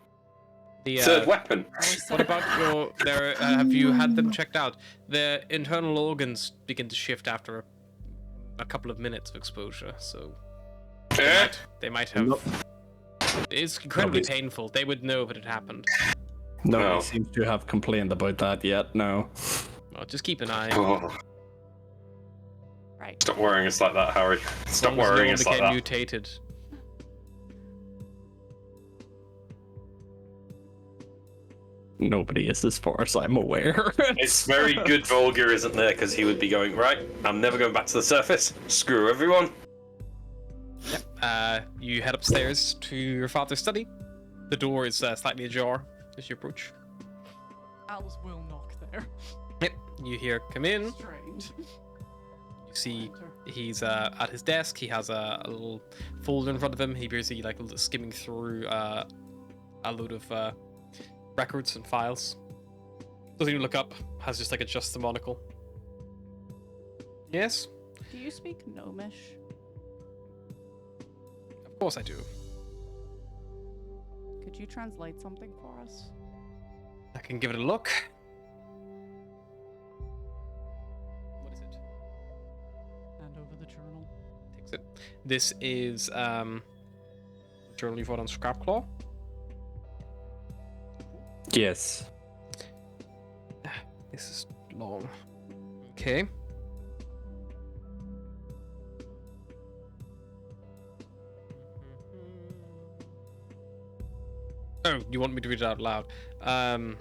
Speaker 1: The,
Speaker 4: Third weapon.
Speaker 1: what about your... have you had them checked out? The internal organs begin to shift after a couple of minutes of exposure, so...
Speaker 4: Eh?
Speaker 1: They might have...
Speaker 6: Nope.
Speaker 1: It is incredibly
Speaker 6: Nobody's-
Speaker 1: painful. They would know if it had happened.
Speaker 6: Nobody
Speaker 4: No.
Speaker 6: seems to have complained about that yet, no.
Speaker 1: Well, just keep an eye.
Speaker 4: Oh,
Speaker 2: Right.
Speaker 4: stop worrying us like that, Harry. Stop
Speaker 1: As long as no
Speaker 4: worrying
Speaker 1: one
Speaker 4: us like
Speaker 1: became
Speaker 4: that.
Speaker 1: mutated.
Speaker 6: Nobody is as far as I'm aware.
Speaker 4: It's very good Volger isn't there, because he would be going, right, I'm never going back to the surface. Screw everyone.
Speaker 1: You head upstairs to your father's study. The door is slightly ajar as you approach.
Speaker 2: Atlas will knock there.
Speaker 1: Yep, you hear, come in.
Speaker 2: Strange.
Speaker 1: You see he's at his desk. He has a little folder in front of him. He basically like skimming through a load of records and files. Doesn't even look up. Has just like adjust the monocle. Yes,
Speaker 2: Do you speak Gnomish?
Speaker 1: of course I do.
Speaker 2: Could you translate something for us?
Speaker 1: I can give it a look. What is it?
Speaker 2: Hand over the journal.
Speaker 1: Takes it. This is journal you wrote on Scrapclaw.
Speaker 6: Yes.
Speaker 1: This is long. Okay. Oh, you want me to read it out loud?
Speaker 2: If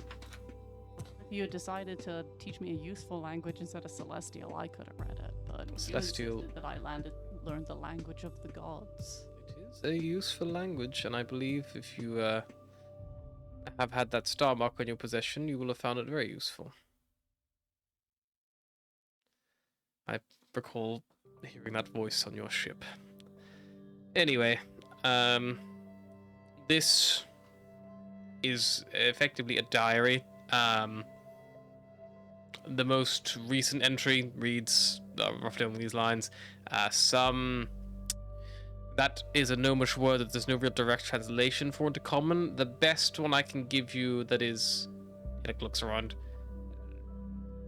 Speaker 2: you had decided to teach me a useful language instead of Celestial, I could have read it. But
Speaker 1: Celestial-
Speaker 2: you insisted that I learned the language of the gods.
Speaker 1: It is a useful language, and I believe if you have had that star mark on your possession, you will have found it very useful. I recall hearing that voice on your ship. Anyway, this is effectively a diary. The most recent entry reads roughly along these lines. That is a gnomish word that there's no real direct translation for into common. The best one I can give you that is, it looks around,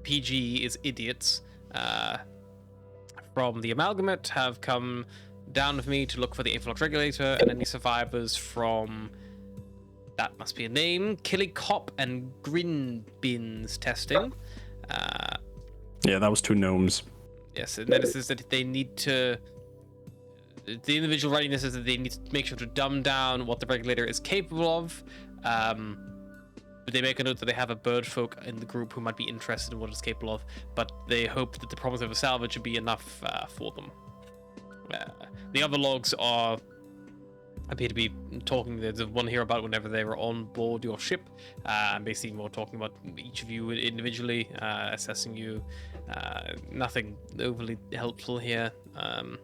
Speaker 1: PG is idiots. From the amalgamate have come down with me to look for the Aetherflux Regulator and any survivors from that must be a name. Killicop and Grinbins testing.
Speaker 6: Yeah, that was 2 gnomes.
Speaker 1: Yes, and then it says that they need to. The individual writing this is that they need to make sure to dumb down what the regulator is capable of. But they make a note that they have a bird folk in the group who might be interested in what it's capable of, but they hope that the promise of a salvage should be enough for them. The other logs appear to be talking. There's one here about whenever they were on board your ship, and basically more talking about each of you individually, assessing you. Nothing overly helpful here. And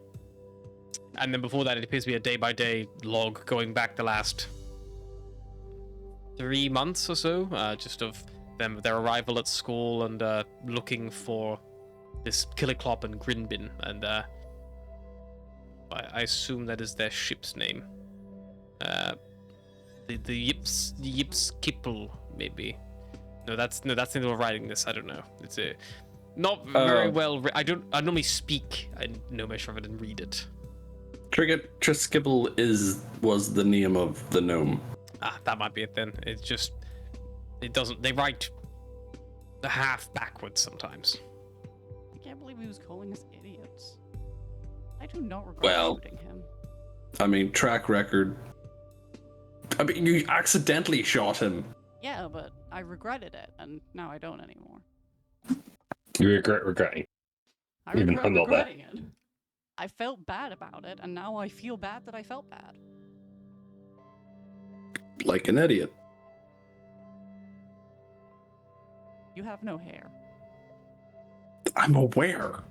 Speaker 1: then before that, it appears to be a day-by-day log going back the last 3 months or so, just of them, their arrival at school and looking for this Killiclop and Grinbin, and I assume that is their ship's name. The Yips Kipple, maybe. No, that's the name of writing this. I don't know. It's a not very well. I normally speak. I know much of it and read it.
Speaker 6: Triskibble was the name of the gnome.
Speaker 1: That might be it then. It's just it doesn't. They write the half backwards sometimes.
Speaker 2: I can't believe he was calling us idiots. I do not regret shooting him.
Speaker 6: I mean, track record. I mean, you accidentally shot him.
Speaker 2: Yeah, but I regretted it, and now I don't anymore.
Speaker 4: You regret regretting.
Speaker 2: I
Speaker 4: Even
Speaker 2: regret
Speaker 4: I'm not there.
Speaker 2: regretting it. I felt bad about it, and now I feel bad that I felt bad.
Speaker 6: Like an idiot.
Speaker 2: You have no hair.
Speaker 6: I'm aware.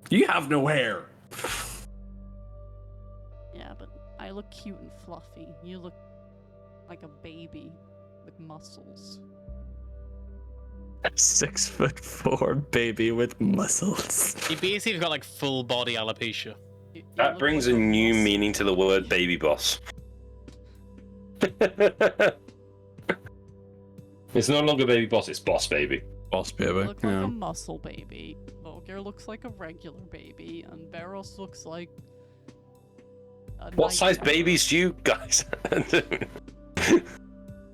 Speaker 6: You have no hair.
Speaker 2: Yeah, but I look cute and fluffy. You look like a baby with muscles.
Speaker 6: 6'4" baby with muscles.
Speaker 1: He basically got like full body alopecia.
Speaker 2: You
Speaker 4: That
Speaker 2: look
Speaker 4: brings
Speaker 2: like
Speaker 4: a new
Speaker 2: muscle.
Speaker 4: meaning to the word baby boss. It's no longer baby boss, it's boss baby.
Speaker 6: Boss
Speaker 2: You
Speaker 6: baby.
Speaker 2: look like a muscle baby. Volgir looks like a regular baby, and Barros looks like a
Speaker 4: What size
Speaker 2: nightmare.
Speaker 4: babies do you guys?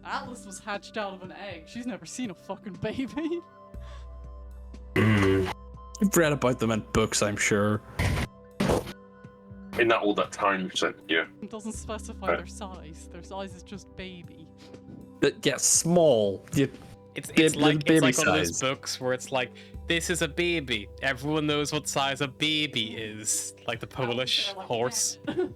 Speaker 2: Atlas was hatched out of an egg. She's never seen a fucking baby.
Speaker 6: You've read about them in books, I'm sure.
Speaker 4: In that all that time you sent, yeah.
Speaker 2: It doesn't specify their size. Their size is just baby.
Speaker 6: Yeah, small.
Speaker 1: It's
Speaker 6: Baby-
Speaker 1: like
Speaker 6: baby
Speaker 1: one of those
Speaker 6: size.
Speaker 1: books where it's like, this is a baby. Everyone knows what size a baby is. Like the Polish
Speaker 2: They're like,
Speaker 1: horse.
Speaker 2: "Yeah."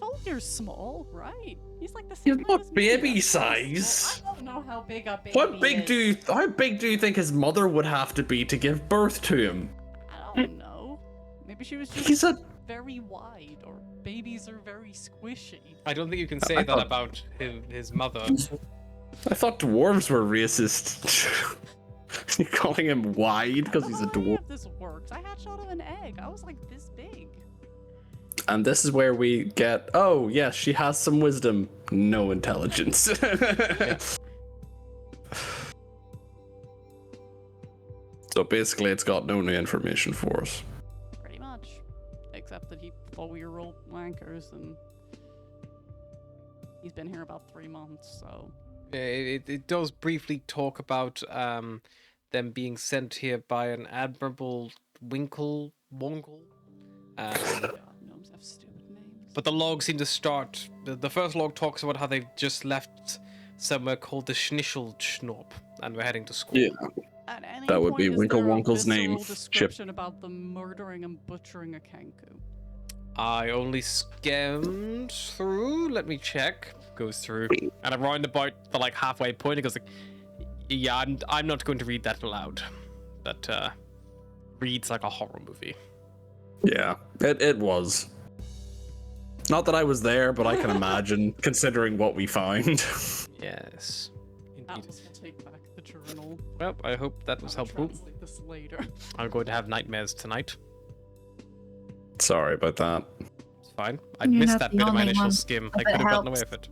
Speaker 2: Volgir's small, right? He's like the
Speaker 6: He's
Speaker 2: same
Speaker 6: not
Speaker 2: as me.
Speaker 6: baby
Speaker 2: Well,
Speaker 6: size.
Speaker 2: I don't know how big a baby
Speaker 6: How big
Speaker 2: is.
Speaker 6: do you think his mother would have to be to give birth to him?
Speaker 2: I don't know. Maybe she was just
Speaker 6: He's a
Speaker 2: very wide, or babies are very squishy.
Speaker 1: I don't think you can say
Speaker 6: I
Speaker 1: that
Speaker 6: thought-
Speaker 1: about his mother.
Speaker 6: I thought dwarves were racist. You're calling him wide because he's a
Speaker 2: I don't know how any
Speaker 6: dwarf.
Speaker 2: of this works. I hatched out of an egg. I was like this big.
Speaker 6: And this is where we get, oh, yes, she has some wisdom, no intelligence. So basically, it's got no new information for us.
Speaker 2: Pretty much. Except that he thought we were all wankers, and he's been here about 3 months, so.
Speaker 1: It does briefly talk about them being sent here by an admirable Wongle.
Speaker 2: God, gnomes have stupid names.
Speaker 1: But the logs seem to start. The first log talks about how they've just left somewhere called the Schnischelschnorp, and we're heading to school.
Speaker 6: Yeah.
Speaker 2: At any
Speaker 6: That would be
Speaker 2: point, is there a
Speaker 6: Winklewonkle's name,
Speaker 2: visceral
Speaker 6: Chip.
Speaker 2: description about them murdering and butchering a Kenku.
Speaker 1: I only skimmed through. Let me check. Goes through, and around about the like halfway point, it goes like, "Yeah, I'm not going to read that aloud. That reads like a horror movie."
Speaker 6: Yeah, it was. Not that I was there, but I can imagine, considering what we found.
Speaker 1: Yes, indeed.
Speaker 2: Atlas will take back the journal.
Speaker 1: Well, I hope that was
Speaker 2: I'll
Speaker 1: helpful.
Speaker 2: translate this later.
Speaker 1: I'm going to have nightmares tonight.
Speaker 6: Sorry about that.
Speaker 1: It's fine. I
Speaker 5: You're
Speaker 1: missed
Speaker 5: not
Speaker 1: that
Speaker 5: the
Speaker 1: bit of my
Speaker 5: only
Speaker 1: initial
Speaker 5: one.
Speaker 1: skim.
Speaker 5: Hope
Speaker 1: I
Speaker 5: it
Speaker 1: could have gotten away
Speaker 5: helps.
Speaker 1: with it.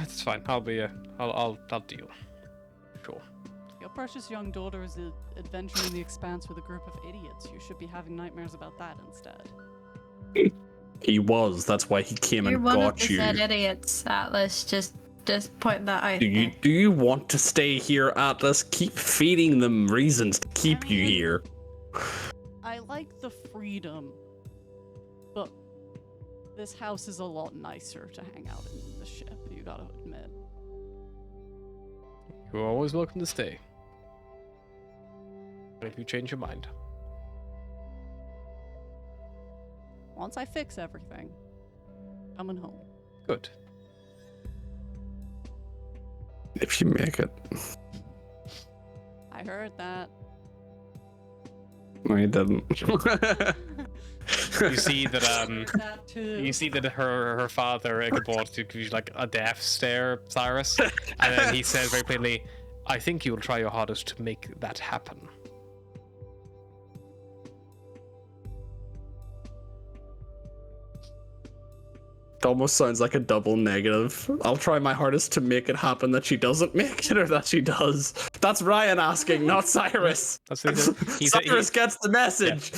Speaker 1: It's fine. I'll be. I'll deal. Sure.
Speaker 2: Your precious young daughter is adventuring the expanse with a group of idiots. You should be having nightmares about that instead.
Speaker 6: He was. That's why he came
Speaker 5: You're
Speaker 6: and
Speaker 5: one of
Speaker 6: got
Speaker 5: the
Speaker 6: you.
Speaker 5: said idiots, Atlas. Just point that out.
Speaker 6: Do you want to stay here, Atlas? Keep feeding them reasons to keep you here.
Speaker 2: I like the freedom, but this house is a lot nicer to hang out in the ship, you gotta admit.
Speaker 1: You're always welcome to stay. If you change your mind.
Speaker 2: Once I fix everything, coming home.
Speaker 1: Good.
Speaker 6: If you make it.
Speaker 2: I heard that.
Speaker 6: No, you didn't.
Speaker 1: You see that
Speaker 2: That too.
Speaker 1: you see that her father Ichabod gives you like a death stare, Cyrus, and then he says very plainly, "I think you will try your hardest to make that happen."
Speaker 6: It almost sounds like a double negative. I'll try my hardest to make it happen that she doesn't make it or that she does. That's Ryan asking, not Cyrus.
Speaker 1: That's what he said. He said
Speaker 6: Cyrus gets the message.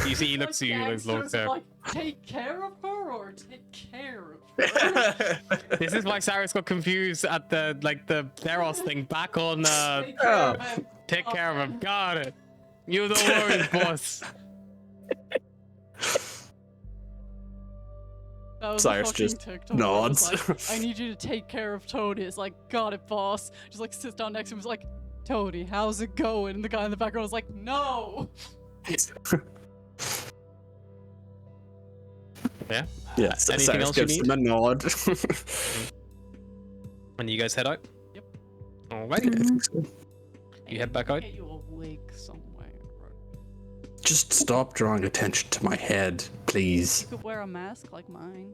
Speaker 1: you see, he looks at you like looks there.
Speaker 2: Like, take care of her or take care of her?
Speaker 1: This is why Cyrus got confused at the Theros thing back on.
Speaker 2: Take care of him.
Speaker 1: Take care of him. Got it. You don't worry, boss.
Speaker 2: That was
Speaker 6: Cyrus
Speaker 2: a fucking
Speaker 6: just
Speaker 2: TikTok.
Speaker 6: nods.
Speaker 2: It was like, I need you to take care of Toady. It's like, got it, boss. Just like sits down next to him. It's like, Toady, how's it going? And the guy in the background was like, no.
Speaker 1: Yeah.
Speaker 6: Yes.
Speaker 1: Anything
Speaker 6: Cyrus
Speaker 1: else you
Speaker 6: gives
Speaker 1: need?
Speaker 6: them a nod.
Speaker 1: And you guys head out.
Speaker 2: Yep.
Speaker 1: All right. You head back out.
Speaker 2: Get you a wig somewhere.
Speaker 6: Just stop drawing attention to my head, please.
Speaker 2: You could wear a mask like mine.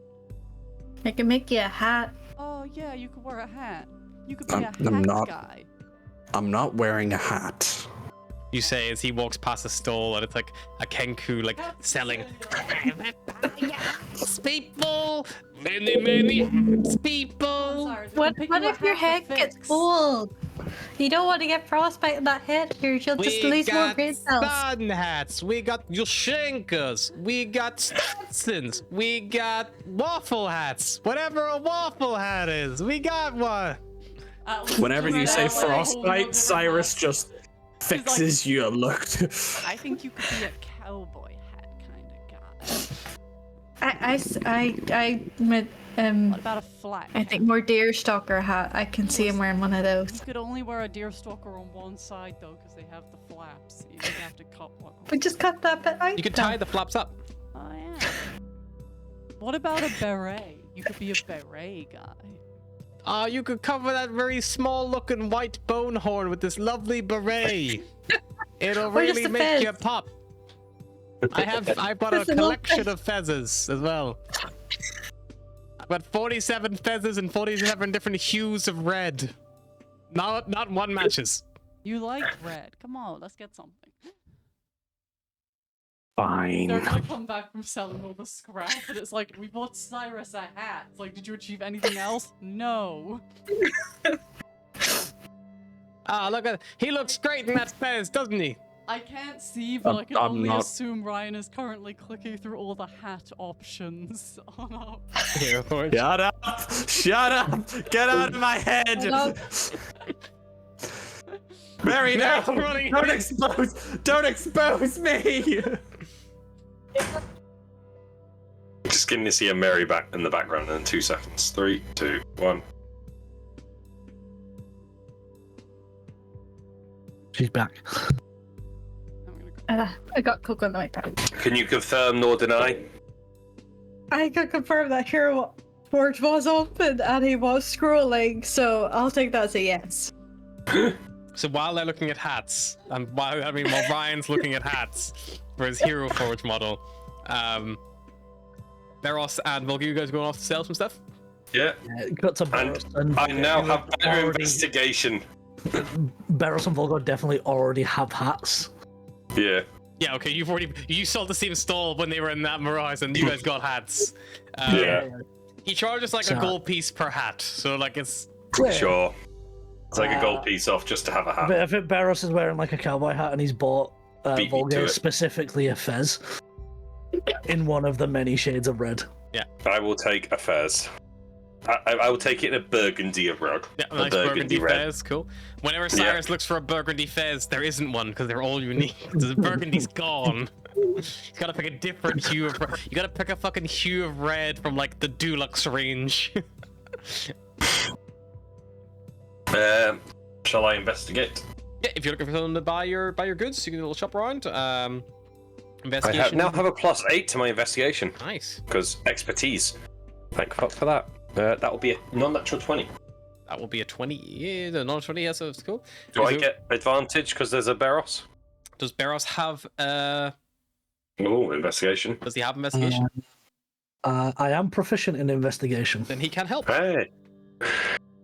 Speaker 5: I can make you a hat.
Speaker 2: Oh yeah, you could wear a hat. You could be a
Speaker 6: I'm
Speaker 2: hat
Speaker 6: not.
Speaker 2: guy.
Speaker 6: I'm not wearing a hat.
Speaker 1: You say as he walks past a stall and it's like a Kenku like selling hats, people, many hats, people.
Speaker 5: What if your head gets cold? You don't want to get frostbite in that head here. You'll just lose more brain cells.
Speaker 1: sun hats, we got Yushenkas, we got Stetsons, we got waffle hats. Whatever a waffle hat is, we got one.
Speaker 6: Whenever you say frostbite, Cyrus
Speaker 2: just.
Speaker 6: just fixes you a look.
Speaker 2: I think you could be a cowboy hat kind of guy. What about a flat?
Speaker 5: I think more deerstalker hat. I can see him wearing one of those.
Speaker 2: You could only wear a deerstalker on one side though, because they have the flaps. You would have to cut one.
Speaker 5: We just cut that bit out.
Speaker 1: You can tie the flaps up.
Speaker 2: Oh yeah. What about a beret? You could be a beret guy.
Speaker 1: You could cover that very small looking white bone horn with this lovely beret. It'll
Speaker 5: Or just
Speaker 1: really
Speaker 5: a
Speaker 1: make
Speaker 5: fez.
Speaker 1: you pop. I bought a
Speaker 5: Just a little
Speaker 1: collection
Speaker 5: fez.
Speaker 1: of feathers as well. I've got 47 feathers and 47 different hues of red. Not one matches.
Speaker 2: You like red. Come on, let's get something.
Speaker 6: Fine.
Speaker 2: They're gonna come back from selling all the scrap, and it's like, we bought Cyrus a hat. It's like, did you achieve anything else? No.
Speaker 1: Ah, look at he looks great in that fez, doesn't he?
Speaker 2: I can't see, but I can
Speaker 6: I'm
Speaker 2: only
Speaker 6: not-
Speaker 2: assume Ryan is currently clicking through all the hat options on our...
Speaker 1: Here, of course.
Speaker 6: Shut up! Shut up! Get out of my head!
Speaker 5: Hello?
Speaker 6: Mary, no!
Speaker 1: No, running.
Speaker 6: Don't expose me!
Speaker 4: Just getting to see a Mary back in the background in 2 seconds. 3, 2, 1.
Speaker 3: She's back.
Speaker 2: I'm gonna go.
Speaker 5: I got cocoa on the mic.
Speaker 4: Can you confirm nor deny?
Speaker 5: I can confirm that Hero Forge was open and he was scrolling, so I'll take that as a yes.
Speaker 1: So while they're looking at hats, and while Ryan's looking at hats for his Hero Forge model, Beros and Volga, you guys going off to sell some stuff?
Speaker 4: Yeah.
Speaker 3: Got to Beros and
Speaker 4: I now
Speaker 3: Volga
Speaker 4: have better
Speaker 3: already-
Speaker 4: investigation.
Speaker 3: Beros and Volga definitely already have hats.
Speaker 4: Yeah.
Speaker 1: Yeah, okay, you saw the same stall when they were in that Mirage, and you guys got hats.
Speaker 4: Yeah.
Speaker 1: He charges like a
Speaker 3: So-
Speaker 1: gold piece per hat, so like it's
Speaker 4: Sure. It's like a gold piece off just to have a hat.
Speaker 3: But I think Beros is wearing like a cowboy hat and he's bought
Speaker 4: Beat me to
Speaker 3: Volga
Speaker 4: it.
Speaker 3: specifically a fez. in one of the many shades of red.
Speaker 4: I will take a fez. I will take it in a burgundy of red.
Speaker 1: Yeah,
Speaker 4: A
Speaker 1: nice
Speaker 4: burgundy red.
Speaker 1: fez, cool. Whenever Cyrus looks for a burgundy fez, there isn't one because they're all unique. The burgundy's gone. You gotta pick a different hue of. You gotta pick a fucking hue of red from like the Dulux range.
Speaker 4: Shall I investigate?
Speaker 1: Yeah, if you're looking for someone to buy your goods, you can do a little shop around.
Speaker 4: I
Speaker 1: Investigation.
Speaker 4: now have a +8 to my investigation
Speaker 1: Nice.
Speaker 4: because expertise. Thank fuck for that. That will be a non-natural 20.
Speaker 1: That will be a 20. Yeah, the non-20. Yeah, so it's cool.
Speaker 4: Do I
Speaker 1: So-
Speaker 4: get advantage because there's a Barros?
Speaker 1: Does Barros have?
Speaker 4: Oh, investigation.
Speaker 1: Does he have investigation?
Speaker 3: I am proficient in investigation.
Speaker 1: Then he can help.
Speaker 4: Hey,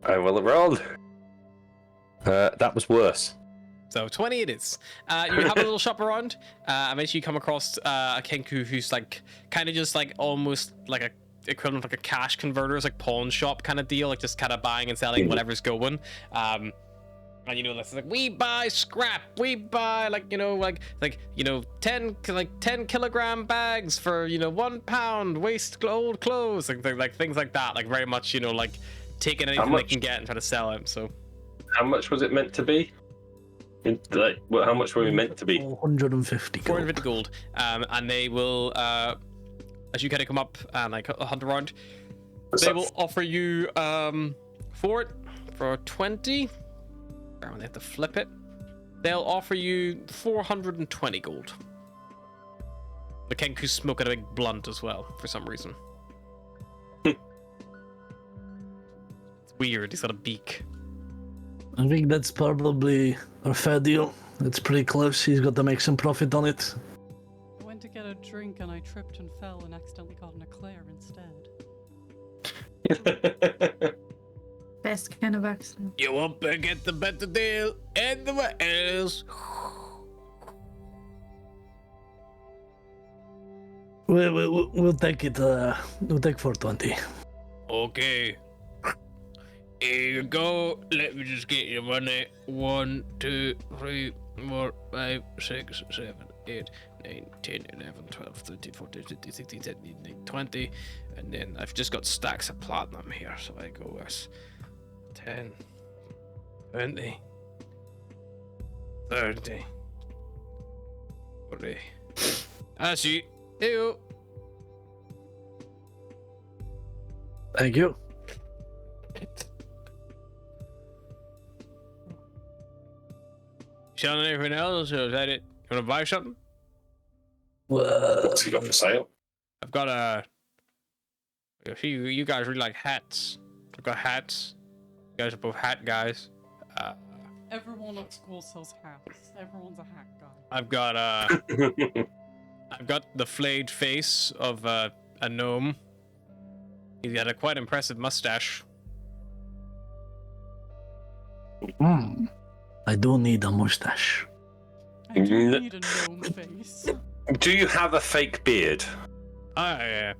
Speaker 4: I will have rolled. That was worse.
Speaker 1: So 20 it is. You have a little shop around. Eventually you come across a Kenku who's like kind of just like almost like a equivalent of like a cash converter, it's like pawn shop kind of deal, like just kind of buying and selling whatever's going. And you know, it's like we buy scrap, we buy like 10 kilogram bags for £1 waste old clothes, like things like that, like very much like taking anything they can get and trying to sell it. So
Speaker 4: how much was it meant to be? How much were we meant to be?
Speaker 3: 450 gold.
Speaker 1: 450 gold. And they will, as you kind of come up and like hunt around, they will offer you for 20. They have to flip it. They'll offer you 420 gold. The Kenku's smoking a big blunt as well for some reason. It's weird. He's got a beak.
Speaker 3: I think that's probably a fair deal. It's pretty close. He's got to make some profit on it.
Speaker 2: I went to get a drink and I tripped and fell and accidentally got an eclair instead.
Speaker 5: Best kind of accident.
Speaker 1: You won't get the better deal anywhere else.
Speaker 3: We'll take it. We'll take 420.
Speaker 1: Okay. Here you go. Let me just get your money. 1, 2, 3, 4, 5, 6, 7, 8, 9, 10, 11, 12, 13, 14, 15, 16, 17, 18, 20. And then I've just got stacks of platinum here, so I go as 10, 20, 30, 40. I see. Ew.
Speaker 3: Thank you.
Speaker 1: Selling anything else, or is that it? You want to buy something?
Speaker 4: What's he got for sale?
Speaker 1: I've got a. You guys really like hats. I've got hats. You guys are both hat guys.
Speaker 2: Everyone at school sells hats. Everyone's a hat guy.
Speaker 1: I've got I've got the flayed face of a gnome. He's got a quite impressive mustache.
Speaker 3: I do need a mustache.
Speaker 2: I do need a gnome face.
Speaker 4: Do you have a fake beard?
Speaker 1: Yeah.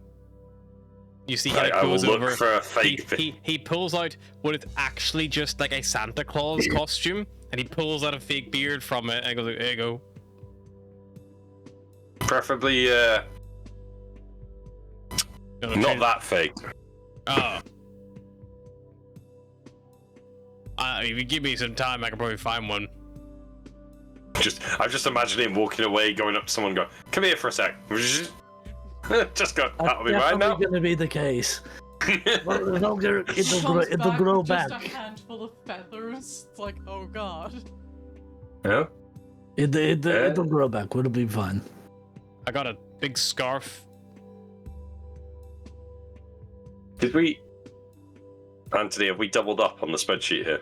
Speaker 1: You see, he
Speaker 4: I will
Speaker 1: goes
Speaker 4: look
Speaker 1: over.
Speaker 4: for a fake beard.
Speaker 1: He pulls out what is actually just like a Santa Claus costume, and he pulls out a fake beard from it, and goes, "There you go."
Speaker 4: Preferably, not that fake.
Speaker 1: Oh. If you give me some time, I can probably find one.
Speaker 4: I'm just imagining him walking away, going up to someone, and go, "Come here for a sec." Just go. That'll be mine now.
Speaker 3: That's going to be the case. Well, it'll
Speaker 2: Comes
Speaker 3: grow
Speaker 2: with
Speaker 3: back.
Speaker 2: Just a handful of feathers. It's like, oh god.
Speaker 4: Yeah.
Speaker 3: It'll grow back. It'll be fine.
Speaker 1: I got a big scarf.
Speaker 4: Did we, Anthony? Have we doubled up on the spreadsheet here?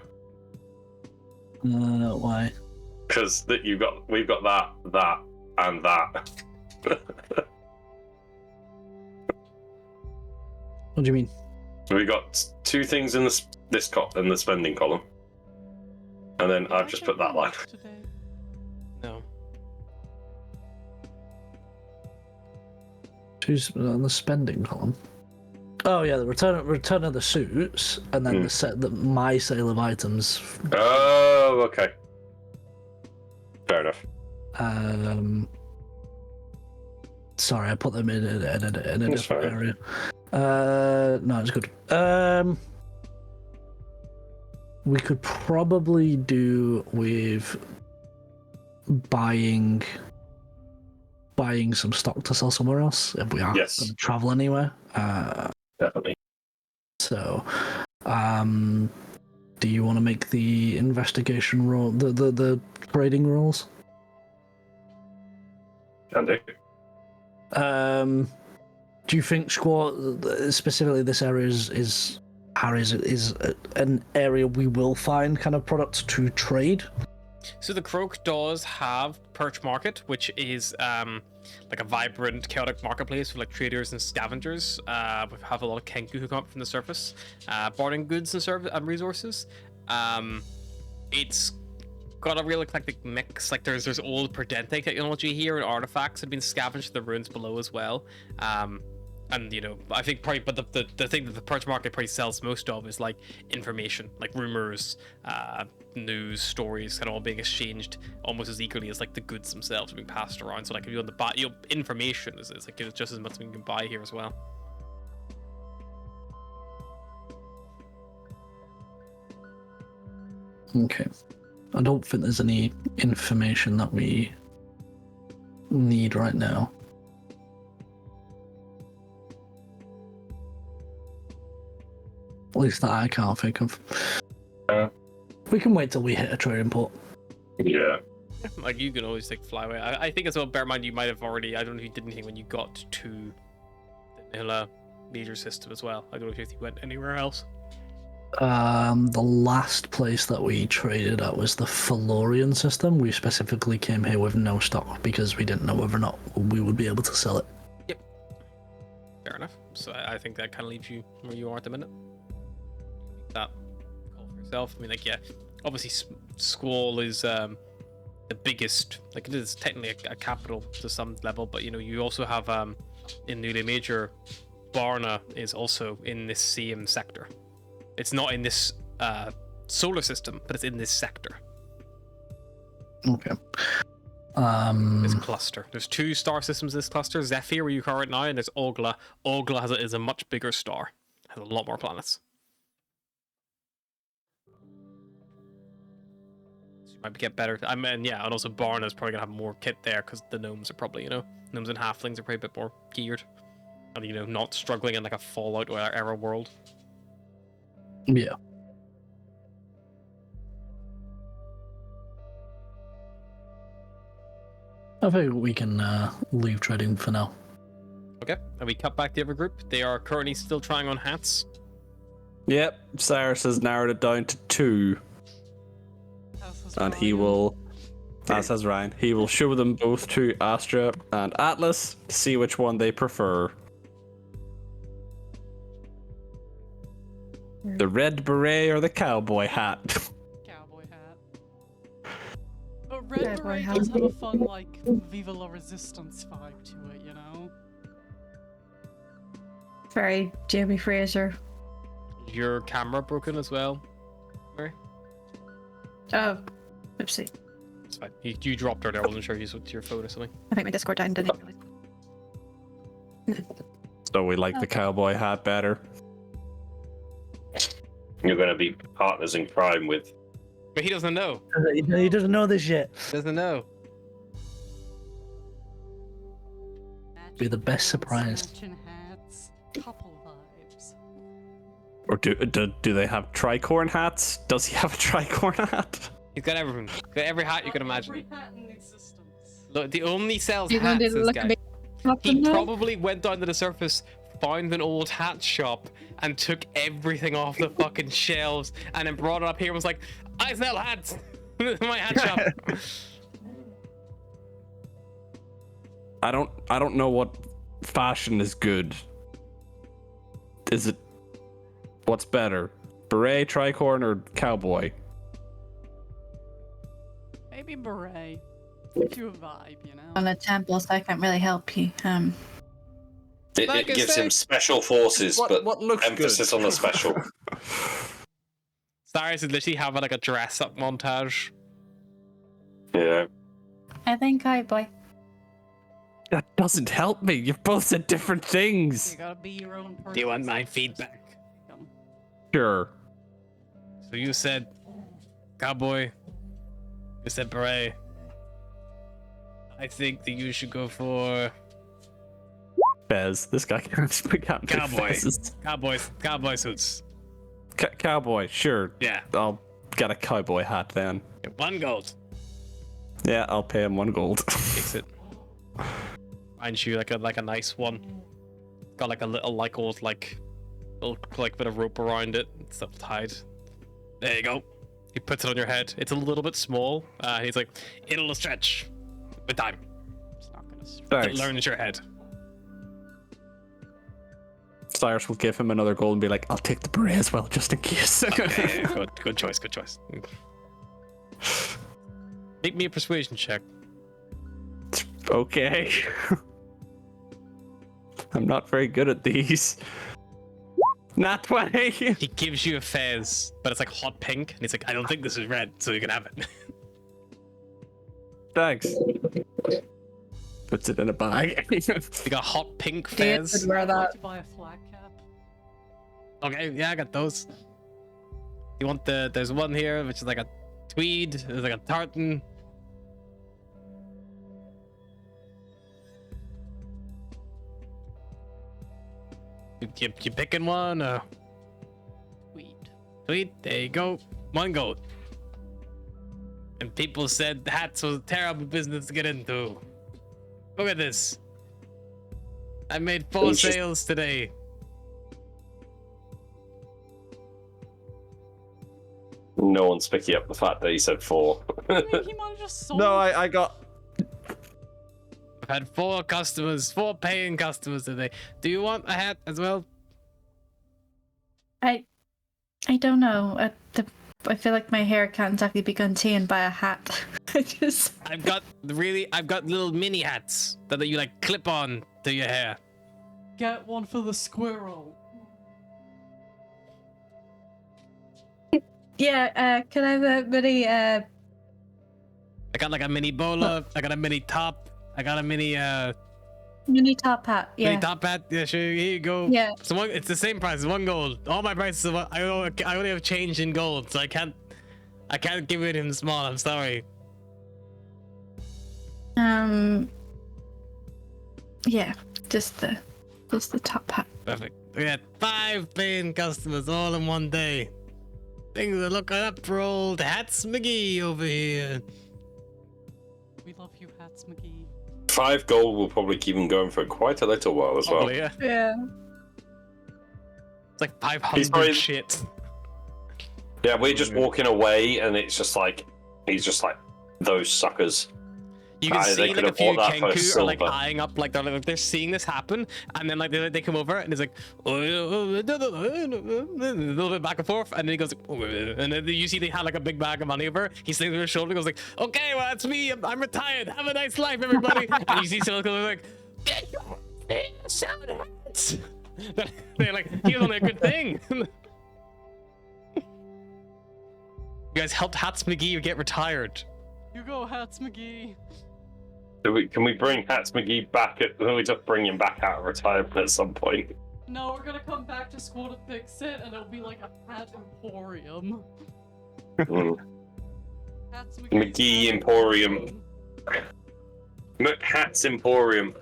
Speaker 3: Why?
Speaker 4: Because we've got that, and that.
Speaker 3: What do you mean?
Speaker 4: We got 2 things in in the spending column, and then I've just put that line.
Speaker 2: Today.
Speaker 1: No.
Speaker 3: Choose on the spending column. Oh yeah, the return of the suits, and then my sale of items.
Speaker 4: Oh, okay. Fair enough.
Speaker 3: Sorry, I put them in a
Speaker 4: That's
Speaker 3: different
Speaker 4: fine.
Speaker 3: area. No, it's good. We could probably do with buying some stock to sell somewhere else if we are
Speaker 4: Yes.
Speaker 3: going to travel anywhere.
Speaker 4: Definitely.
Speaker 3: So, do you want to make the investigation roll, the trading rolls?
Speaker 4: Can do.
Speaker 3: Do you think Squaw, specifically this area is Harry's, is an area we will find kind of products to trade?
Speaker 1: So the Croak does have Perch Market, which is like a vibrant, chaotic marketplace with like traders and scavengers. We have a lot of Kenku who come up from the surface, bartering goods and resources. It's got a real eclectic mix. Like there's old Perdente technology here, and artifacts have been scavenged to the ruins below as well. And you know, I think probably, but the thing that the Perch Market probably sells most of is like information, like rumors, news, stories, kind of all being exchanged almost as equally as like the goods themselves being passed around. So like if you want to buy, information is like just as much as you can buy here as well.
Speaker 3: Okay. I don't think there's any information that we need right now. At least that I can't think of. We can wait till we hit a trading port.
Speaker 4: Yeah.
Speaker 1: Like you can always like fly away. I think as well. Bear in mind, you might have already. I don't know if you did anything when you got to the Nihila major system as well. I don't know if you went anywhere else.
Speaker 3: The last place that we traded at was the Felorian system. We specifically came here with no stock because we didn't know whether or not we would be able to sell it.
Speaker 1: Yep. Fair enough. So I think that kind of leaves you where you are at the minute. That call for yourself. I mean, like, yeah, obviously Squall is the biggest. Like, it is technically a capital to some level, but you know, you also have in Newly Major, Barna is also in this same sector. It's not in this solar system, but it's in this sector.
Speaker 3: Okay.
Speaker 1: This cluster. There's 2 star systems in this cluster. Zephyr, where you are right now, and there's Ogla. Ogla is a much bigger star. Has a lot more planets. So you might get better. I mean, yeah, and also Barna is probably gonna have more kit there because the gnomes are probably, you know, gnomes and halflings are probably a bit more geared, and you know, not struggling in like a Fallout or era world.
Speaker 3: Yeah. I think we can leave trading for now.
Speaker 1: Okay, and we cut back the other group. They are currently still trying on hats.
Speaker 6: Yep, Cyrus has narrowed it down to 2, and he will, as has Ryan, he will show them both to Astra and Atlas to see which one they prefer. The red beret or the cowboy hat?
Speaker 2: Cowboy hat. But Red
Speaker 5: Cowboy
Speaker 2: Beret
Speaker 5: hat.
Speaker 2: does have a fun, like, Viva la Resistance vibe to it, you know?
Speaker 5: Very Jamie Fraser.
Speaker 1: Your camera broken as well, Mary?
Speaker 5: Oh, oopsie.
Speaker 1: It's fine. You dropped her there. I wasn't sure if you switched your phone or something.
Speaker 5: I think my Discord died and didn't realize.
Speaker 6: So we like the cowboy hat better.
Speaker 4: You're going to be partners in crime with.
Speaker 1: But he doesn't know.
Speaker 3: He doesn't know this yet.
Speaker 1: He doesn't know.
Speaker 3: Be the best surprise.
Speaker 2: Matching hats, couple vibes.
Speaker 6: Or do they have tricorn hats? Does he have a tricorn hat?
Speaker 1: He's got everything. He's got every hat you can imagine.
Speaker 2: Every hat in existence.
Speaker 1: Look, the only sells
Speaker 5: You gonna
Speaker 1: hats.
Speaker 5: do
Speaker 1: This
Speaker 5: look
Speaker 1: guy.
Speaker 5: a bit up
Speaker 1: He
Speaker 5: in there?
Speaker 1: probably went down to the surface, found an old hat shop, and took everything off the fucking shelves, and then brought it up here and was like, "I sell hats. My hat shop."
Speaker 6: I don't know what fashion is good. Is it what's better? Beret, tricorn, or cowboy?
Speaker 2: Maybe beret. Gives you a vibe, you know?
Speaker 5: On a temple, so I can't really help you.
Speaker 4: It
Speaker 1: Like I
Speaker 4: gives
Speaker 1: say-
Speaker 4: him special forces, but
Speaker 6: what looks
Speaker 4: emphasis
Speaker 6: good?
Speaker 4: on the special.
Speaker 1: Cyrus is literally having like a dress-up montage.
Speaker 4: Yeah.
Speaker 5: I think cowboy.
Speaker 6: That doesn't help me. You've both said different things.
Speaker 2: You gotta be your own person.
Speaker 1: Do you want my feedback?
Speaker 6: Sure.
Speaker 1: So you said cowboy. You said beret. I think that you should go for
Speaker 6: Fez. This guy can't speak out.
Speaker 1: cowboy suits.
Speaker 6: Cowboy, sure.
Speaker 1: Yeah.
Speaker 6: I'll get a cowboy hat then.
Speaker 1: 1 gold.
Speaker 6: Yeah, I'll pay him 1 gold.
Speaker 1: Fix it. Find you like a nice one. Got like a little little bit of rope around it. It's still tied. There you go. He puts it on your head. It's a little bit small. He's like, it'll stretch with time.
Speaker 2: It's not gonna stretch.
Speaker 6: Thanks.
Speaker 1: It learns your head.
Speaker 6: Cyrus will give him another gold and be like, I'll take the beret as well, just in case.
Speaker 1: Okay, good choice. Make me a persuasion check.
Speaker 6: Okay. I'm not very good at these. Not 20.
Speaker 1: He gives you a fez, but it's like hot pink, and he's like, I don't think this is red, so you can have it.
Speaker 6: Thanks. Puts it in a bag.
Speaker 1: You got hot pink
Speaker 5: Dude,
Speaker 1: fez.
Speaker 5: would wear that.
Speaker 2: To buy a flat cap.
Speaker 1: Okay, yeah, I got those. You want there's one here, which is like a tweed, there's like a tartan. You picking one?
Speaker 2: Tweed.
Speaker 1: Tweed, there you go. 1 gold. And people said hats was a terrible business to get into. Look at this. I made 4 sales today.
Speaker 4: No one's picking up the fact that he said 4.
Speaker 2: I mean, he might have just sold.
Speaker 6: No, I got.
Speaker 1: I've had 4 customers, 4 paying customers today. Do you want a hat as well?
Speaker 5: I don't know. I feel like my hair can't exactly be contained by a hat.
Speaker 1: I've got little mini hats that you like clip on to your hair.
Speaker 2: Get one for the squirrel.
Speaker 5: Yeah, can I have a mini
Speaker 1: I got like a mini bowler. I got a mini top. I got a mini
Speaker 5: top hat? Yeah.
Speaker 1: mini top hat. Yeah, sure. Here you go.
Speaker 5: Yeah.
Speaker 1: So it's the same price. 1 gold. All my prices. I only have change in gold, so I can't give it in small. I'm sorry.
Speaker 5: Yeah, just the top hat.
Speaker 1: Perfect. We had 5 paying customers all in one day. Things are looking up for old Hats McGee over here.
Speaker 2: We love you, Hats McGee.
Speaker 4: 5 gold will probably keep him going for quite a little while as well.
Speaker 1: Probably, yeah.
Speaker 5: Yeah.
Speaker 1: It's like 500
Speaker 4: probably-
Speaker 1: shit.
Speaker 4: Yeah, we're just walking away, and it's just like he's just like those suckers.
Speaker 1: You can
Speaker 4: They
Speaker 1: see
Speaker 4: could
Speaker 1: like a
Speaker 4: have
Speaker 1: few
Speaker 4: bought that for
Speaker 1: Kenku are like
Speaker 4: silver.
Speaker 1: eyeing up, like they're seeing this happen, and then like they come over and it's like a little bit back and forth, and then he goes, and then you see they had like a big bag of money over. He slings over his shoulder, and goes like, okay, well that's me. I'm retired. Have a nice life, everybody. And you see someone come like, get your ass out of hats. They're like, he was only a good thing. You guys helped Hats McGee get retired.
Speaker 2: You go, Hats McGee.
Speaker 4: Can we bring Hats McGee back? Can we just bring him back out of retirement at some point?
Speaker 2: No, we're gonna come back to school to fix it, and it'll be like a hat emporium. Hats
Speaker 4: McGee
Speaker 2: Hat
Speaker 4: Emporium. Hats Emporium.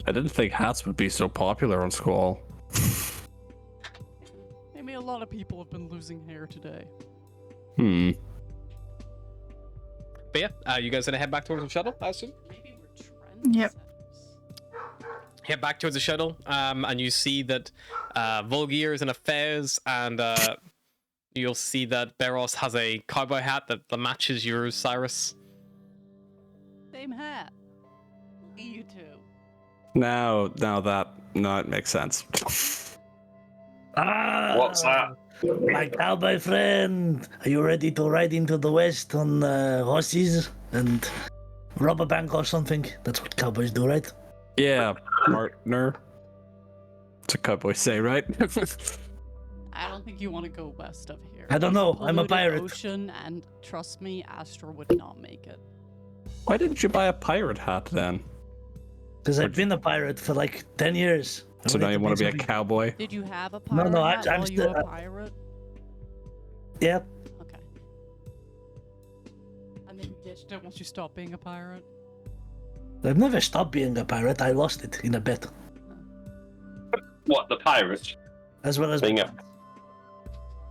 Speaker 6: I didn't think hats would be so popular on Squall.
Speaker 2: Maybe a lot of people have been losing hair today.
Speaker 1: But yeah, you guys gonna head back towards the shuttle, I assume?
Speaker 2: Maybe we're trendsetters.
Speaker 5: Yep.
Speaker 1: Head back towards the shuttle, and you see that Volgear is in a fez, and you'll see that Beros has a cowboy hat that matches yours, Cyrus.
Speaker 2: Same hat. You two.
Speaker 6: Now it makes sense.
Speaker 4: What's that?
Speaker 3: My cowboy friend, are you ready to ride into the west on horses and rob a bank or something? That's what cowboys do, right?
Speaker 6: Yeah, partner. That's what cowboys say, right?
Speaker 2: I don't think you want to go west of here.
Speaker 3: I don't know,
Speaker 2: It's
Speaker 3: I'm a
Speaker 2: polluted
Speaker 3: pirate.
Speaker 2: Ocean, and trust me, Astra would not make it.
Speaker 6: Why didn't you buy a pirate hat then?
Speaker 3: Because I've been a pirate for like 10 years.
Speaker 6: So now you want to be a cowboy?
Speaker 2: Did you have a
Speaker 3: No,
Speaker 2: pirate
Speaker 3: no,
Speaker 2: hat
Speaker 3: I'm
Speaker 2: while you
Speaker 3: still-
Speaker 2: were a pirate?
Speaker 3: Yeah.
Speaker 2: Okay. And then you ditched it once you stopped being a pirate?
Speaker 3: I've never stopped being a pirate. I lost it in a bet.
Speaker 4: What, the pirate?
Speaker 3: As well as
Speaker 4: Being a-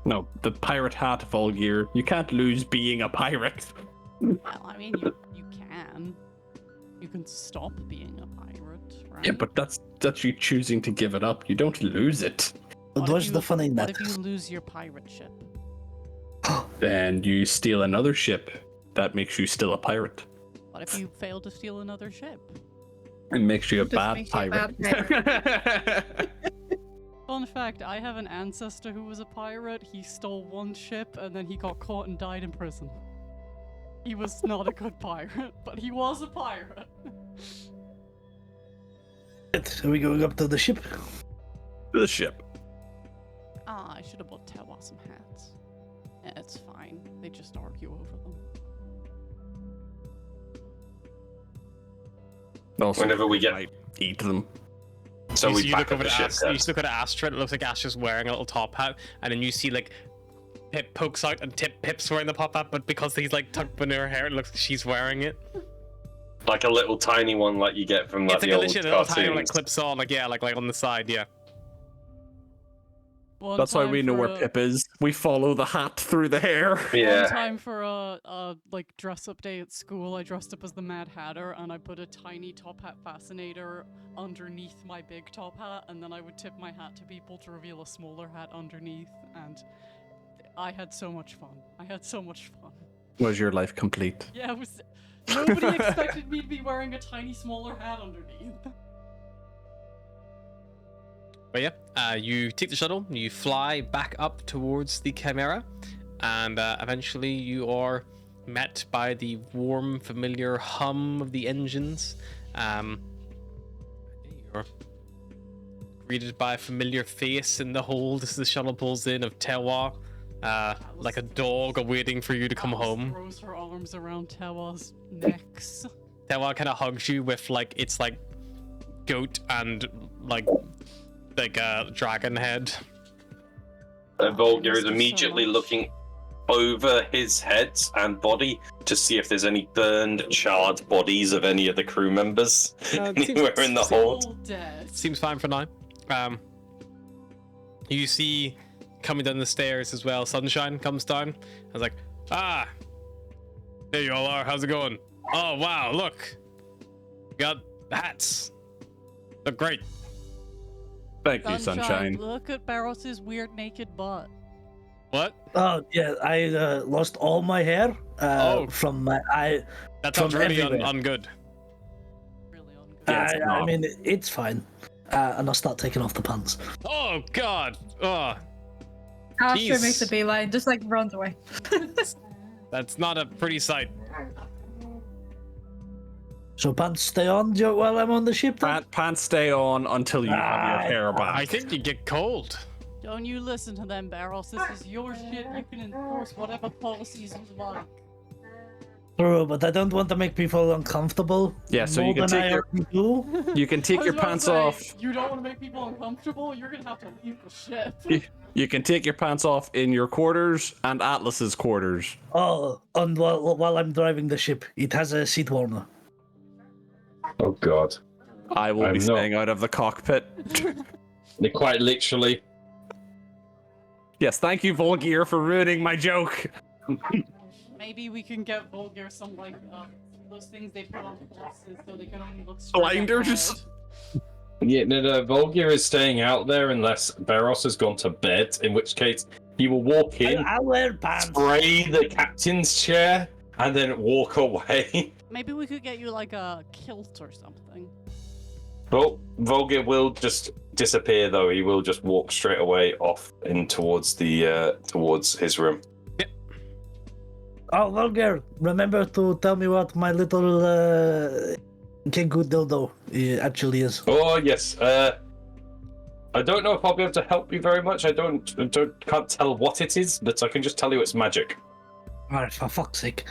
Speaker 6: No, the pirate hat, Volgear. You can't lose being a pirate.
Speaker 2: Well, I mean, you can. You can stop being a pirate, right?
Speaker 6: Yeah, but that's you choosing to give it up. You don't lose it.
Speaker 3: What
Speaker 2: if
Speaker 3: was
Speaker 2: you-
Speaker 3: the fun in
Speaker 2: What
Speaker 3: that?
Speaker 2: if you lose your pirate ship?
Speaker 6: Then you steal another ship. That makes you still a pirate.
Speaker 2: What if you fail to steal another ship?
Speaker 6: It makes you a
Speaker 5: Just
Speaker 6: bad
Speaker 5: makes you a
Speaker 6: pirate.
Speaker 5: bad
Speaker 2: Fun fact, I have an ancestor who was a pirate. He stole one ship and then he got caught and died in prison. He was not a good pirate, but he was a pirate.
Speaker 3: Are we going up to the ship?
Speaker 6: The ship.
Speaker 2: Ah, I should have bought Tewa some hats. It's fine. They just argue over them.
Speaker 6: Also,
Speaker 4: Whenever we get-
Speaker 6: might eat them.
Speaker 4: So
Speaker 1: you
Speaker 4: we
Speaker 1: see, you
Speaker 4: back
Speaker 1: look
Speaker 4: up
Speaker 1: over
Speaker 4: the
Speaker 1: to
Speaker 4: ship.
Speaker 1: Astra, you look at Astra, and it looks like Astra's wearing a little top hat, and then you see like Pip pokes out and Pip's wearing the top hat, but because he's like tucked under her hair, it looks like she's wearing it.
Speaker 4: Like a little tiny one like you get from like
Speaker 1: It's like
Speaker 4: the
Speaker 1: a
Speaker 4: old
Speaker 1: literally little tiny one, like
Speaker 4: cartoons.
Speaker 1: clips on, like yeah, like on the side, yeah.
Speaker 2: One
Speaker 6: That's why
Speaker 2: time
Speaker 6: we know
Speaker 2: for
Speaker 6: where
Speaker 2: a-
Speaker 6: Pip is. We follow the hat through the hair.
Speaker 2: One
Speaker 4: Yeah.
Speaker 2: time for a like dress up day at school, I dressed up as the Mad Hatter and I put a tiny top hat fascinator underneath my big top hat, and then I would tip my hat to people to reveal a smaller hat underneath, and I had so much fun. I had so much fun.
Speaker 6: Was your life complete?
Speaker 2: Yeah, it was. Nobody expected me to be wearing a tiny smaller hat underneath.
Speaker 1: But yeah, you take the shuttle, you fly back up towards the Chimera, and eventually you are met by the warm, familiar hum of the engines. You're greeted by a familiar face in the hold as the shuttle pulls in of Tewa, like a dog awaiting for you to come
Speaker 2: Alice
Speaker 1: home.
Speaker 2: Throws her arms around Tewa's necks.
Speaker 1: Tewa kind of hugs you with like its like goat and like dragon head.
Speaker 4: Volger is
Speaker 2: Mr.
Speaker 4: immediately
Speaker 2: Sarge.
Speaker 4: looking over his head and body to see if there's any burned, charred bodies of any of the crew members
Speaker 1: it seems-
Speaker 4: anywhere in the
Speaker 2: All
Speaker 4: hold.
Speaker 2: dead.
Speaker 1: Seems fine for now. You see coming down the stairs as well, Sunshine comes down. I was like, ah, there you all are. How's it going? Oh wow, look, got hats. Look great.
Speaker 6: Thank you, Sunshine.
Speaker 2: Look at Barros's weird naked butt.
Speaker 1: What?
Speaker 3: Oh yeah, I lost all my hair from my eye.
Speaker 1: That
Speaker 3: From
Speaker 1: sounds really
Speaker 3: everywhere.
Speaker 1: ungood.
Speaker 2: Really on.
Speaker 6: Yeah, it's
Speaker 3: I
Speaker 6: not.
Speaker 3: mean, it's fine. And I'll start taking off the pants.
Speaker 1: Oh god. Oh,
Speaker 5: Astra
Speaker 1: Jeez.
Speaker 5: makes a beeline, just like runs away.
Speaker 1: that's not a pretty sight.
Speaker 3: So pants stay on while I'm on the ship. Then?
Speaker 6: Pants stay on until you have your hair back.
Speaker 1: I think you get cold.
Speaker 2: Don't you listen to them, Barros. This is your ship. You can enforce whatever policies you like.
Speaker 3: True, but I don't want to make people uncomfortable.
Speaker 6: Yeah, so
Speaker 3: more
Speaker 6: you can
Speaker 3: than
Speaker 6: take
Speaker 3: I
Speaker 6: your
Speaker 3: already do.
Speaker 6: you can
Speaker 2: I
Speaker 6: take
Speaker 2: was
Speaker 6: your
Speaker 2: about to
Speaker 6: pants
Speaker 2: say,
Speaker 6: off.
Speaker 2: You don't want to make people uncomfortable? You're gonna have to leave the ship.
Speaker 6: You can take your pants off in your quarters and Atlas's quarters.
Speaker 3: Oh, and while I'm driving the ship, it has a seat warmer.
Speaker 4: Oh god.
Speaker 6: I will
Speaker 4: I'm
Speaker 6: be
Speaker 4: not-
Speaker 6: staying out of the cockpit.
Speaker 4: They quite literally.
Speaker 6: Yes, thank you, Volgear, for ruining my joke.
Speaker 2: Maybe we can get Vulgar some like those things they put on horses so they can only look straight
Speaker 6: Blinders?
Speaker 2: ahead.
Speaker 4: Yeah, no, Volger is staying out there unless Barros has gone to bed, in which case he will walk in,
Speaker 3: I'll wear pants.
Speaker 4: spray the captain's chair, and then walk away.
Speaker 2: Maybe we could get you like a kilt or something.
Speaker 4: Well, Volger will just disappear though. He will just walk straight away off in towards the towards his room.
Speaker 3: Oh, Vulgar, remember to tell me what my little Kenku dildo actually is.
Speaker 4: Oh yes. I don't know if I'll be able to help you very much. I can't tell what it is, but I can just tell you it's magic.
Speaker 3: Alright, for fuck's sake.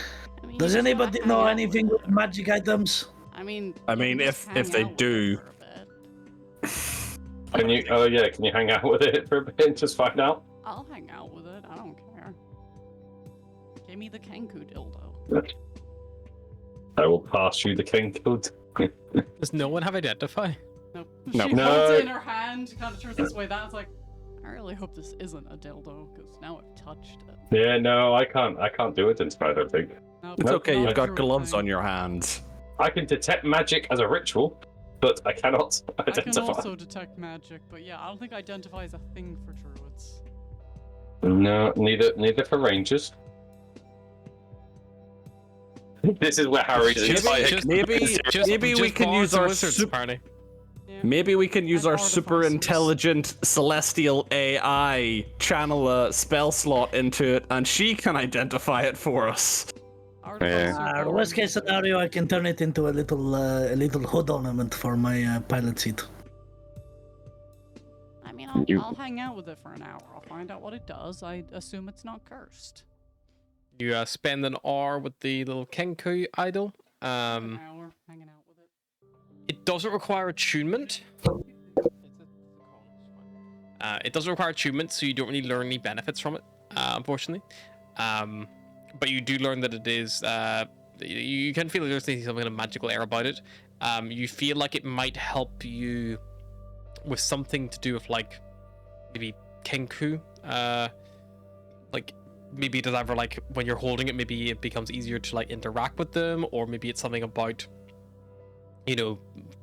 Speaker 2: I mean,
Speaker 3: Does
Speaker 2: you just gotta
Speaker 3: anybody
Speaker 2: hang
Speaker 3: know
Speaker 2: out with
Speaker 3: anything
Speaker 2: it.
Speaker 3: with magic items?
Speaker 2: I mean,
Speaker 6: I
Speaker 2: you
Speaker 6: mean,
Speaker 2: can just
Speaker 6: if
Speaker 2: hang
Speaker 6: they
Speaker 2: out with it
Speaker 6: do.
Speaker 2: for a bit.
Speaker 4: Can you? Oh yeah, can you hang out with it for a bit and just find out?
Speaker 2: I'll hang out with it. I don't care. Give me the Kenku dildo.
Speaker 4: I will pass you the king code.
Speaker 1: Does no one have identify?
Speaker 2: No.
Speaker 6: No.
Speaker 2: She
Speaker 4: No.
Speaker 2: holds it in her hand, kind of turns this way. That's like, I really hope this isn't a dildo, because now I've touched it.
Speaker 4: Yeah, no, I can't do it in I don't think.
Speaker 2: Nope,
Speaker 6: It's okay,
Speaker 2: not
Speaker 6: you've
Speaker 2: a
Speaker 6: got
Speaker 2: druid
Speaker 6: gloves
Speaker 2: thing.
Speaker 6: on your hands.
Speaker 4: I can detect magic as a ritual, but I cannot
Speaker 2: I can
Speaker 4: identify.
Speaker 2: also detect magic, but yeah, I don't think identify is a thing for druids.
Speaker 4: No, neither for rangers. This is where Harry's entire
Speaker 6: Maybe we can use our
Speaker 1: party.
Speaker 2: Yeah.
Speaker 6: maybe we can use
Speaker 2: And
Speaker 6: our
Speaker 2: artificers.
Speaker 6: super intelligent celestial AI, channel a spell slot into it, and she can identify it for us.
Speaker 2: Artificers are
Speaker 3: The worst case
Speaker 2: powerful.
Speaker 3: scenario, I can turn it into a little hood ornament for my pilot seat.
Speaker 2: I mean,
Speaker 6: You-
Speaker 2: I'll hang out with it for an hour. I'll find out what it does. I assume it's not cursed.
Speaker 1: You spend an hour with the little Kenku idol.
Speaker 2: An hour hanging out with it.
Speaker 1: It doesn't require attunement. It doesn't require attunement, so you don't really learn any benefits from it, unfortunately. But you do learn that it is. You can feel there's some kind of magical air about it. You feel like it might help you with something to do with like maybe Kenku. Like maybe it does ever like when you're holding it, maybe it becomes easier to like interact with them, or maybe it's something about, you know,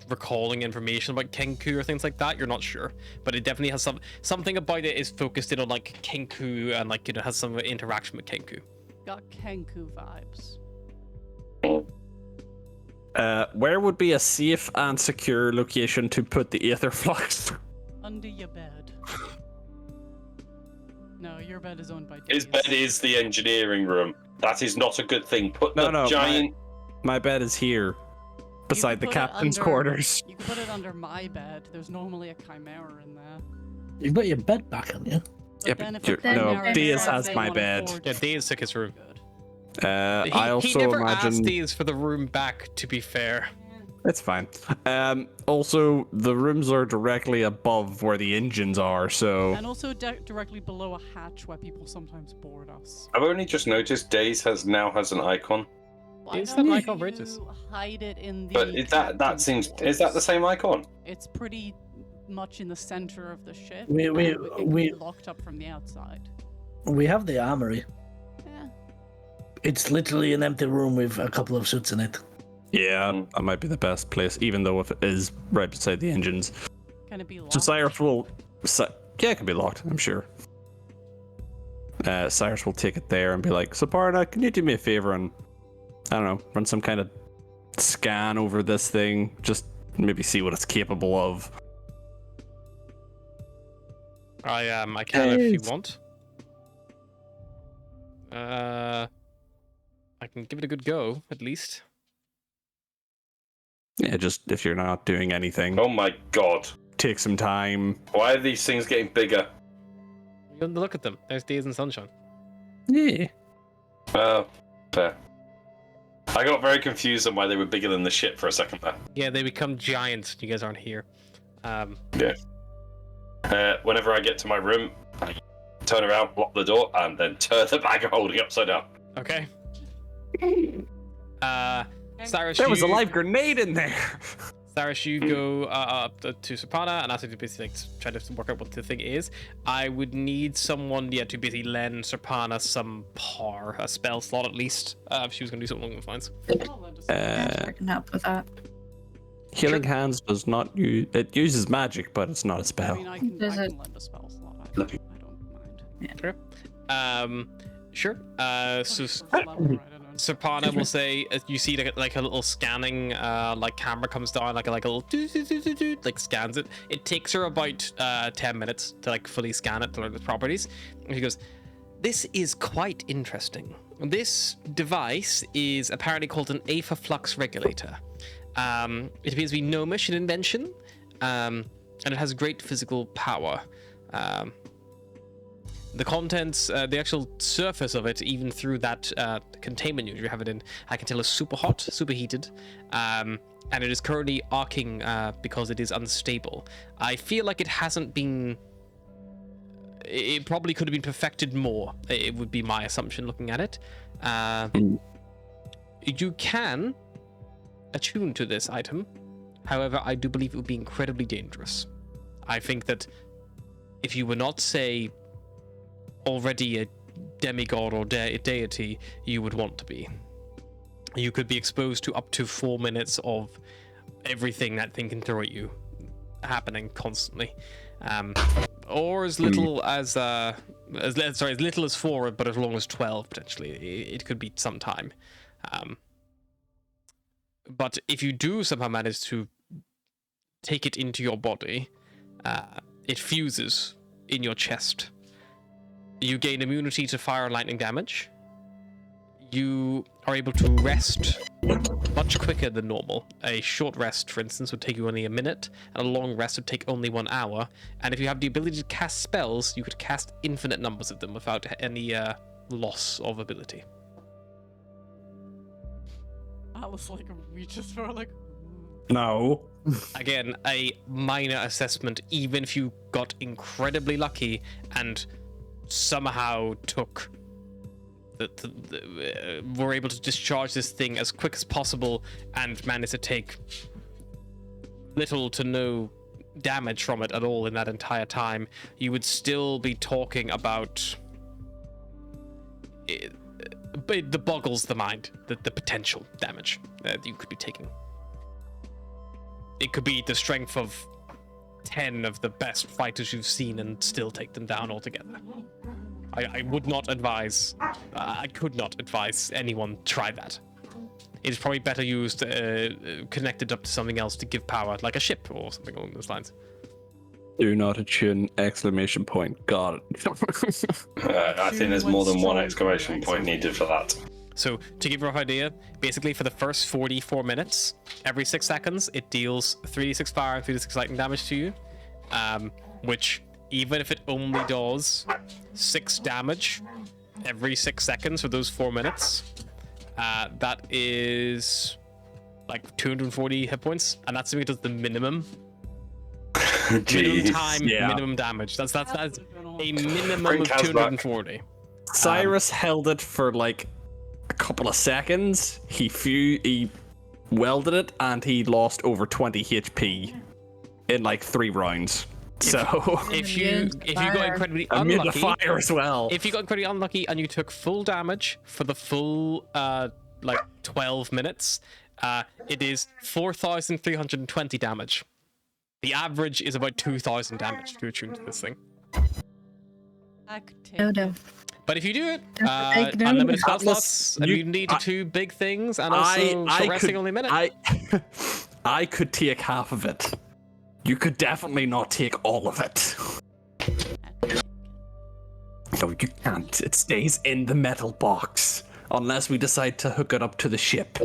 Speaker 1: recalling information about Kenku or things like that. You're not sure, but it definitely has something about it is focused in on like Kenku and like, you know, has some interaction with Kenku.
Speaker 2: Got Kenku vibes.
Speaker 6: Where would be a safe and secure location to put the Aetherflux?
Speaker 2: Under your bed. No, your bed is owned by
Speaker 4: His
Speaker 2: Daze.
Speaker 4: bed is the engineering room. That is not a good thing. Put the
Speaker 6: No,
Speaker 4: giant.
Speaker 6: My bed is here, beside the
Speaker 2: put it
Speaker 6: captain's
Speaker 2: under-
Speaker 6: quarters.
Speaker 2: You can put it under my bed. There's normally a chimera in there.
Speaker 3: You've got your bed back, haven't you?
Speaker 6: Yeah,
Speaker 2: then if
Speaker 6: but
Speaker 2: a
Speaker 5: no,
Speaker 2: chimera
Speaker 5: Daze
Speaker 2: decides
Speaker 6: has
Speaker 2: they
Speaker 6: my
Speaker 2: wanna
Speaker 6: bed.
Speaker 2: forge
Speaker 1: Yeah, Daze took his room.
Speaker 2: good.
Speaker 1: He
Speaker 6: I also
Speaker 1: never
Speaker 6: imagine
Speaker 1: asked Daze for the room back, to be fair.
Speaker 6: it's fine. Also, the rooms are directly above where the engines are, so
Speaker 2: And also directly below a hatch where people sometimes board us.
Speaker 4: I've only just noticed Days now has an icon.
Speaker 2: Why
Speaker 1: Is
Speaker 2: don't
Speaker 1: that like
Speaker 2: you
Speaker 1: outrageous?
Speaker 2: hide it in the
Speaker 4: But that
Speaker 2: captain's
Speaker 4: seems. Is that the
Speaker 2: quarters?
Speaker 4: same icon?
Speaker 2: It's pretty much in the center of the ship.
Speaker 3: We-
Speaker 2: and
Speaker 3: we-
Speaker 2: it can
Speaker 3: we-
Speaker 2: be locked up from the outside.
Speaker 3: We have the armory.
Speaker 2: Yeah.
Speaker 3: It's literally an empty room with a couple of suits in it.
Speaker 6: yeah, that might be the best place, even though if it is right beside the engines.
Speaker 2: Can it be locked?
Speaker 6: So Cyrus will... yeah, it can be locked, I'm sure. Cyrus will take it there and be like, Saparna, can you do me a favor and, I don't know, run some kind of scan over this thing? Just maybe see what it's capable of.
Speaker 1: I can if you want. I can give it a good go, at least.
Speaker 6: Yeah, just if you're not doing anything,
Speaker 4: Oh my god!
Speaker 6: take some time.
Speaker 4: Why are these things getting bigger?
Speaker 1: You have to look at them. There's Days and Sunshine.
Speaker 6: Yeah.
Speaker 4: Fair. I got very confused on why they were bigger than the ship for a second there.
Speaker 1: Yeah, they become giants. You guys aren't here.
Speaker 4: Whenever I get to my room, I turn around, lock the door, and then turn the bag of holding upside down.
Speaker 1: Okay. Cyrus,
Speaker 6: There was a
Speaker 1: you-
Speaker 6: live grenade in there!
Speaker 1: Cyrus, you go up to Sapana and ask her to basically like, try to work out what the thing is. I would need someone, to basically lend Sapana some power, a spell slot at least, if she was going to do something along those lines.
Speaker 2: I'll lend a
Speaker 5: Yeah, I can help with that.
Speaker 6: Healing Hands does not use... It uses magic, but it's not a spell.
Speaker 2: I mean, I can
Speaker 5: Does it-
Speaker 2: lend a spell slot. I don't mind.
Speaker 1: Sure. So
Speaker 2: First level, right, I don't know.
Speaker 1: Sapana will say, you see like a little scanning like camera comes down, like a little like scans it. It takes her about 10 minutes to like fully scan it to learn its properties. And she goes, "This is quite interesting. This device is apparently called an Aetherflux Regulator. It appears to be gnomish in invention, and it has great physical power. the contents, the actual surface of it, even through that containment unit you have it in, I can tell is super hot, super heated, and it is currently arcing because it is unstable. I feel like it hasn't been. It probably could have been perfected more. It would be my assumption looking at it. You can attune to this item. However, I do believe it would be incredibly dangerous. I think that if you were not, say, already a demigod or deity, you would want to be. You could be exposed to up to 4 minutes of everything that thing can throw at you, happening constantly, or as little as as little as 4, but as long as 12 potentially. It could be some time. But if you do somehow manage to take it into your body, it fuses in your chest. You gain immunity to fire and lightning damage. You are able to rest much quicker than normal. A short rest, for instance, would take you only a minute, and a long rest would take only 1 hour. And if you have the ability to cast spells, you could cast infinite numbers of them without any loss of ability.
Speaker 2: Alice like reaches for like.
Speaker 6: No.
Speaker 1: Again, a minor assessment, even if you got incredibly lucky and somehow took were able to discharge this thing as quick as possible and managed to take little to no damage from it at all in that entire time, you would still be talking about it boggles the mind, the potential damage that you could be taking. It could be the strength of 10 of the best fighters you've seen and still take them down altogether. I would not advise, I could not advise anyone try that. It is probably better used connected up to something else to give power, like a ship or something along those lines.
Speaker 6: Do not attune! Exclamation point. Got it.
Speaker 4: I think there's more than one exclamation point needed for that.
Speaker 1: So, to give you a rough idea, basically for the first 44 minutes, every 6 seconds, it deals 3d6 fire and 3d6 lightning damage to you, which, even if it only does 6 damage every 6 seconds for those 4 minutes, that is like 240 hit points, and that's if it does the minimum. Minimum time, minimum damage. That's a minimum of 240.
Speaker 6: Cyrus held it for like a couple of seconds. He welded it, and he lost over 20 HP in like 3 rounds. If you got incredibly unlucky, fire as well. If you got incredibly unlucky and you took full damage for the full like 12 minutes, it is 4,320 damage. The average is about 2,000 damage to attune to this thing. But if you do it, unlimited spell slots, immunity to 2 big things, and also short resting only a minute. I could take half of it. You could definitely not take all of it. No, you can't. It stays in the metal box unless we decide to hook it up to the ship.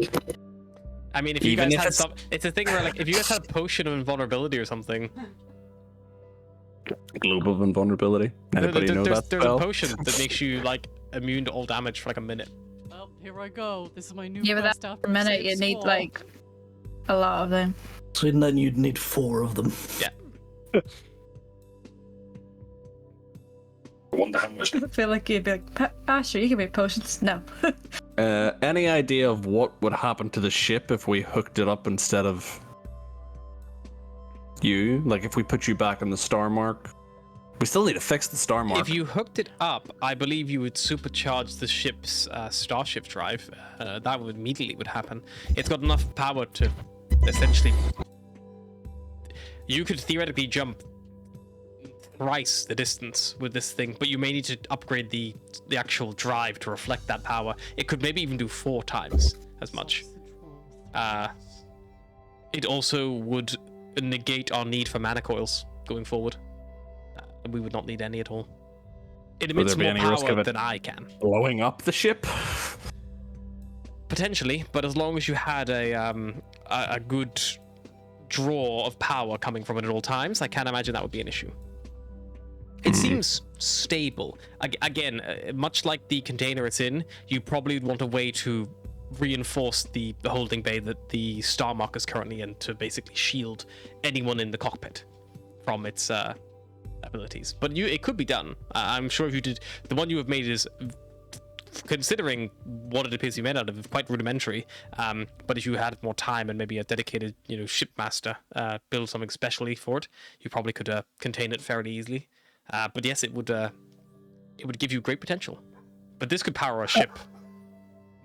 Speaker 1: I mean, if you guys had some, it's a thing where, like, if you guys had a potion of invulnerability or something.
Speaker 6: Globe of invulnerability. Anybody know that
Speaker 1: There's
Speaker 6: spell?
Speaker 1: a potion that makes you, like, immune to all damage for, like, a minute.
Speaker 2: Well, here I go. This is my new
Speaker 5: Yeah, but
Speaker 2: quest
Speaker 5: that
Speaker 2: after
Speaker 5: for a minute, you need, like, a lot of them.
Speaker 3: So then you'd need 4 of them.
Speaker 1: Yeah.
Speaker 4: I wonder how much.
Speaker 5: I feel like you'd be like, sure, you can make potions. No.
Speaker 6: Any idea of what would happen to the ship if we hooked it up instead of you? Like, if we put you back in the star mark? We still need to fix the star mark.
Speaker 1: If you hooked it up, I believe you would supercharge the ship's starship drive. That would immediately happen. It's got enough power to essentially... You could theoretically jump thrice the distance with this thing, but you may need to upgrade the actual drive to reflect that power. It could maybe even do 4 times as much. It also would negate our need for mana coils going forward. We would not need any at all. It emits more power than I can.
Speaker 6: Blowing up the ship?
Speaker 1: Potentially, but as long as you had a good draw of power coming from it at all times, I can't imagine that would be an issue. It seems stable. Again, much like the container it's in, you probably would want a way to reinforce the holding bay that the Starmark is currently in to basically shield anyone in the cockpit from its abilities. But it could be done. I'm sure if you did, the one you have made is, considering what it appears you made out of, quite rudimentary. But if you had more time and maybe a dedicated, shipmaster build something specially for it, you probably could contain it fairly easily. But yes, it would give you great potential. But this could power a ship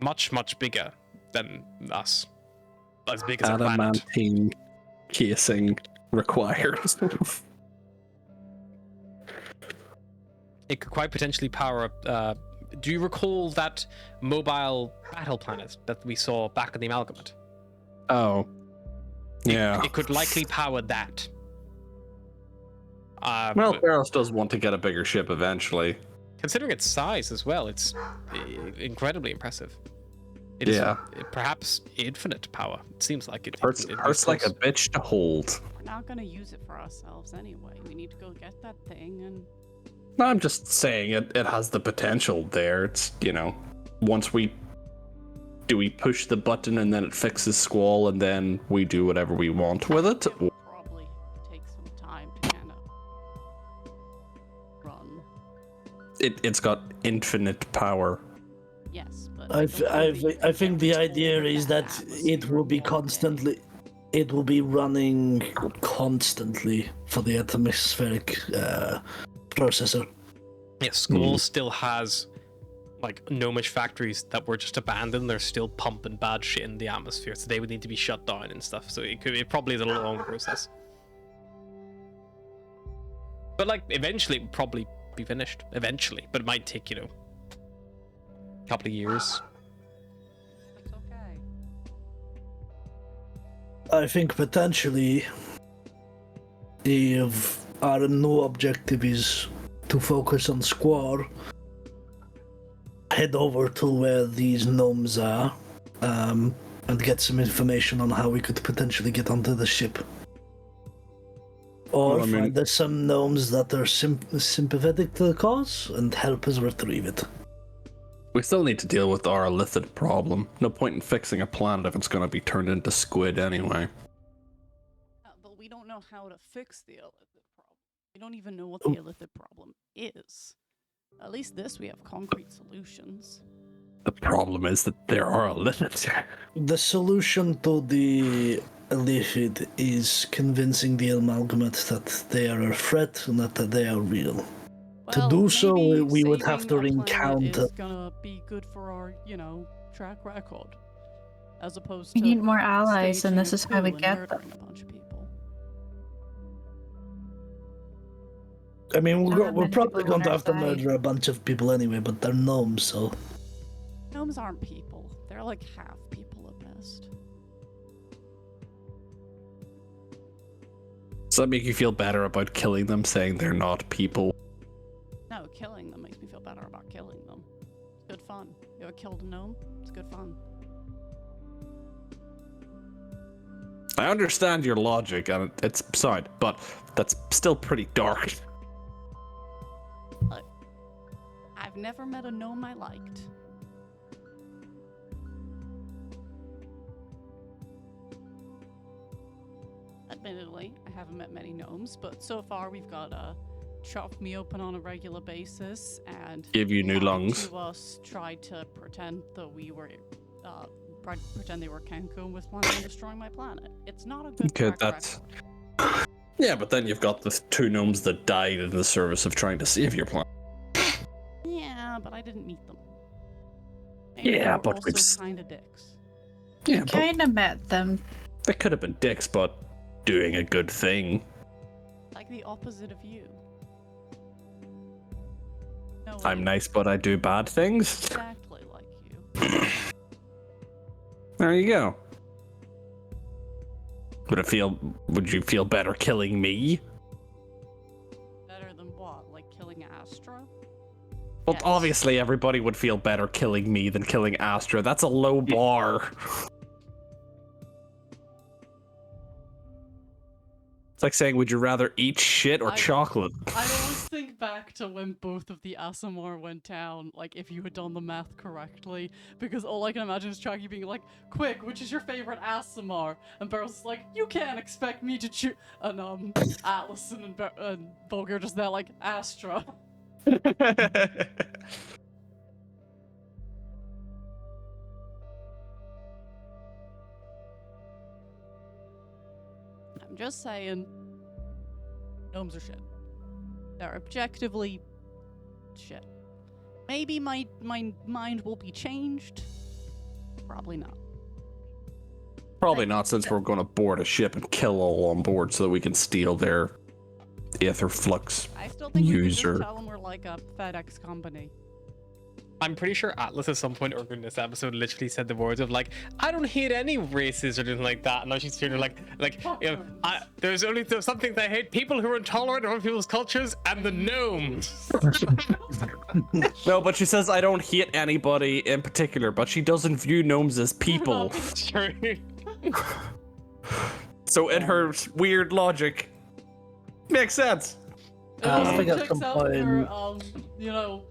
Speaker 1: much, much bigger than us. As big as a planet.
Speaker 6: Adamantine casing requires.
Speaker 1: It could quite potentially power. Do you recall that mobile battle planet that we saw back in the Amalgamate?
Speaker 6: Oh. Yeah.
Speaker 1: It could likely power that.
Speaker 6: Well, Barros does want to get a bigger ship eventually.
Speaker 1: Considering its size as well, it's incredibly impressive. It is perhaps infinite power. It seems like it
Speaker 6: hurts like a bitch to hold.
Speaker 2: We're not gonna use it for ourselves anyway. We need to go get that thing and...
Speaker 6: I'm just saying it has the potential there. It's, once we push the button and then it fixes Squall and then we do whatever we want with it.
Speaker 2: It will probably take some time to kind of run.
Speaker 6: It's got infinite power.
Speaker 2: Yes, but
Speaker 3: I think the idea is that it will be constantly, it will be running constantly for the atmospheric processor.
Speaker 1: Yeah, Squall still has gnomish factories that were just abandoned. They're still pumping bad shit in the atmosphere, so they would need to be shut down and stuff. So it probably is a long process. But eventually it would probably be finished. Eventually, but it might take a couple of years.
Speaker 2: It's okay.
Speaker 3: I think potentially, if our new objective is to focus on Squall, head over to where these gnomes are, and get some information on how we could potentially get onto the ship. Or find there's some gnomes that are sympathetic to the cause and help us retrieve it.
Speaker 6: We still need to deal with our illithid problem. No point in fixing a planet if it's going to be turned into squid anyway.
Speaker 2: But we don't know how to fix the illithid problem. We don't even know what the illithid problem is. At least this we have concrete solutions.
Speaker 6: The problem is that there are illithids.
Speaker 3: The solution to the illithid is convincing the amalgamate that they are a threat and that they are real. To do so, we would have to encounter.
Speaker 2: It's gonna be good for our, track record, as opposed
Speaker 5: We
Speaker 2: to
Speaker 5: need more allies, and this is
Speaker 2: staging
Speaker 5: how we
Speaker 2: a coup
Speaker 5: get
Speaker 2: and
Speaker 5: them.
Speaker 2: murdering a bunch of people.
Speaker 3: I mean,
Speaker 5: How
Speaker 3: we're
Speaker 5: many
Speaker 3: probably
Speaker 5: people
Speaker 3: going to
Speaker 5: on
Speaker 3: have to
Speaker 5: our side?
Speaker 3: murder a bunch of people anyway, but they're gnomes, so.
Speaker 2: Gnomes aren't people. They're like half people at best.
Speaker 6: Does that make you feel better about killing them, saying they're not people?
Speaker 2: No, killing them makes me feel better about killing them. It's good fun. You ever killed a gnome? It's good fun.
Speaker 6: I understand your logic, and it's sound, but that's still pretty dark.
Speaker 2: Look, I've never met a gnome I liked. Admittedly, I haven't met many gnomes, but so far we've got chopped me open on a regular basis and
Speaker 6: Give you new
Speaker 2: lied
Speaker 6: lungs.
Speaker 2: to us, tried to pretend that we were pretend they were Cancun with planning on destroying my planet. It's not a good
Speaker 6: Okay,
Speaker 2: track
Speaker 6: that's...
Speaker 2: record.
Speaker 6: Yeah, but then you've got the two gnomes that died in the service of trying to save your planet.
Speaker 2: Yeah, but I didn't meet them. And
Speaker 6: Yeah,
Speaker 2: they were
Speaker 6: but we've
Speaker 2: also kind of dicks.
Speaker 6: Yeah, but
Speaker 5: Kinda met them.
Speaker 6: they could have been dicks, but doing a good thing.
Speaker 2: Like the opposite of you. No,
Speaker 6: I'm
Speaker 2: like,
Speaker 6: nice, but I do bad things.
Speaker 2: exactly like you.
Speaker 6: There you go. Would you feel better killing me?
Speaker 2: Better than what? Like killing Astra?
Speaker 6: Well,
Speaker 2: Yes.
Speaker 6: obviously everybody would feel better killing me than killing Astra. That's a low bar. It's like saying, would you rather eat shit or
Speaker 2: I-
Speaker 6: chocolate?
Speaker 2: I always think back to when both of the ASMR went down, like if you had done the math correctly, because all I can imagine is Chucky being like, quick, which is your favorite ASMR? And Barrel's like, you can't expect me to choose. And Atlison and Vulgar just there like, Astra. I'm just saying, gnomes are shit. They're objectively shit. Maybe my mind will be changed. Probably not.
Speaker 6: Probably not, since we're going to board a ship and kill all on board so that we can steal their Aetherflux
Speaker 2: I still think we could
Speaker 6: user.
Speaker 2: just tell them we're like a FedEx company.
Speaker 1: I'm pretty sure Atlas at some point earlier in this episode literally said the words of like, I don't hate any races or anything like that. And now she's feeling like you know, there's some things I hate: people who are intolerant of other people's cultures and the gnomes.
Speaker 6: No, but she says I don't hate anybody in particular, but she doesn't view gnomes as people.
Speaker 1: True.
Speaker 6: So in her weird logic, makes sense.
Speaker 2: It
Speaker 3: I
Speaker 2: also
Speaker 3: think at
Speaker 2: checks
Speaker 3: some
Speaker 2: out her,
Speaker 3: point-
Speaker 2: you know,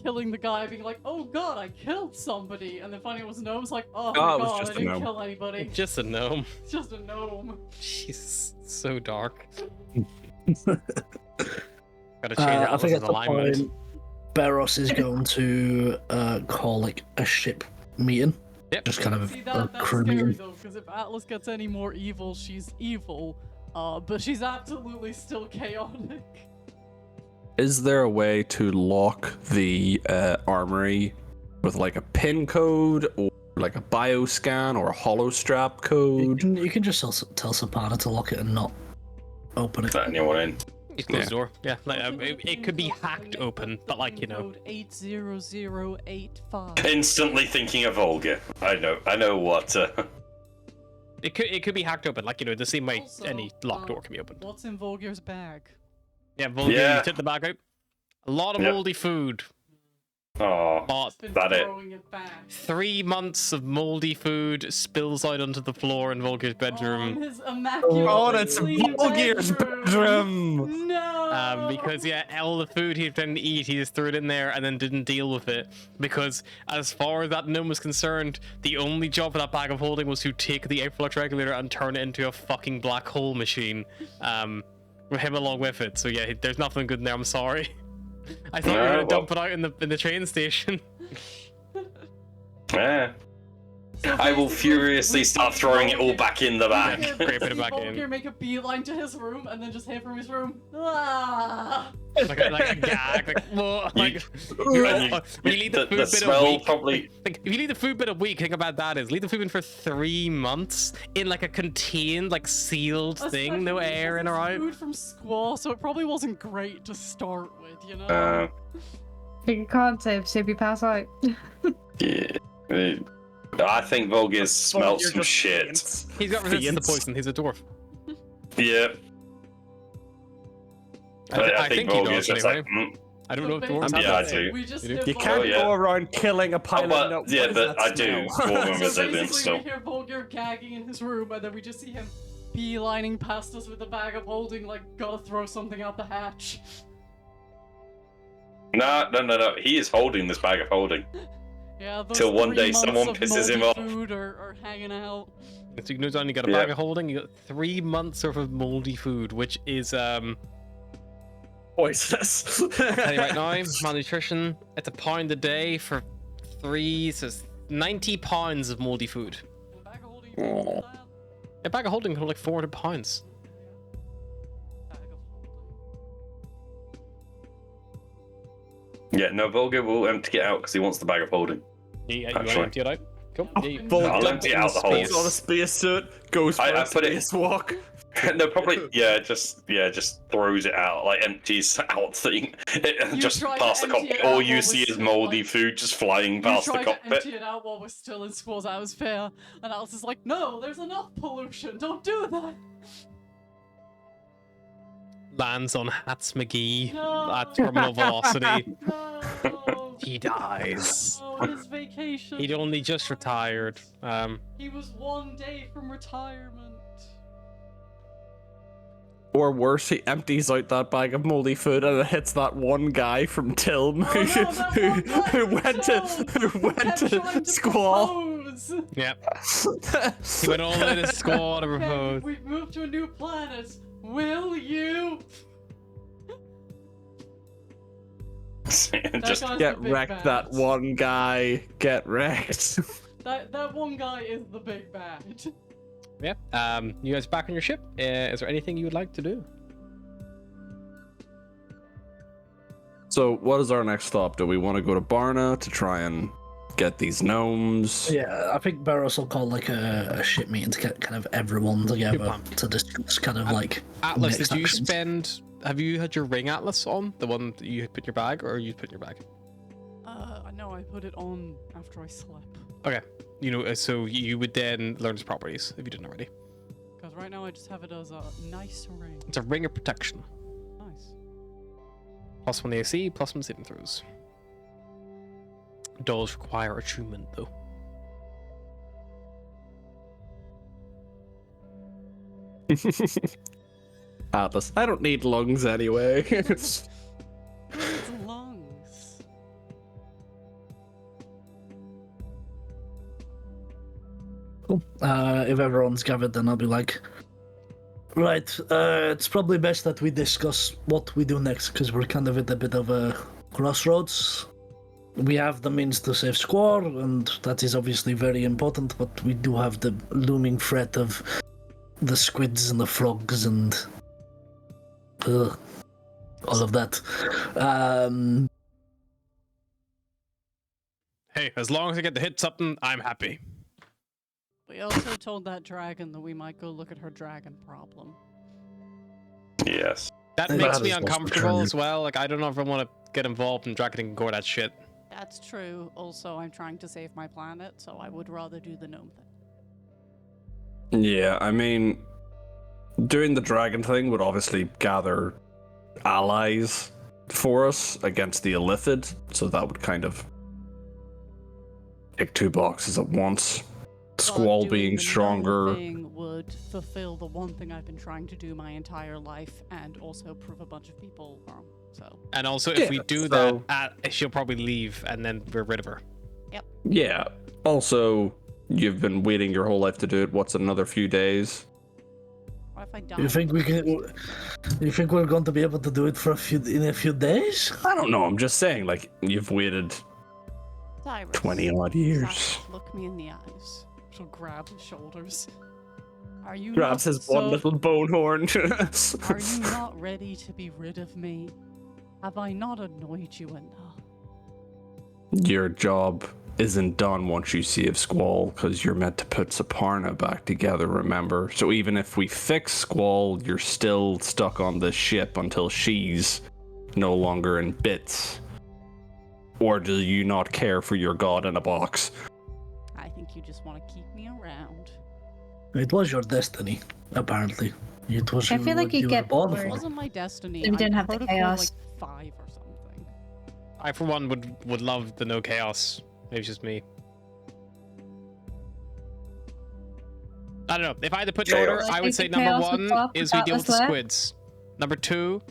Speaker 2: killing the guy, being like, oh god, I killed somebody, and then finding it was a gnome. It's like, oh my
Speaker 6: it was
Speaker 2: god,
Speaker 6: just
Speaker 2: I
Speaker 6: a
Speaker 2: didn't
Speaker 6: gnome.
Speaker 2: kill anybody.
Speaker 1: Just a gnome.
Speaker 2: It's just a gnome.
Speaker 1: She's so dark. Gotta change
Speaker 3: I think
Speaker 1: Atlas's
Speaker 3: at some
Speaker 1: alignment.
Speaker 3: point, Beros is going to call like a ship meeting.
Speaker 1: Yep.
Speaker 3: Just kind of
Speaker 2: See,
Speaker 3: a
Speaker 2: that's
Speaker 3: crew
Speaker 2: scary
Speaker 3: meeting.
Speaker 2: though, because if Atlas gets any more evil, she's evil. But she's absolutely still chaotic.
Speaker 6: Is there a way to lock the armory with like a pin code or like a bioscan or a holostrap code?
Speaker 3: You can just tell Sapana to lock it and not open it.
Speaker 4: Let anyone in.
Speaker 1: He's closed the door. Yeah, like, it could be hacked open, but like, you know.
Speaker 2: Code 80085.
Speaker 4: Instantly thinking of Olga. I know what.
Speaker 1: It could be hacked open, like, you know, the same way
Speaker 2: Also,
Speaker 1: any locked door can be opened.
Speaker 2: What's in Volgir's bag?
Speaker 1: Yeah, Vulgar,
Speaker 4: Yeah.
Speaker 1: you took the bag out. A lot of
Speaker 4: Yep.
Speaker 1: moldy food.
Speaker 4: Oh,
Speaker 1: But
Speaker 2: Just been
Speaker 4: that it.
Speaker 2: throwing it back.
Speaker 1: 3 months of moldy food spills out onto the floor in Vulgar's
Speaker 2: On
Speaker 1: bedroom.
Speaker 2: his immaculate
Speaker 6: Oh, that's
Speaker 2: clean
Speaker 6: Vulgar's bedroom!
Speaker 2: No!
Speaker 1: Because yeah, all the food he didn't eat, he just threw it in there and then didn't deal with it. Because as far as that gnome was concerned, the only job for that bag of holding was to take the Aetherflux regulator and turn it into a fucking black hole machine. With him along with it. So yeah, there's nothing good in there. I'm sorry. I thought you were
Speaker 4: Yeah,
Speaker 1: gonna dump
Speaker 4: well.
Speaker 1: it out in the train station.
Speaker 4: yeah.
Speaker 2: So
Speaker 4: I will
Speaker 2: basically,
Speaker 4: furiously
Speaker 2: we
Speaker 4: start
Speaker 2: see
Speaker 4: throwing it all
Speaker 2: Volgir-
Speaker 4: back in the
Speaker 2: we
Speaker 4: bag.
Speaker 2: hear-
Speaker 1: Scrape it
Speaker 2: see
Speaker 1: back in.
Speaker 2: Volgir make a beeline to his room and then just hear from his room. Ah!
Speaker 1: like a gag. Like, whoa,
Speaker 4: You-
Speaker 1: like
Speaker 4: and
Speaker 1: when you leave the food
Speaker 4: the
Speaker 1: bit
Speaker 4: smell
Speaker 1: a week.
Speaker 4: probably.
Speaker 1: Like, if you leave the food bit a week, think about that is leave the food in for 3 months in like a contained, like sealed thing, no
Speaker 2: Especially
Speaker 1: air in
Speaker 2: because
Speaker 1: or
Speaker 2: it's
Speaker 1: out.
Speaker 2: Food from Squaw, so it probably wasn't great to start with, you know.
Speaker 5: You can't save if you pass out.
Speaker 4: Yeah. I think Volgir's smelt
Speaker 1: you're
Speaker 4: some
Speaker 1: just
Speaker 4: shit.
Speaker 1: He's got resistance to
Speaker 6: Fiends.
Speaker 1: poison. He's a dwarf.
Speaker 4: Yeah. I think
Speaker 1: he
Speaker 4: Volgir's
Speaker 1: does
Speaker 4: just
Speaker 1: anyway.
Speaker 4: like.
Speaker 1: I don't
Speaker 2: So
Speaker 1: know if dwarves
Speaker 2: basically,
Speaker 1: have
Speaker 4: Yeah, I
Speaker 1: that.
Speaker 4: do.
Speaker 2: We just
Speaker 1: You do?
Speaker 2: hear
Speaker 6: You can't
Speaker 4: yeah.
Speaker 6: go around killing a pile
Speaker 4: but-
Speaker 6: of no-
Speaker 4: yeah,
Speaker 6: what is
Speaker 4: but
Speaker 6: that
Speaker 4: I do.
Speaker 6: smell?
Speaker 4: Dwarven
Speaker 2: So
Speaker 4: resilience
Speaker 2: basically,
Speaker 4: still.
Speaker 2: we hear Volgir gagging in his room, and then we just see him beelining past us with a bag of holding, like, gotta throw something out the hatch.
Speaker 4: No. He is holding this bag of holding.
Speaker 2: Yeah, those
Speaker 4: Till one
Speaker 2: 3
Speaker 4: day
Speaker 2: months
Speaker 4: someone
Speaker 2: of
Speaker 4: pisses him
Speaker 2: moldy
Speaker 4: off.
Speaker 2: Food are hanging out.
Speaker 1: So you know, you got a
Speaker 4: Yeah.
Speaker 1: bag of holding. You got 3 months worth of moldy food, which is
Speaker 6: Poisonous.
Speaker 1: I'll tell you right now, malnutrition. It's £1 a day for 3, so it's 90 pounds of moldy food.
Speaker 2: A bag of holding.
Speaker 4: Oh.
Speaker 1: A bag of holding can hold like 400 pounds.
Speaker 2: Bag of holding.
Speaker 4: Yeah, no, Volgir will empty it out because he wants the bag of holding.
Speaker 1: Yeah, you want to
Speaker 4: Actually.
Speaker 1: empty it out? Cool.
Speaker 2: Yeah,
Speaker 1: Yeah, you
Speaker 2: I'll
Speaker 1: dump
Speaker 4: empty
Speaker 1: it in
Speaker 4: out the
Speaker 1: space.
Speaker 4: hole.
Speaker 6: On a spacesuit, goes for
Speaker 4: I
Speaker 6: a
Speaker 4: put it-
Speaker 6: spacewalk.
Speaker 4: No, probably. Just throws it out, like empties out thing,
Speaker 2: You
Speaker 4: just
Speaker 2: try to
Speaker 4: past the
Speaker 2: empty
Speaker 4: cockpit.
Speaker 2: it out
Speaker 4: All you
Speaker 2: while
Speaker 4: see
Speaker 2: we're
Speaker 4: is
Speaker 2: still,
Speaker 4: moldy
Speaker 2: like-
Speaker 4: food just flying
Speaker 2: You
Speaker 4: past the
Speaker 2: try to
Speaker 4: cockpit.
Speaker 2: empty it out while we're still in Squall's atmosphere, and Alice is like, no, there's enough pollution, don't do that!
Speaker 1: Lands on Hats McGee
Speaker 2: No.
Speaker 1: at terminal velocity.
Speaker 2: No!
Speaker 1: He dies.
Speaker 2: No, his vacation.
Speaker 1: He'd only just retired.
Speaker 2: He was 1 day from retirement.
Speaker 6: Or worse, he empties out that bag of moldy food and it hits that one guy from Tilm
Speaker 2: Oh no, that one guy
Speaker 6: who
Speaker 2: from
Speaker 6: went
Speaker 2: Tilm
Speaker 6: who went
Speaker 2: kept trying
Speaker 6: to Squall.
Speaker 2: propose.
Speaker 1: Yep. He went all in his squad to
Speaker 2: Okay,
Speaker 1: propose.
Speaker 2: we've moved to a new planet. Will you?
Speaker 4: Just
Speaker 2: guy's
Speaker 6: Get
Speaker 2: the big
Speaker 6: wrecked,
Speaker 2: bad.
Speaker 6: that one guy. Get wrecked.
Speaker 2: That one guy is the big bad.
Speaker 1: Yeah. You guys back on your ship? Is there anything you would like to do?
Speaker 6: So, what is our next stop? Do we want to go to Barna to try and get these gnomes?
Speaker 3: Yeah, I think Barros will call like a ship meeting to get kind of everyone together
Speaker 1: plan.
Speaker 3: to discuss kind of like
Speaker 1: Atlas,
Speaker 3: next
Speaker 1: did you
Speaker 3: actions.
Speaker 1: spend? Have you had your ring Atlas on? The one that you put in your bag, or you put in your bag?
Speaker 2: No, I put it on after I slept.
Speaker 1: Okay. You know, so you would then learn its properties if you didn't already.
Speaker 2: Because right now I just have it as a nice ring.
Speaker 1: It's a ring of protection.
Speaker 2: Nice.
Speaker 1: +1 AC, +1 saving throws. Does require attunement though.
Speaker 6: Atlas, I don't need lungs anyway.
Speaker 2: It's lungs.
Speaker 3: Cool. If everyone's gathered, then I'll be like, right, it's probably best that we discuss what we do next, because we're kind of at a bit of a crossroads. We have the means to save Squall, and that is obviously very important, but we do have the looming threat of the squids and the frogs and all of that.
Speaker 1: Hey, as long as I get to hit something, I'm happy.
Speaker 2: We also told that dragon that we might go look at her dragon problem.
Speaker 4: yes.
Speaker 1: That
Speaker 3: That
Speaker 1: makes me
Speaker 3: is what's
Speaker 1: uncomfortable
Speaker 3: returning.
Speaker 1: as well. Like, I don't know if I want to get involved in dragon and gore that shit.
Speaker 2: That's true. Also, I'm trying to save my planet, so I would rather do the gnome thing.
Speaker 6: Yeah, I mean, doing the dragon thing would obviously gather allies for us against the Illithid, so that would kind of tick 2 boxes at once. Squall
Speaker 2: But doing
Speaker 6: being
Speaker 2: the gnome
Speaker 6: stronger.
Speaker 2: thing would fulfill the one thing I've been trying to do my entire life, and also prove a bunch of people wrong. So
Speaker 1: And also, if
Speaker 6: Yeah,
Speaker 1: we do
Speaker 6: so-
Speaker 1: that, she'll probably leave, and then we're rid of her.
Speaker 6: Yeah. Also, you've been waiting your whole life to do it. What's another few days?
Speaker 2: what if I die?
Speaker 3: You think we can? You think we're going to be able to do it for in a few days?
Speaker 6: I don't know. I'm just saying, like, you've waited
Speaker 2: Cyrus,
Speaker 6: 20 odd years.
Speaker 2: Cyrus, look me in the eyes. She'll grab his shoulders. Are you
Speaker 6: Grabs
Speaker 2: not
Speaker 6: his one
Speaker 2: so-
Speaker 6: little bone horn.
Speaker 2: Are you not ready to be rid of me? Have I not annoyed you enough?
Speaker 6: Your job isn't done once you save Squall, because you're meant to put Saparna back together, remember? So even if we fix Squall, you're still stuck on this ship until she's no longer in bits. Or do you not care for your god in a box?
Speaker 2: I think you just want to keep me around.
Speaker 3: It was your destiny, apparently. It was.
Speaker 5: I feel like you
Speaker 3: were
Speaker 5: get
Speaker 3: born
Speaker 5: bored.
Speaker 2: It
Speaker 3: for.
Speaker 2: wasn't my destiny.
Speaker 5: If we
Speaker 2: I'm
Speaker 5: didn't have the
Speaker 2: protocol,
Speaker 5: chaos.
Speaker 2: like 5 or something.
Speaker 1: I, for one, would love the no chaos. Maybe it's just me. I don't know. If I had to put an order,
Speaker 4: Chaos.
Speaker 1: I
Speaker 5: I
Speaker 1: would say
Speaker 5: think the
Speaker 1: number
Speaker 5: chaos would
Speaker 1: 1
Speaker 5: stop
Speaker 1: is we
Speaker 5: with
Speaker 1: deal with the
Speaker 5: Atlas left.
Speaker 1: squids. Number 2,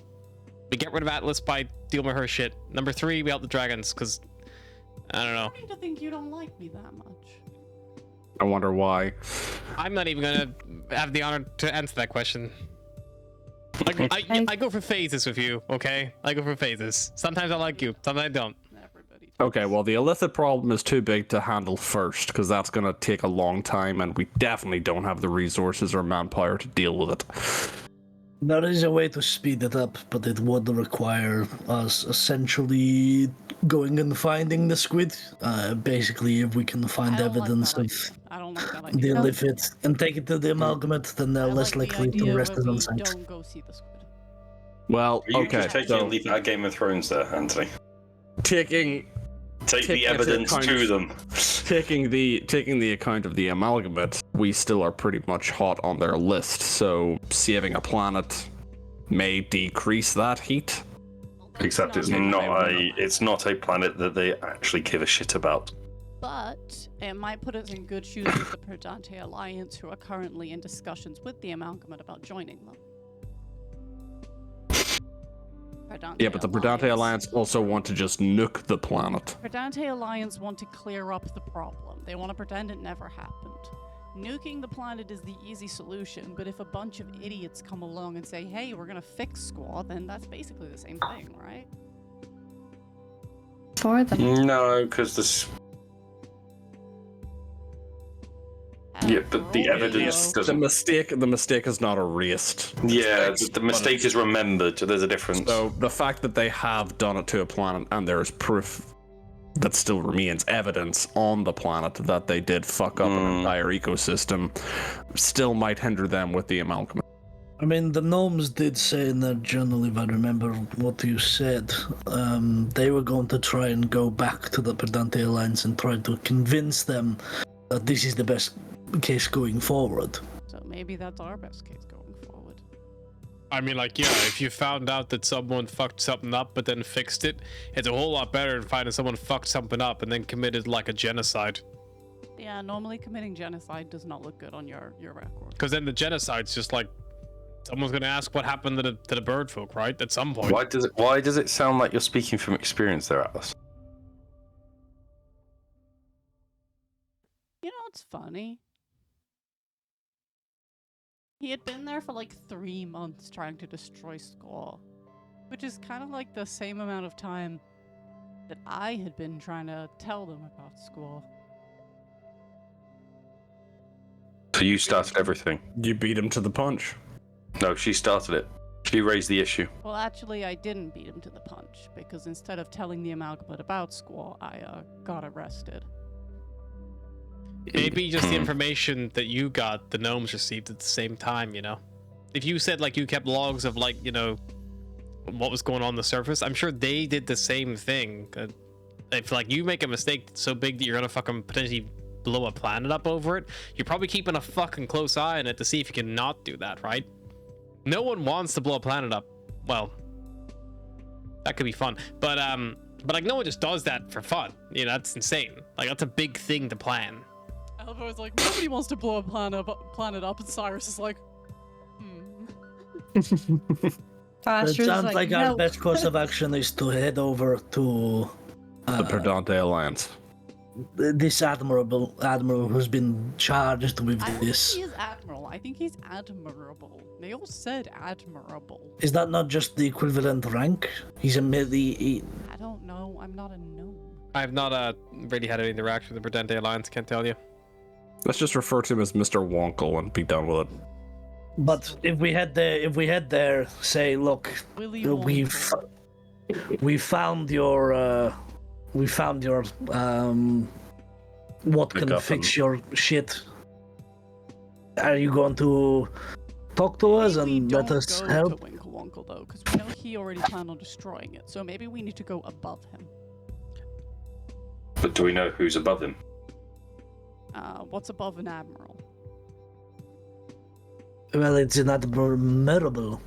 Speaker 1: we get rid of Atlas by dealing with her shit. Number 3, we help the dragons, because I don't know.
Speaker 2: I'm starting to think you don't like me that much.
Speaker 6: I wonder why.
Speaker 1: I'm not even gonna have the honor to answer that question. Like, I go for phases with you, okay? I go for phases. Sometimes I like you, sometimes I don't.
Speaker 2: Everybody.
Speaker 6: Okay, well, the Illithid problem is too big to handle first, because that's going to take a long time, and we definitely don't have the resources or manpower to deal with it.
Speaker 3: There is a way to speed it up, but it would require us essentially going and finding the squid. Basically, if we can find
Speaker 2: I don't like
Speaker 3: evidence
Speaker 2: that
Speaker 3: of
Speaker 2: idea. I don't like that
Speaker 3: the
Speaker 2: idea.
Speaker 3: Illithid and take it to the amalgamate, then they're
Speaker 2: I
Speaker 3: less
Speaker 2: like the
Speaker 3: likely
Speaker 2: idea
Speaker 3: to arrest
Speaker 2: where
Speaker 3: us on
Speaker 2: we
Speaker 3: site.
Speaker 2: don't go see the squid.
Speaker 6: Well,
Speaker 4: Are you
Speaker 6: okay,
Speaker 4: just taking
Speaker 6: so
Speaker 4: a leap out of Game of Thrones there, Anthony?
Speaker 6: taking
Speaker 4: Take
Speaker 6: Take
Speaker 4: the
Speaker 6: into
Speaker 4: evidence
Speaker 6: account-
Speaker 4: to them.
Speaker 6: taking the account of the amalgamate, we still are pretty much hot on their list, so saving a planet may decrease that heat.
Speaker 4: Except it's not a planet that they actually give a shit about.
Speaker 2: But it might put us in good shoes with the Perdante Alliance, who are currently in discussions with the Amalgamate about joining them.
Speaker 6: Yeah, but the Perdante Alliance also want to just nuke the planet.
Speaker 2: Perdante Alliance want to clear up the problem. They want to pretend it never happened. Nuking the planet is the easy solution, but if a bunch of idiots come along and say, hey, we're gonna fix Squaw, then that's basically the same thing, right?
Speaker 5: For them.
Speaker 4: No, because this. Yeah, but the evidence
Speaker 6: The
Speaker 4: doesn't.
Speaker 6: mistake is not erased.
Speaker 4: Yeah, the mistake is remembered. There's a difference.
Speaker 6: So the fact that they have done it to a planet and there's proof that still remains evidence on the planet that they did fuck up an entire ecosystem still might hinder them with the amalgam.
Speaker 3: I mean, the gnomes did say in their journal, if I remember what you said, they were going to try and go back to the Perdante Alliance and try to convince them that this is the best case going forward.
Speaker 2: So maybe that's our best case going forward.
Speaker 1: I mean, like, yeah, if you found out that someone fucked something up but then fixed it, it's a whole lot better than finding someone fucked something up and then committed like a genocide.
Speaker 2: Yeah, normally committing genocide does not look good on your record.
Speaker 1: Because then the genocide's just like, someone's gonna ask what happened to the bird folk, right? At some point.
Speaker 4: Why does it sound like you're speaking from experience there, Atlas?
Speaker 2: You know what's funny? He had been there for like 3 months trying to destroy Squaw, which is kind of like the same amount of time that I had been trying to tell them about Squaw.
Speaker 4: So you started everything?
Speaker 6: You beat him to the punch.
Speaker 4: No, she started it. She raised the issue.
Speaker 2: Well, actually, I didn't beat him to the punch, because instead of telling the amalgamate about Squaw, I got arrested.
Speaker 1: Maybe just the information that you got, the gnomes received at the same time, you know? If you said, like, you kept logs of, like, you know, what was going on the surface, I'm sure they did the same thing. If, like, you make a mistake so big that you're gonna fucking potentially blow a planet up over it, you're probably keeping a fucking close eye on it to see if you can not do that, right? No one wants to blow a planet up. Well, that could be fun. But like, no one just does that for fun. You know, that's insane. Like, that's a big thing to plan.
Speaker 2: Alvo is like, nobody wants to blow a planet up, and Cyrus is like,
Speaker 3: It
Speaker 5: Faster's
Speaker 3: sounds like
Speaker 5: no.
Speaker 3: our best course of action is to head over to
Speaker 6: The Perdante Alliance.
Speaker 3: this admiral who's been charged with
Speaker 2: I don't
Speaker 3: this.
Speaker 2: think he is admiral. I think he's admirable. They all said admirable.
Speaker 3: Is that not just the equivalent rank? He's a midi.
Speaker 2: I don't know. I'm not a gnome.
Speaker 1: I've not really had any interaction with the Perdante Alliance, can't tell you.
Speaker 6: Let's just refer to him as Mr. Wonkle and be done with it.
Speaker 3: But if we head there, say, look,
Speaker 2: Willy
Speaker 3: we
Speaker 2: Wonka.
Speaker 3: found your what can
Speaker 6: MacGuffin.
Speaker 3: fix your shit. Are you going to talk to us
Speaker 2: Maybe
Speaker 3: and
Speaker 2: we
Speaker 3: let
Speaker 2: don't
Speaker 3: us
Speaker 2: go
Speaker 3: help?
Speaker 2: to Winkle Wonkle though, because we know he already planned on destroying it. So maybe we need to go above him.
Speaker 4: But do we know who's above him?
Speaker 2: What's above an admiral?
Speaker 3: Well, it's an admirable,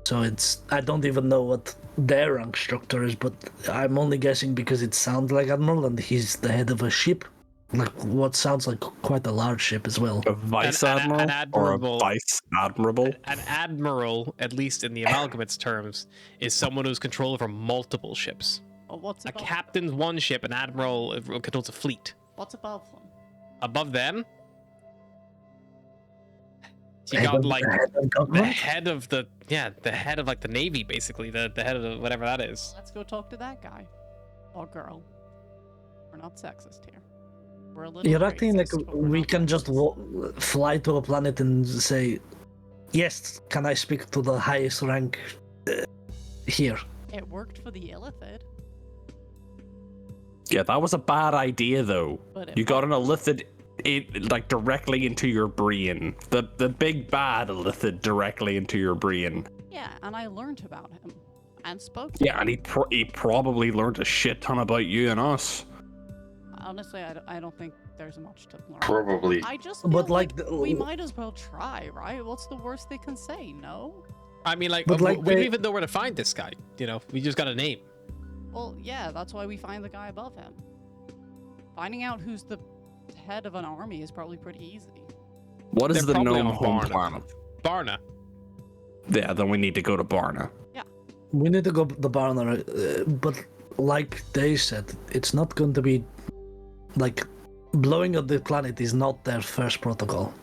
Speaker 3: so I don't even know what their rank structure is, but I'm only guessing because it sounds like admiral and he's the head of a ship, like what sounds like quite a large ship as well.
Speaker 6: A vice
Speaker 1: An
Speaker 6: admiral or a
Speaker 1: admirable-
Speaker 6: vice admirable?
Speaker 1: An admiral, at least in the amalgamate's terms, is someone who's control over multiple ships.
Speaker 2: Or what's
Speaker 1: A
Speaker 2: above?
Speaker 1: captain's one ship, an admiral controls a fleet.
Speaker 2: What's above them?
Speaker 1: Above them, you
Speaker 3: Head
Speaker 1: got
Speaker 3: of-
Speaker 1: like
Speaker 3: head of
Speaker 1: the
Speaker 3: government?
Speaker 1: head of the head of like the navy, basically the head of whatever that is.
Speaker 2: Let's go talk to that guy. Or girl. We're not sexist here. We're a little
Speaker 3: You're acting like
Speaker 2: racist, but we're
Speaker 3: we
Speaker 2: not
Speaker 3: can just
Speaker 2: sexist.
Speaker 3: fly to a planet and say, yes, can I speak to the highest rank here?
Speaker 2: It worked for the Illithid,
Speaker 6: Yeah, that was a bad idea though.
Speaker 2: but it
Speaker 6: You got an
Speaker 2: worked.
Speaker 6: Illithid like directly into your brain. The big bad Illithid directly into your brain.
Speaker 2: Yeah, and I learned about him and spoke to
Speaker 6: Yeah,
Speaker 2: him.
Speaker 6: and he probably learned a shit ton about you and us.
Speaker 2: Honestly, I don't think there's much to learn.
Speaker 4: Probably.
Speaker 2: I just feel
Speaker 3: But,
Speaker 2: like
Speaker 3: like,
Speaker 2: we might as well try, right? What's the worst they can say? No?
Speaker 1: I mean, like,
Speaker 3: But, like,
Speaker 1: we don't
Speaker 3: they-
Speaker 1: even know where to find this guy. You know, we just got a name.
Speaker 2: Well, yeah, that's why we find the guy above him. Finding out who's the head of an army is probably pretty easy.
Speaker 6: What is
Speaker 1: They're
Speaker 6: the
Speaker 1: probably
Speaker 6: gnome
Speaker 1: on
Speaker 6: home
Speaker 1: Barna.
Speaker 6: planet?
Speaker 1: Barna.
Speaker 6: Yeah, then we need to go to Barna.
Speaker 3: We need to go the Barner, but like they said, it's not going to be like blowing up the planet is not their first protocol.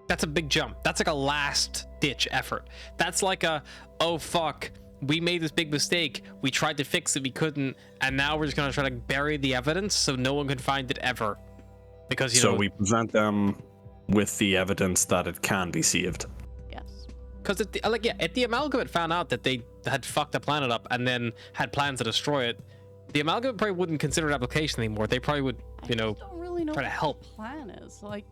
Speaker 1: That's a big jump. That's like a last ditch effort. That's like a, oh fuck, we made this big mistake. We tried to fix it, we couldn't, and now we're just gonna try to bury the evidence so no one can find it ever. Because you know.
Speaker 6: So we present them with the evidence that it can be saved.
Speaker 2: Yes.
Speaker 1: Because at the Amalgamate found out that they had fucked the planet up and then had plans to destroy it. The Amalgamate probably wouldn't consider it application anymore. They probably would, you know,
Speaker 2: I don't really know
Speaker 1: try to
Speaker 2: what
Speaker 1: help.
Speaker 2: the plan is. Like,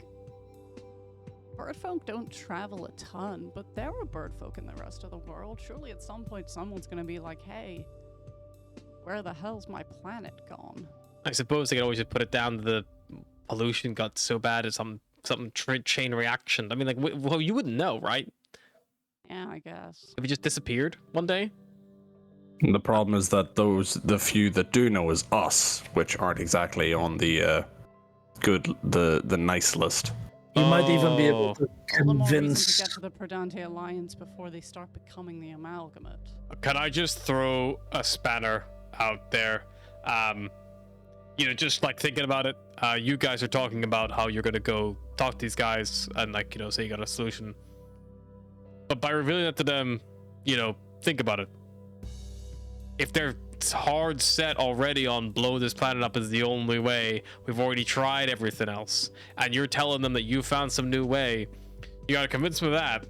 Speaker 2: birdfolk don't travel a ton, but there are birdfolk in the rest of the world. Surely at some point someone's gonna be like, hey, where the hell's my planet gone?
Speaker 1: I suppose they could always just put it down to the pollution got so bad it's some chain reaction. I mean, like, well, you wouldn't know, right?
Speaker 2: Yeah, I guess.
Speaker 1: If it just disappeared one day.
Speaker 6: The problem is that the few that do know is us, which aren't exactly on the the nice list.
Speaker 3: You might even be able to
Speaker 2: All the more reason to
Speaker 3: convince.
Speaker 2: get to the Perdante Alliance before they start becoming the Amalgamate.
Speaker 1: Can I just throw a spanner out there? You know, just like thinking about it, you guys are talking about how you're gonna go talk to these guys and, like, you know, say you got a solution. But by revealing that to them, you know, think about it. If they're hard set already on blow this planet up is the only way, we've already tried everything else, and you're telling them that you found some new way, you gotta convince them of that.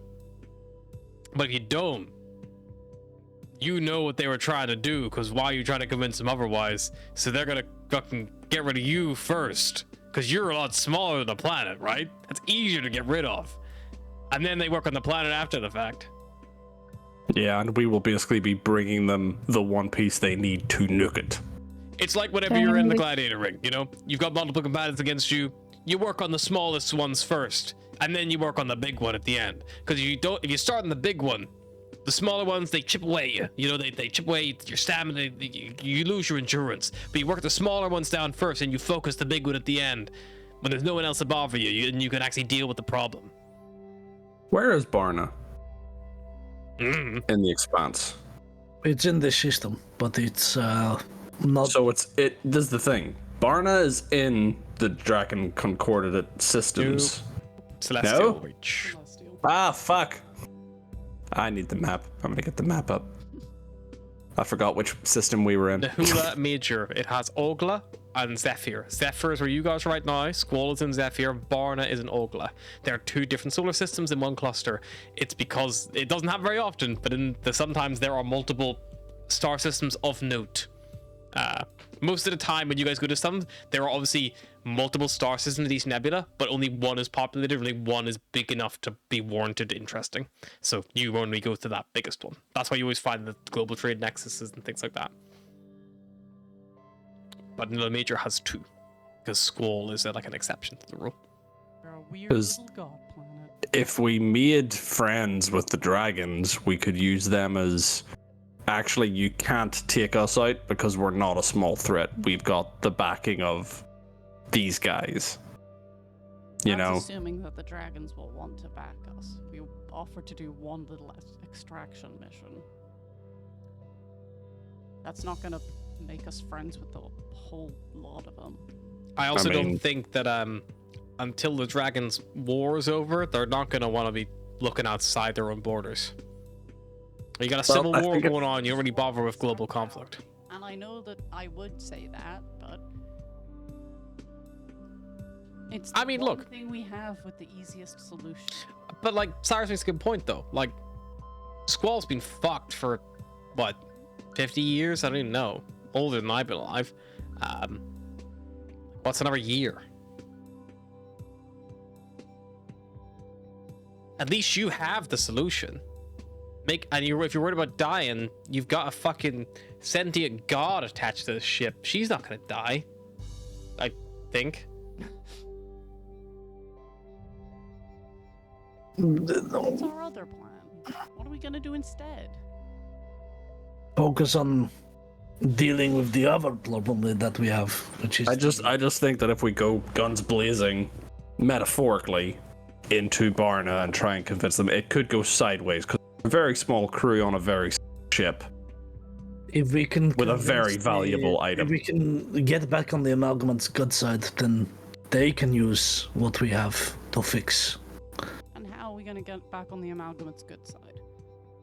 Speaker 1: But if you don't, you know what they were trying to do, because why are you trying to convince them otherwise? So they're gonna fucking get rid of you first, because you're a lot smaller than the planet, right? That's easier to get rid of. And then they work on the planet after the fact.
Speaker 6: Yeah, and we will basically be bringing them the one piece they need to nuke it.
Speaker 1: It's like whenever you're in the gladiator ring, you know? You've got multiple combatants against you, you work on the smallest ones first, and then you work on the big one at the end. Because if you start on the big one, the smaller ones, they chip away you. You know, they chip away your stamina, you lose your endurance. But you work the smaller ones down first, and you focus the big one at the end. When there's no one else to bother you, and you can actually deal with the problem.
Speaker 6: Where is Barna
Speaker 1: Mm.
Speaker 6: in the Expanse?
Speaker 3: It's in the system, but it's not.
Speaker 6: So this is the thing. Barna is in the Dragon Concordate systems.
Speaker 1: Celestial
Speaker 6: No?
Speaker 1: Reach.
Speaker 6: Ah, fuck. I need the map. I'm gonna get the map up. I forgot which system we were in.
Speaker 1: Nahula Major. It has Ogla and Zephyr. Zephyr is where you guys are right now. Squall is in Zephyr. Barna is in Ogla. There are two different solar systems in one cluster. It's because it doesn't happen very often, but sometimes there are multiple star systems of note. Most of the time when you guys go to some, there are obviously multiple star systems in each nebula, but only one is populated, only one is big enough to be warranted interesting. So you only go to that biggest one. That's why you always find the global trade nexuses and things like that. But Nahula Major has two, because Squall is like an exception to the rule.
Speaker 2: They're a weird
Speaker 6: 'Cause-
Speaker 2: little god planet.
Speaker 6: If we made friends with the dragons, we could use them as... Actually, you can't take us out because we're not a small threat. We've got the backing of these guys. You
Speaker 2: That's
Speaker 6: know?
Speaker 2: assuming that the dragons will want to back us. We offered to do one little extraction mission. That's not gonna make us friends with the whole lot of them.
Speaker 1: I also
Speaker 6: mean-
Speaker 1: don't think that until the Dragons' war is over, they're not going to want to be looking outside their own borders. You got a
Speaker 6: Well,
Speaker 1: civil
Speaker 6: I
Speaker 1: war
Speaker 6: think it-
Speaker 1: going on, you don't really bother with global conflict.
Speaker 2: And I know that I would say that, but it's the
Speaker 1: I mean,
Speaker 2: one
Speaker 1: look.
Speaker 2: thing we have with the easiest solution.
Speaker 1: But, like, Cyrus makes a good point, though. Like, Squall's been fucked for, what, 50 years? I don't even know. Older than I've been alive. What's another year? At least you have the solution. If you're worried about dying, you've got a fucking sentient god attached to the ship. She's not gonna die. I think.
Speaker 2: What's our other plan? What are we gonna do instead?
Speaker 3: Focus on dealing with the other problem that we have, which is
Speaker 6: I just think that if we go guns blazing, metaphorically, into Barna and try and convince them, it could go sideways because a very small crew on a very ship
Speaker 3: If we can
Speaker 6: with a very
Speaker 3: convince
Speaker 6: valuable
Speaker 3: If
Speaker 6: item.
Speaker 3: we can get back on the Amalgamate's good side, then they can use what we have to fix.
Speaker 2: And how are we gonna get back on the Amalgamate's good side?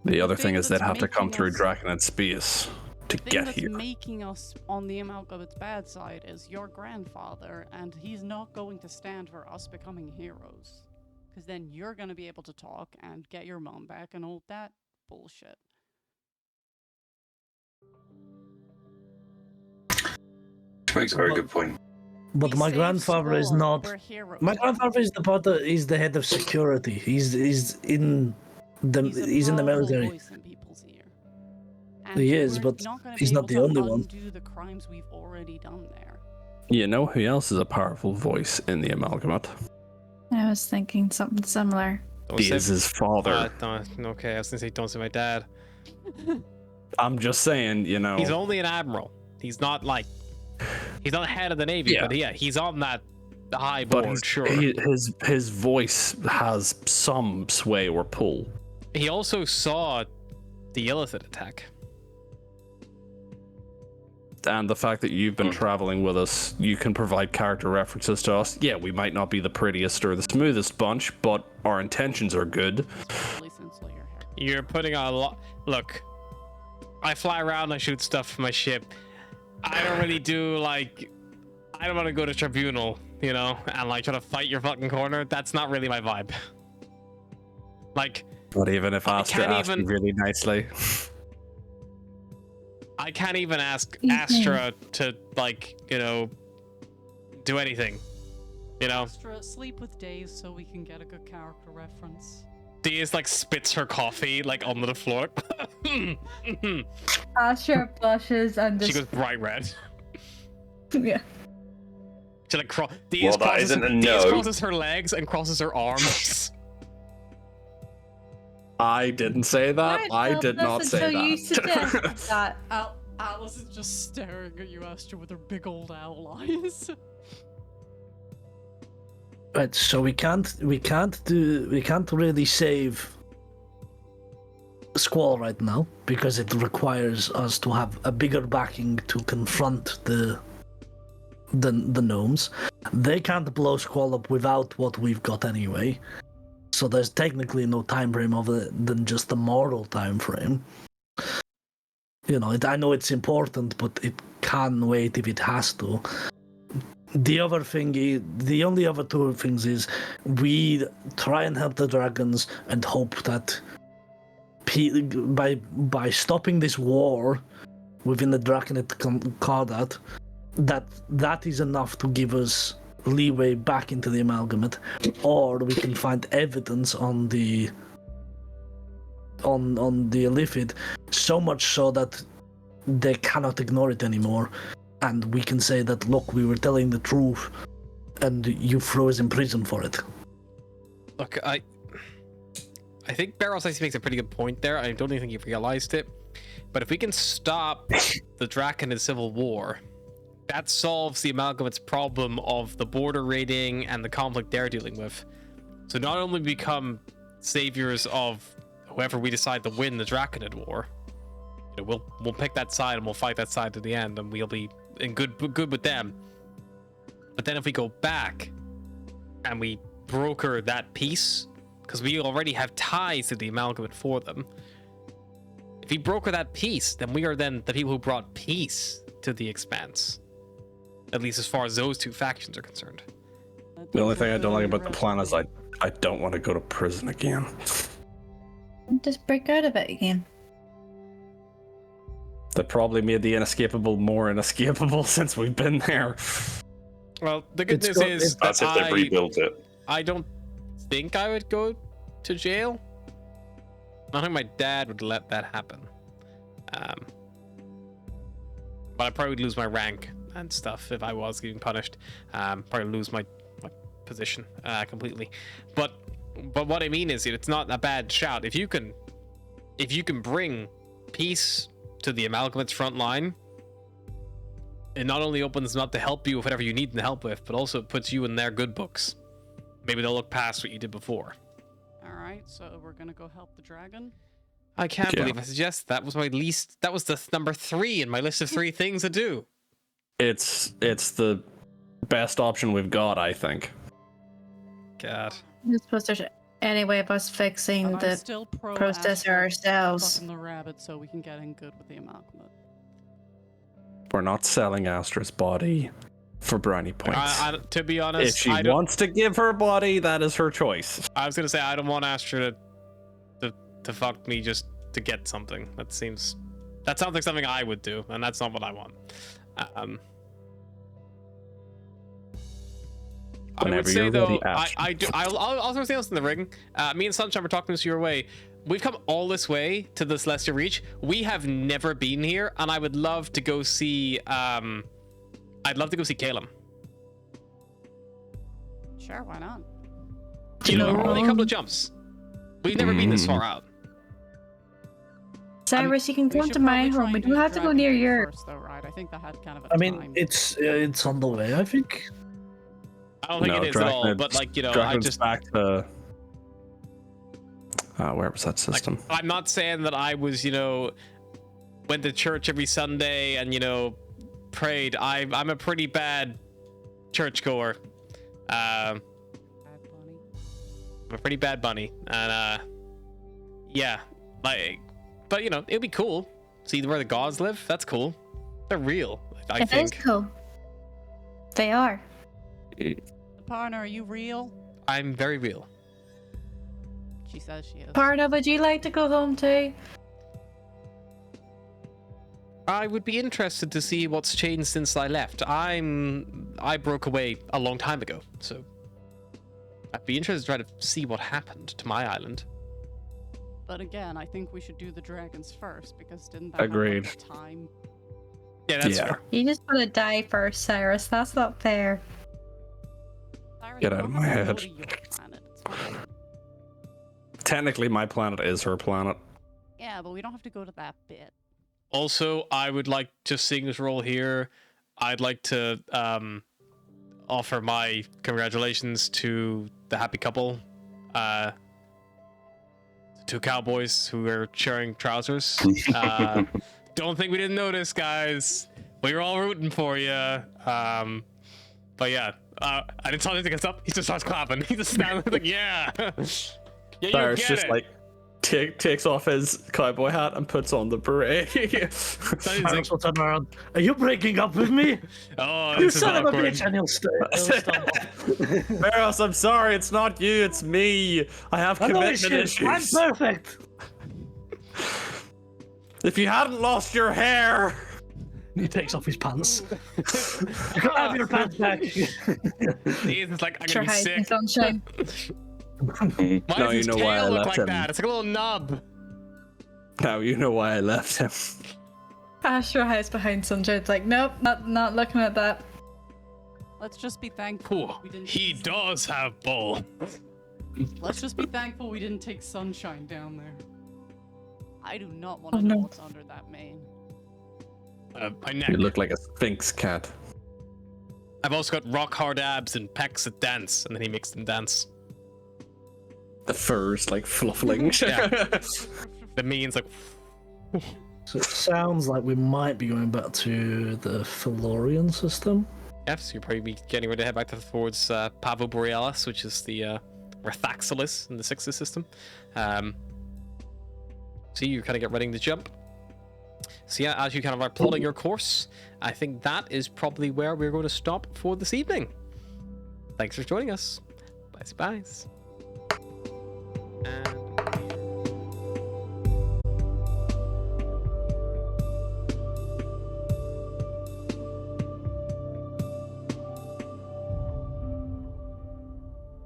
Speaker 6: The other
Speaker 2: thing
Speaker 6: thing is they'd
Speaker 2: that's
Speaker 6: have to come
Speaker 2: making
Speaker 6: through
Speaker 2: us-
Speaker 6: Draken and Space to
Speaker 2: The thing
Speaker 6: get
Speaker 2: that's
Speaker 6: here.
Speaker 2: making us on the Amalgamate's bad side is your grandfather, and he's not going to stand for us becoming heroes. Because then you're going to be able to talk and get your mom back and all that bullshit.
Speaker 4: Makes a very good point.
Speaker 3: But
Speaker 2: We
Speaker 3: my
Speaker 2: saved
Speaker 3: grandfather is
Speaker 2: Squall.
Speaker 3: not.
Speaker 2: We're heroes.
Speaker 3: My grandfather is is the head of security. He's in the
Speaker 2: He's
Speaker 3: in the
Speaker 2: a powerful
Speaker 3: military.
Speaker 2: voice in people's ear. And
Speaker 3: He is,
Speaker 2: we're
Speaker 3: but
Speaker 2: not gonna
Speaker 3: he's
Speaker 2: be
Speaker 3: not
Speaker 2: able
Speaker 3: the
Speaker 2: to
Speaker 3: only one.
Speaker 2: undo the crimes we've already done there.
Speaker 6: You know who else is a powerful voice in the Amalgamate?
Speaker 7: I was thinking something similar.
Speaker 1: Don't
Speaker 6: He
Speaker 1: say-
Speaker 6: is his father.
Speaker 1: Okay, I was gonna say don't say my dad.
Speaker 6: I'm just saying, you know.
Speaker 1: He's only an admiral. He's not like he's not head of the navy,
Speaker 6: Yeah.
Speaker 1: but yeah, he's on that high
Speaker 6: but
Speaker 1: board. Sure.
Speaker 6: his voice has some sway or pull.
Speaker 1: He also saw the Illithid attack.
Speaker 6: And the fact that you've been traveling with us, you can provide character references to us. Yeah, we might not be the prettiest or the smoothest bunch, but our intentions are good.
Speaker 2: Especially since your hair.
Speaker 1: You're putting on a lot. Look, I fly around, I shoot stuff from my ship. I don't really do like. I don't want to go to tribunal, you know, and like try to fight your fucking corner. That's not really my vibe. Like,
Speaker 6: But even if
Speaker 1: I
Speaker 6: Astra
Speaker 1: can't
Speaker 6: asked you
Speaker 1: even-
Speaker 6: really nicely.
Speaker 1: I can't even ask
Speaker 7: Mhm.
Speaker 1: Astra to like, you know, do anything. You know,
Speaker 2: Extra sleep with Days so we can get a good character reference.
Speaker 1: Diaz like spits her coffee like onto the floor.
Speaker 5: Astra blushes and
Speaker 1: She
Speaker 5: just
Speaker 1: goes bright red.
Speaker 5: yeah.
Speaker 1: She like Diaz
Speaker 4: Well, that
Speaker 1: crosses,
Speaker 4: isn't a
Speaker 1: Diaz
Speaker 4: no.
Speaker 1: crosses her legs and crosses her arms.
Speaker 6: I didn't say that.
Speaker 5: Right,
Speaker 6: I
Speaker 5: well,
Speaker 6: did not
Speaker 5: listen,
Speaker 6: say
Speaker 5: so
Speaker 6: that.
Speaker 5: you suggested that.
Speaker 2: Alice is just staring at you, Astra, with her big old owl eyes.
Speaker 3: Right, so we can't really save Squall right now because it requires us to have a bigger backing to confront the gnomes. They can't blow Squall up without what we've got anyway. So there's technically no time frame other than just the moral time frame. You know, I know it's important, but it can wait if it has to. The other thing is, the only other two things is, we try and help the dragons and hope that by stopping this war within the Draconid Cardat, that is enough to give us leeway back into the Amalgamate, or we can find evidence on the Illithid, so much so that they cannot ignore it anymore, and we can say that, look, we were telling the truth, and you throw us in prison for it.
Speaker 1: Look, I think Barrows actually makes a pretty good point there. I don't even think you've realized it. But if we can stop the Draconid Civil War, that solves the Amalgamate's problem of the border raiding and the conflict they're dealing with. So not only become saviors of whoever we decide to win the Draconid War, you know, we'll pick that side and we'll fight that side to the end, and we'll be in good with them. But then if we go back and we broker that peace, because we already have ties to the Amalgamate for them. If we broker that peace, then we are then the people who brought peace to the Expanse. At least as far as those two factions are concerned.
Speaker 6: The only thing I don't like about the plan is I don't want to go to prison again.
Speaker 7: Just break out of it again.
Speaker 6: They probably made the inescapable more inescapable since we've been there.
Speaker 1: Well, the good
Speaker 3: It's
Speaker 1: news
Speaker 3: got-
Speaker 1: is
Speaker 4: That's if
Speaker 1: that
Speaker 4: they've rebuilt it.
Speaker 1: I don't think I would go to jail. I don't think my dad would let that happen. But I probably would lose my rank and stuff if I was getting punished. Probably lose my position completely. But what I mean is, it's not a bad shout. If you can bring peace to the Amalgamate's front line, it not only opens them up to help you with whatever you need them to help with, but also it puts you in their good books. Maybe they'll look past what you did before.
Speaker 2: Alright, so we're gonna go help the dragon.
Speaker 1: I can't
Speaker 6: Yeah.
Speaker 1: believe I suggested that. That was the number 3 in my list of 3 things to do.
Speaker 6: It's the best option we've got, I think.
Speaker 1: God.
Speaker 7: I suppose there's any way of us fixing
Speaker 2: And I'm
Speaker 7: the
Speaker 2: still pro
Speaker 7: processor
Speaker 2: Astra
Speaker 7: ourselves.
Speaker 2: fucking the rabbit so we can get in good with the Immaculate.
Speaker 6: We're not selling Astra's body for brownie points.
Speaker 1: To be honest,
Speaker 6: if she
Speaker 1: I don't.
Speaker 6: wants to give her body, that is her choice.
Speaker 1: I was gonna say I don't want Astra to fuck me just to get something. That sounds like something I would do, and that's not what I want. I would
Speaker 6: Whenever
Speaker 1: say
Speaker 6: you're
Speaker 1: though,
Speaker 6: ready, Astra.
Speaker 1: I do. I'll throw something else in the ring. Me and Sunshine were talking this your way. We've come all this way to the Celestial Reach. We have never been here, and I would love to go see. I'd love to go see Caleb.
Speaker 2: Sure, why not?
Speaker 1: You know, we're only a couple of jumps. We've never been this far out.
Speaker 7: Cyrus, you can
Speaker 2: We
Speaker 7: come
Speaker 2: should
Speaker 7: to my
Speaker 2: probably try
Speaker 7: home. We
Speaker 2: and do
Speaker 7: don't have to go
Speaker 2: Dragon
Speaker 7: near
Speaker 2: Gate
Speaker 7: your.
Speaker 2: first, though, right? I think that had kind of a
Speaker 3: I mean,
Speaker 2: time.
Speaker 3: it's on the way, I think.
Speaker 1: I don't think
Speaker 6: No,
Speaker 1: it is at all.
Speaker 6: Dragon-
Speaker 1: But like, you know, I
Speaker 6: Dragon's
Speaker 1: just
Speaker 6: back to. Where was that system?
Speaker 1: I'm not saying that I was, you know, went to church every Sunday and, you know, prayed. I'm a pretty bad churchgoer.
Speaker 2: Bad bunny.
Speaker 1: I'm a pretty bad bunny, and yeah, like, but you know, it'd be cool. See where the gods live. That's cool. They're real. I
Speaker 7: It is
Speaker 1: think.
Speaker 7: cool. They are.
Speaker 2: Partner, are you real?
Speaker 1: I'm very real.
Speaker 2: She says she is.
Speaker 7: Parna, would you like to go home too?
Speaker 1: I would be interested to see what's changed since I left. I broke away a long time ago, so I'd be interested to try to see what happened to my island.
Speaker 2: But again, I think we should do the dragons first because didn't that
Speaker 6: Agreed.
Speaker 2: have like, time?
Speaker 1: Yeah, that's
Speaker 6: Yeah.
Speaker 1: fair.
Speaker 7: You just want to die first, Cyrus. That's not fair.
Speaker 2: Cyrus,
Speaker 6: Get
Speaker 2: you
Speaker 6: out of
Speaker 2: don't
Speaker 6: my
Speaker 2: have to go
Speaker 6: head.
Speaker 2: to your planet. It's fine.
Speaker 6: Technically, my planet is her planet.
Speaker 2: Yeah, but we don't have to go to that bit.
Speaker 1: Also, I would like, just seeing this role here, I'd like to offer my congratulations to the happy couple, two cowboys who are sharing trousers. Don't think we didn't notice, guys. We were all rooting for you. But yeah, I didn't tell him to get up. He just starts clapping. He just stands there like, yeah, yeah, you
Speaker 6: Cyrus
Speaker 1: get
Speaker 6: just
Speaker 1: it.
Speaker 6: like takes off his cowboy hat and puts on the beret.
Speaker 3: Cyrus will turn around. Are you breaking up with me?
Speaker 1: Oh,
Speaker 3: You
Speaker 1: this is
Speaker 3: son of a
Speaker 1: awkward.
Speaker 3: bitch! And he'll stomp off.
Speaker 6: Barros, I'm sorry, it's not you, it's me. I have
Speaker 3: I know
Speaker 6: commitment
Speaker 3: it's you. I'm
Speaker 6: issues.
Speaker 3: perfect.
Speaker 6: If you hadn't lost your hair.
Speaker 3: He takes off his pants. You can't have your pants back.
Speaker 1: It's like, I'm
Speaker 7: Sure,
Speaker 1: gonna be
Speaker 7: hide in
Speaker 1: sick.
Speaker 7: sunshine.
Speaker 1: Why
Speaker 6: Now
Speaker 1: does
Speaker 6: you
Speaker 1: his
Speaker 6: know why I
Speaker 1: tail look
Speaker 6: left
Speaker 1: like
Speaker 6: him.
Speaker 1: that? It's like a little nub.
Speaker 6: Now you know why I left him.
Speaker 5: Astra hides behind Sunshine. It's like, nope, not looking at that.
Speaker 2: Let's just be thankful
Speaker 1: Oh,
Speaker 2: we didn't.
Speaker 1: he does have balls.
Speaker 2: Let's just be thankful we didn't take Sunshine down there. I do not want to
Speaker 7: Oh,
Speaker 2: know
Speaker 7: no.
Speaker 2: what's under that mane.
Speaker 1: My neck.
Speaker 6: You look like a sphinx cat.
Speaker 1: I've also got rock hard abs and pecs that dance, and then he makes them dance.
Speaker 6: The fur's like fluffling.
Speaker 1: Yeah. The means like,
Speaker 3: So it sounds like we might be going back to the Felorian system.
Speaker 1: yeah, so you'll probably be getting ready to head back towards Pavo Borealis, which is the Rathaxilus in the Sixth system. So you kind of get ready to jump. So yeah, as you kind of are plotting your course, I think that is probably where we're going to stop for this evening. Thanks for joining us. Bye, bye.